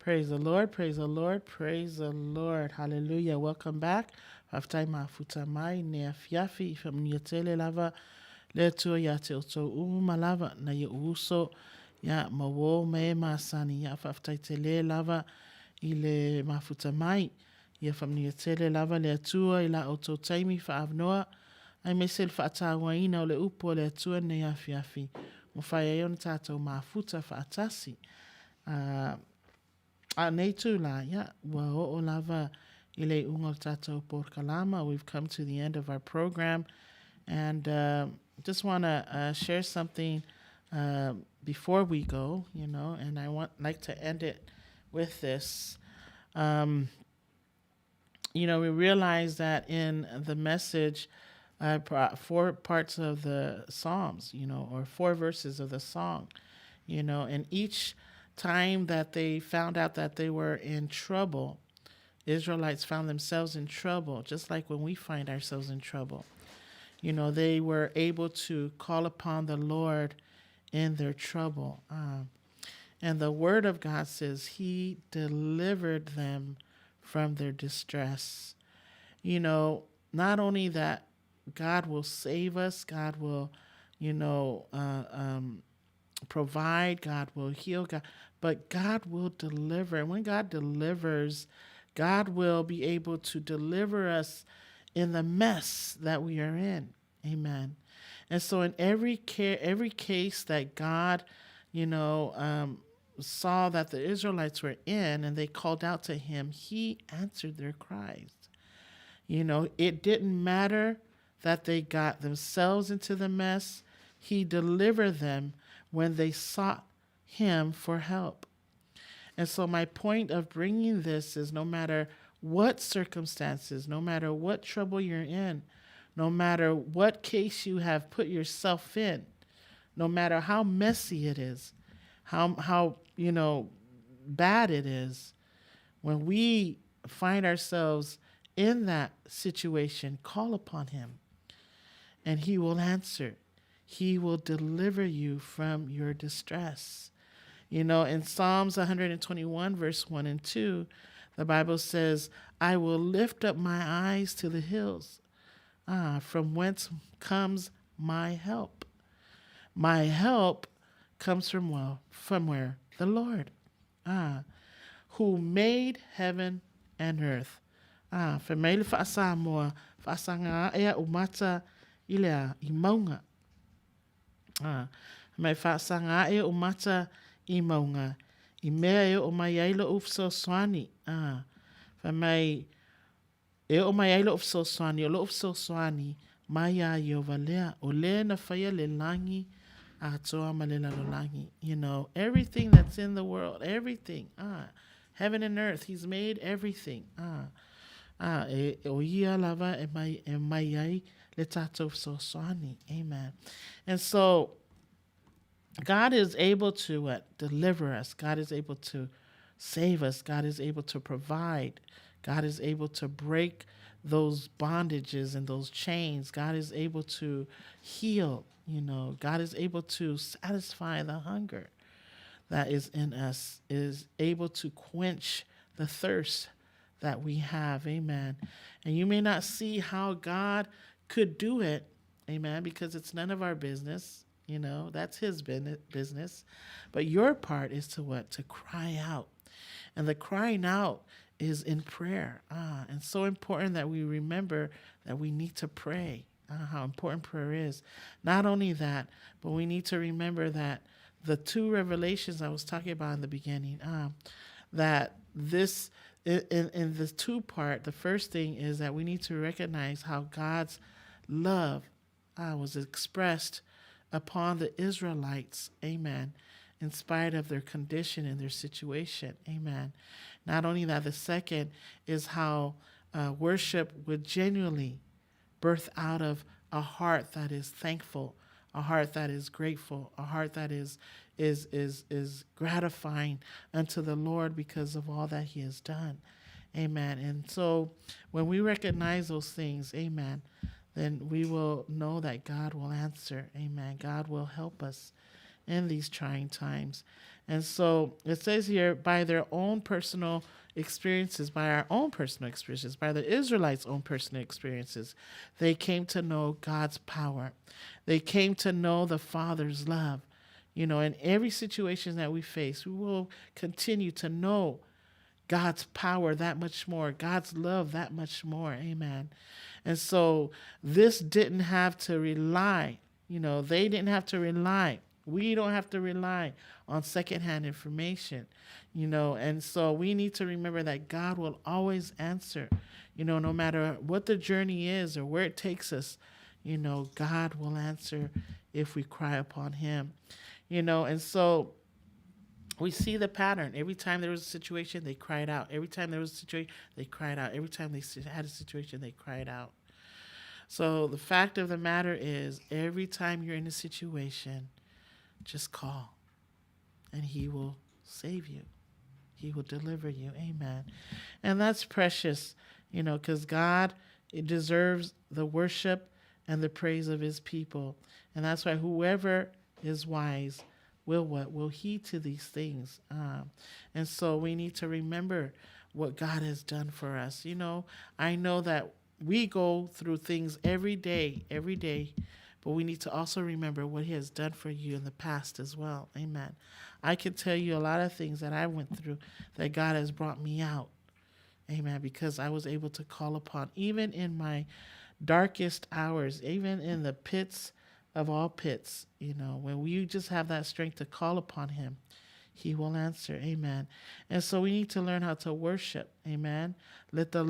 Praise the Lord, praise the Lord, praise the Lord. Hallelujah. Welcome back. Haftai mafuta mai ne afiafi from Niatele lava Le tua ia te o tau malava na ia uso ia mawo me masani ia whaftai te le lava i le mafuta mai. Ia whamnia tele lava le atua i la o tau taimi whaavnoa. Ai me sel whaatawa ina o le upo le atua nei afi afi. Mo whai e ona tātou mafuta whaatasi. A nei tū la, ia, ua o lava i le unga o tātou por kalama. We've come to the end of our program. And just want to share something before we go, you know, and I like to end it with this. You know, we realize that in the message, I brought 4 parts of the Psalms, you know, or 4 verses of the song, you know, and each time that they found out that they were in trouble, Israelites found themselves in trouble, just like when we find ourselves in trouble. You know, they were able to call upon the Lord in their trouble. And the word of God says he delivered them from their distress. You know, not only that God will save us, God will, you know, provide, God will heal, but God will deliver. And when God delivers, God will be able to deliver us in the mess that we are in. Amen. And so in every case that God, you know, saw that the Israelites were in and they called out to him, he answered their cries. You know, it didn't matter that they got themselves into the mess. He delivered them when they sought him for help. And so my point of bringing this is no matter what circumstances, no matter what trouble you're in, no matter what case you have put yourself in, no matter how messy it is, how you know, bad it is, when we find ourselves in that situation, call upon him and he will answer. He will deliver you from your distress. You know, in Psalms 121, verse 1 and 2, the Bible says, I will lift up my eyes to the hills. From whence comes my help? My help comes from where? The Lord, who made heaven and earth. Whamaile whaasa moa, whaasanga ea umata ilea I maunga. Mai whaasanga ea umata I maunga. I mea ea o mai ailo ufso swani. Whamai e o mai ailo ufso swani, o lo ufso swani, mai a Iovalea, o le na whaia le langi, a toa ma le lalolangi. You know, everything that's in the world, everything, heaven and earth, he's made everything. O ia lava e mai ai le tato ufso swani. Amen. And so, God is able to deliver us. God is able to save us. God is able to provide. God is able to break those bondages and those chains. God is able to heal, you know. God is able to satisfy the hunger that is in us, is able to quench the thirst that we have. Amen. And you may not see how God could do it, amen, because it's none of our business. You know, that's his business. But your part is to what? To cry out. And the crying out is in prayer. And so important that we remember that we need to pray, how important prayer is. Not only that, but we need to remember that the 2 revelations I was talking about in the beginning, that this, in the 2 part, the first thing is that we need to recognize how God's love was expressed upon the Israelites, amen, in spite of their condition and their situation, amen. Not only that, the second is how worship would genuinely birth out of a heart that is thankful, a heart that is grateful, a heart that is gratifying unto the Lord because of all that he has done, amen. And so when we recognize those things, amen, then we will know that God will answer. Amen. God will help us in these trying times. And so it says here, by their own personal experiences, by our own personal experiences, by the Israelites' own personal experiences. They came to know God's power. They came to know the Father's love. You know, in every situation that we face, we will continue to know God's power that much more, God's love that much more. Amen. And so this didn't have to rely, you know, they didn't have to rely. We don't have to rely on secondhand information, you know, and so we need to remember that God will always answer, you know, no matter what the journey is or where it takes us, you know, God will answer if we cry upon him, you know, and so we see the pattern. Every time there was a situation, they cried out. Every time there was a situation, they cried out. Every time they had a situation, they cried out. So the fact of the matter is, every time you're in a situation, just call, and he will save you. He will deliver you. Amen. And that's precious, you know, because God, it deserves the worship and the praise of his people. And that's why whoever is wise will heed to these things. And so we need to remember what God has done for us. You know, I know that we go through things every day, but we need to also remember what he has done for you in the past as well. Amen. I can tell you a lot of things that I went through that God has brought me out. Amen. Because I was able to call upon, even in my darkest hours, even in the pits of all pits, you know, when you just have that strength to call upon him, he will answer. Amen. And so we need to learn how to worship. Amen. Let the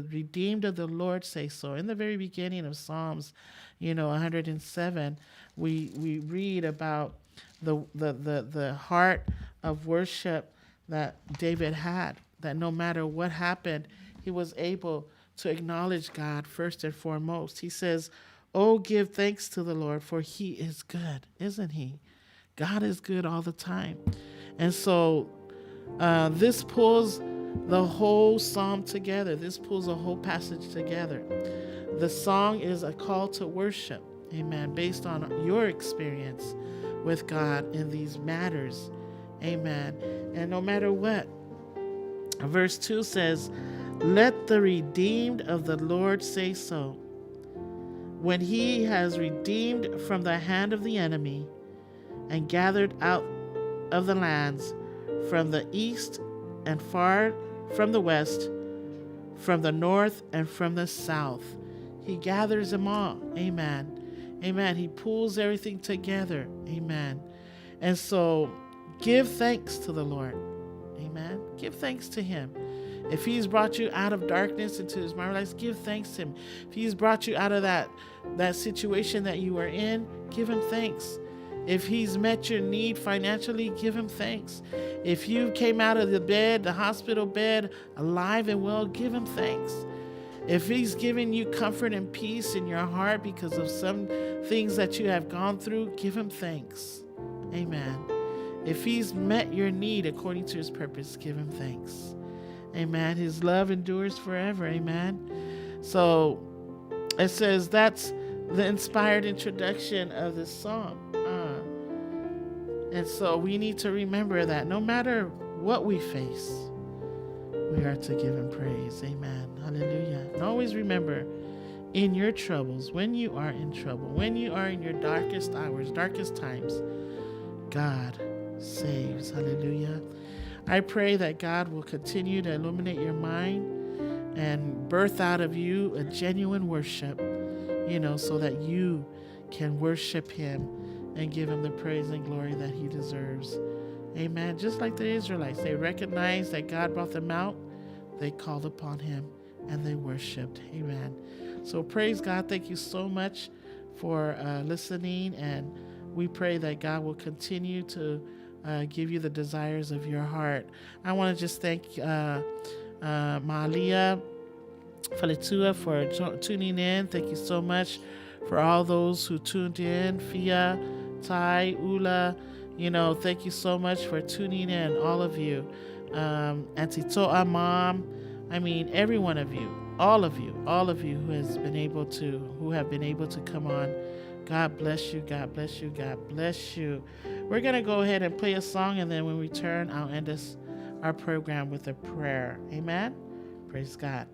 redeemed of the Lord say so. In the very beginning of Psalms, you know, 107, we read about the heart of worship that David had, that no matter what happened, he was able to acknowledge God first and foremost. He says, "Oh, give thanks to the Lord, for he is good," isn't he? God is good all the time. And so this pulls the whole psalm together. This pulls the whole passage together. The song is a call to worship, amen, based on your experience with God in these matters, amen. And no matter what, verse 2 says, "Let the redeemed of the Lord say so. When he has redeemed from the hand of the enemy and gathered out of the lands from the east and far from the west, from the north and from the south." He gathers them all. Amen. Amen. He pulls everything together. Amen. And so give thanks to the Lord. Amen. Give thanks to him. If he's brought you out of darkness into his marvelous light, give thanks to him. If he's brought you out of that situation that you are in, give him thanks. If he's met your need financially, give him thanks. If you came out of the hospital bed, alive and well, give him thanks. If he's given you comfort and peace in your heart because of some things that you have gone through, give him thanks. Amen. If he's met your need according to his purpose, give him thanks. Amen. His love endures forever. Amen. So it says that's the inspired introduction of this song. And so we need to remember that no matter what we face, we are to give him praise. Amen. Hallelujah. And always remember, in your troubles, when you are in trouble, when you are in your darkest hours, darkest times, God saves. Hallelujah. I pray that God will continue to illuminate your mind and birth out of you a genuine worship, you know, so that you can worship him and give him the praise and glory that he deserves. Amen. Just like the Israelites, they recognized that God brought them out. They called upon him and they worshiped. Amen. So praise God. Thank you so much for listening. And we pray that God will continue to give you the desires of your heart. I want to just thank Manuia for tuning in. Thank you so much for all those who tuned in. Fia, Tai, Ula, you know, thank you so much for tuning in, all of you. Auntie Toa, Mom, I mean, every one of you, all of you who have been able to come on. God bless you, God bless you, God bless you. We're going to go ahead and play a song, and then when we return, I'll end our program with a prayer. Amen. Praise God.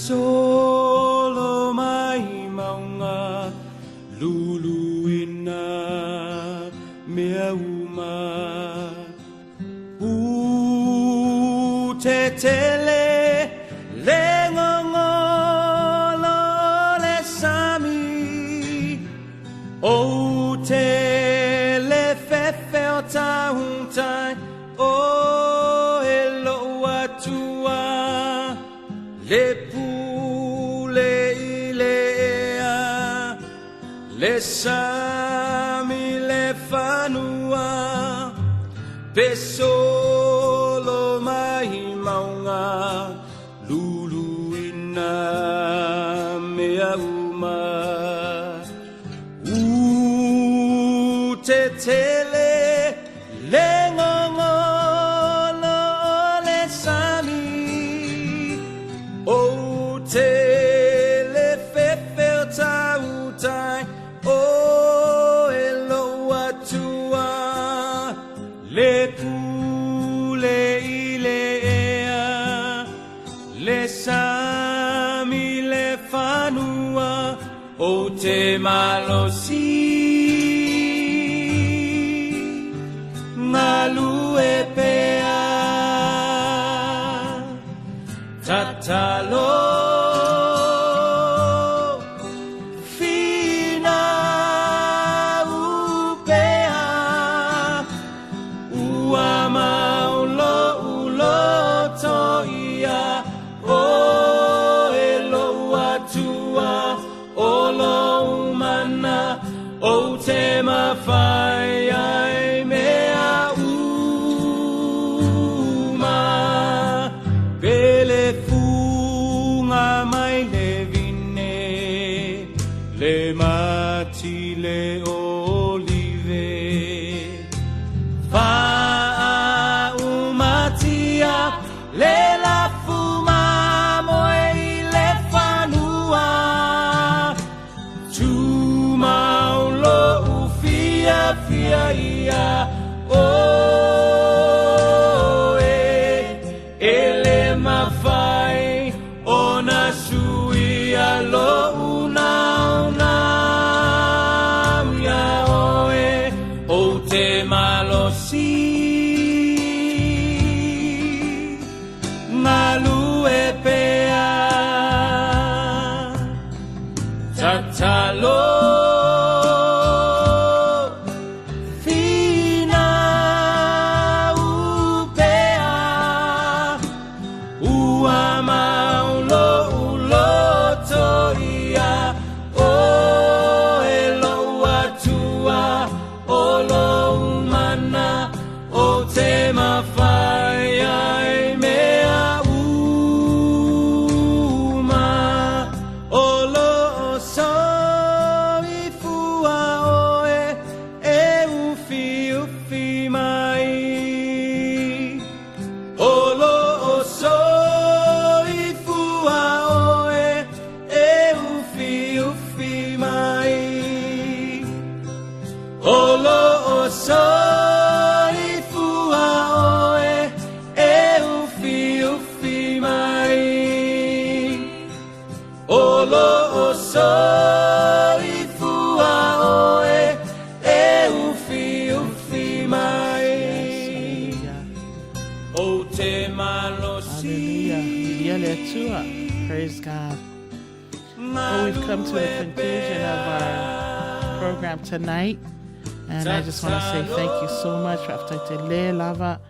Pesolo mai maunga luluina mea uma utetele lengongolo le sami o tele fefel tahuntai o elo atua le pule ilea le sami le fanua pesolo mai maunga luluina mea uma utetele lengongolo le sami o tele fefel tautai o elo atua le pule ilea le sami le fanua o te malosi malu e pea tatalo fina upea ua maulo ulo toia o elo atua olo umana o te mawhai ai mea uma pele funga mai le vine le mati le olive fa umatia le la fuma moe le fanua tu maulo ufia fia ia o ele mafai ona suia lo una ya oe o te malosi malu e pea tatalo fina upea ua maulo ulo toia o elo atua olo umana o te mawhai ai mea uma olo o soi fua oe e ufi mai olo o soi fua oe e ufi mai olo o soi fua oe e ufi mai olo o soi fua oe e ufi mai o te malosi Hallelujah. Yeletua. Praise God. Well, we've come to the conclusion of our program tonight. And I just want to say thank you so much. Raftatele lava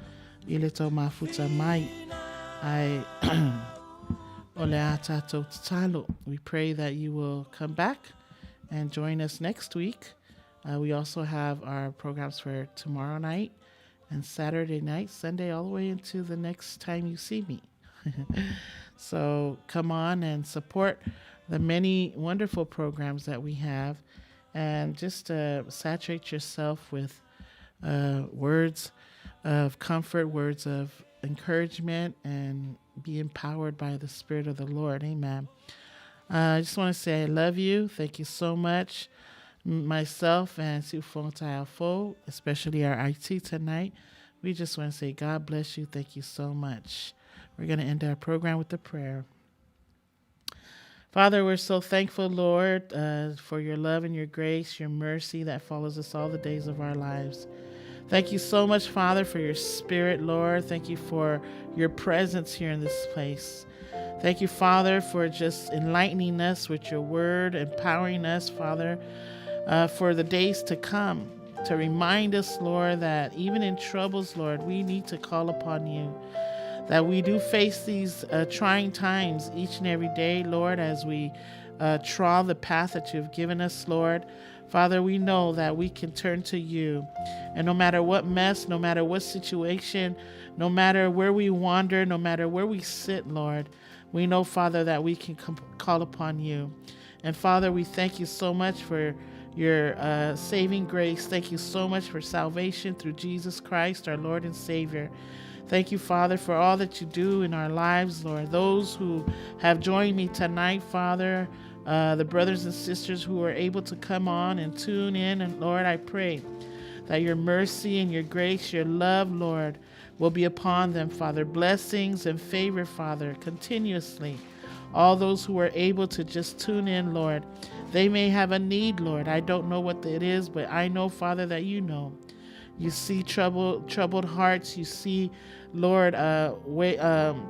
ilito mafuta mai. Oleata talo. We pray that you will come back and join us next week. We also have our programs for tomorrow night and Saturday night, Sunday, all the way into the next time you see me. So come on and support the many wonderful programs that we have. and just saturate yourself with words of comfort, words of encouragement, and be empowered by the Spirit of the Lord. Amen. I just want to say I love you. Thank you so much. Myself and Sufong Tayafo, especially our IT tonight, we just want to say God bless you. Thank you so much. We're going to end our program with a prayer. Father, we're so thankful, Lord, for your love and your grace, your mercy that follows us all the days of our lives. Thank you so much, Father, for your Spirit, Lord. Thank you for your presence here in this place. Thank you, Father, for just enlightening us with your word, empowering us, Father, for the days to come, to remind us, Lord, that even in troubles, Lord, we need to call upon you. That we do face these trying times each and every day, Lord, as we trawl the path that you've given us, Lord. Father, we know that we can turn to you. And no matter what mess, no matter what situation, no matter where we wander, no matter where we sit, Lord, we know, Father, that we can call upon you. And Father, we thank you so much for your saving grace. Thank you so much for salvation through Jesus Christ, our Lord and Savior. Thank you, Father, for all that you do in our lives, Lord. Those who have joined me tonight, Father, the brothers and sisters who are able to come on and tune in. And Lord, I pray that your mercy and your grace, your love, Lord, will be upon them, Father. Blessings and favor, Father, continuously. All those who are able to just tune in, Lord, they may have a need, Lord. I don't know what it is, but I know, Father, that you know. You see troubled hearts. You see, Lord, hearts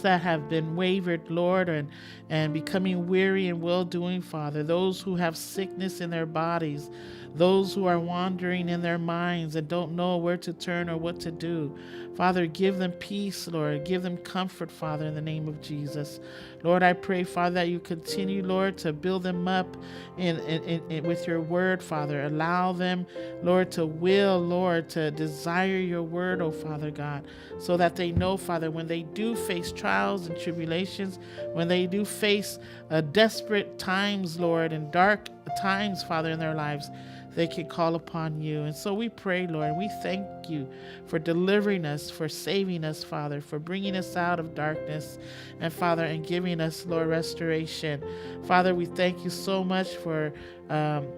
that have been wavered, Lord, and becoming weary and well-doing, Father. Those who have sickness in their bodies. Those who are wandering in their minds and don't know where to turn or what to do. Father, give them peace, Lord. Give them comfort, Father, in the name of Jesus. Lord, I pray, Father, that you continue, Lord, to build them up with your word, Father. Allow them, Lord, to will, Lord, to desire your word, oh Father God, so that they know, Father, when they do face trials and tribulations, when they do face desperate times, Lord, and dark times, Father, in their lives, they can call upon you. And so we pray, Lord, we thank you for delivering us, for saving us, Father, for bringing us out of darkness, and Father, and giving us, Lord, restoration. Father, we thank you so much for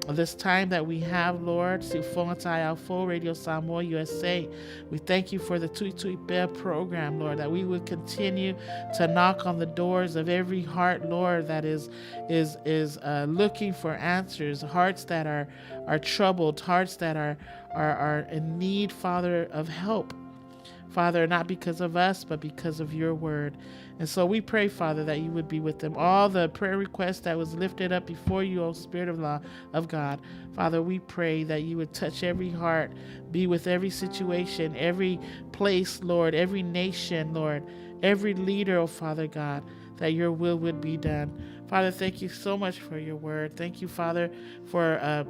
this time that we have, Lord, Sufong Radio Samoa USA. We thank you for the Tui Tui Bear program, Lord, that we would continue to knock on the doors of every heart, Lord, that is looking for answers, hearts that are troubled, hearts that are in need, Father, of help. Father, not because of us, but because of your word. And so we pray, Father, that you would be with them. All the prayer requests that was lifted up before you, O Spirit of God. Father, we pray that you would touch every heart, be with every situation, every place, Lord, every nation, Lord, every leader, O Father God, that your will would be done. Father, thank you so much for your word. Thank you, Father, for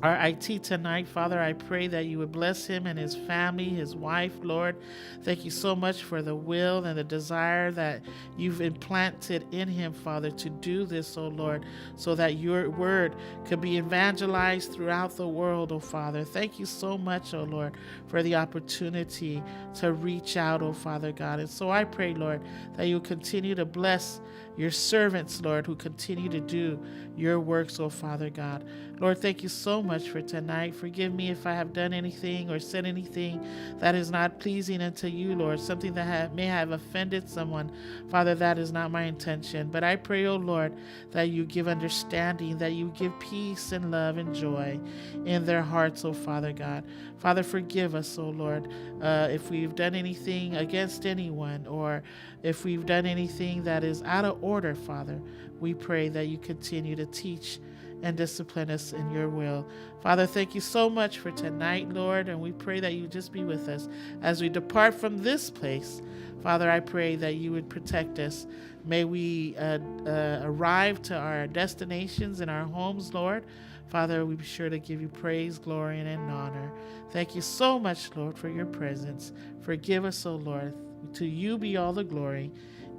our IT tonight. Father, I pray that you would bless him and his family, his wife, Lord. Thank you so much for the will and the desire that you've implanted in him, Father, to do this, oh Lord, so that your word could be evangelized throughout the world, oh Father. Thank you so much, oh Lord, for the opportunity to reach out, oh Father God. And so I pray, Lord, that you continue to bless your servants, Lord, who continue to do your works, oh Father God. Lord, thank you so much for tonight. Forgive me if I have done anything or said anything that is not pleasing unto you, Lord, something that may have offended someone. Father, that is not my intention. But I pray, oh Lord, that you give understanding, that you give peace and love and joy in their hearts, oh Father God. Father, forgive us, oh Lord, if we've done anything against anyone, or if we've done anything that is out of order, Father. We pray that you continue to teach and discipline us in your will. Father, thank you so much for tonight, Lord, and we pray that you just be with us as we depart from this place. Father, I pray that you would protect us. May we arrive to our destinations and our homes, Lord. Father, we be sure to give you praise, glory, and honor. Thank you so much, Lord, for your presence. Forgive us, O Lord. To you be all the glory.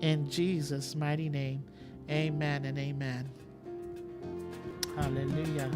In Jesus' mighty name, amen and amen. Hallelujah.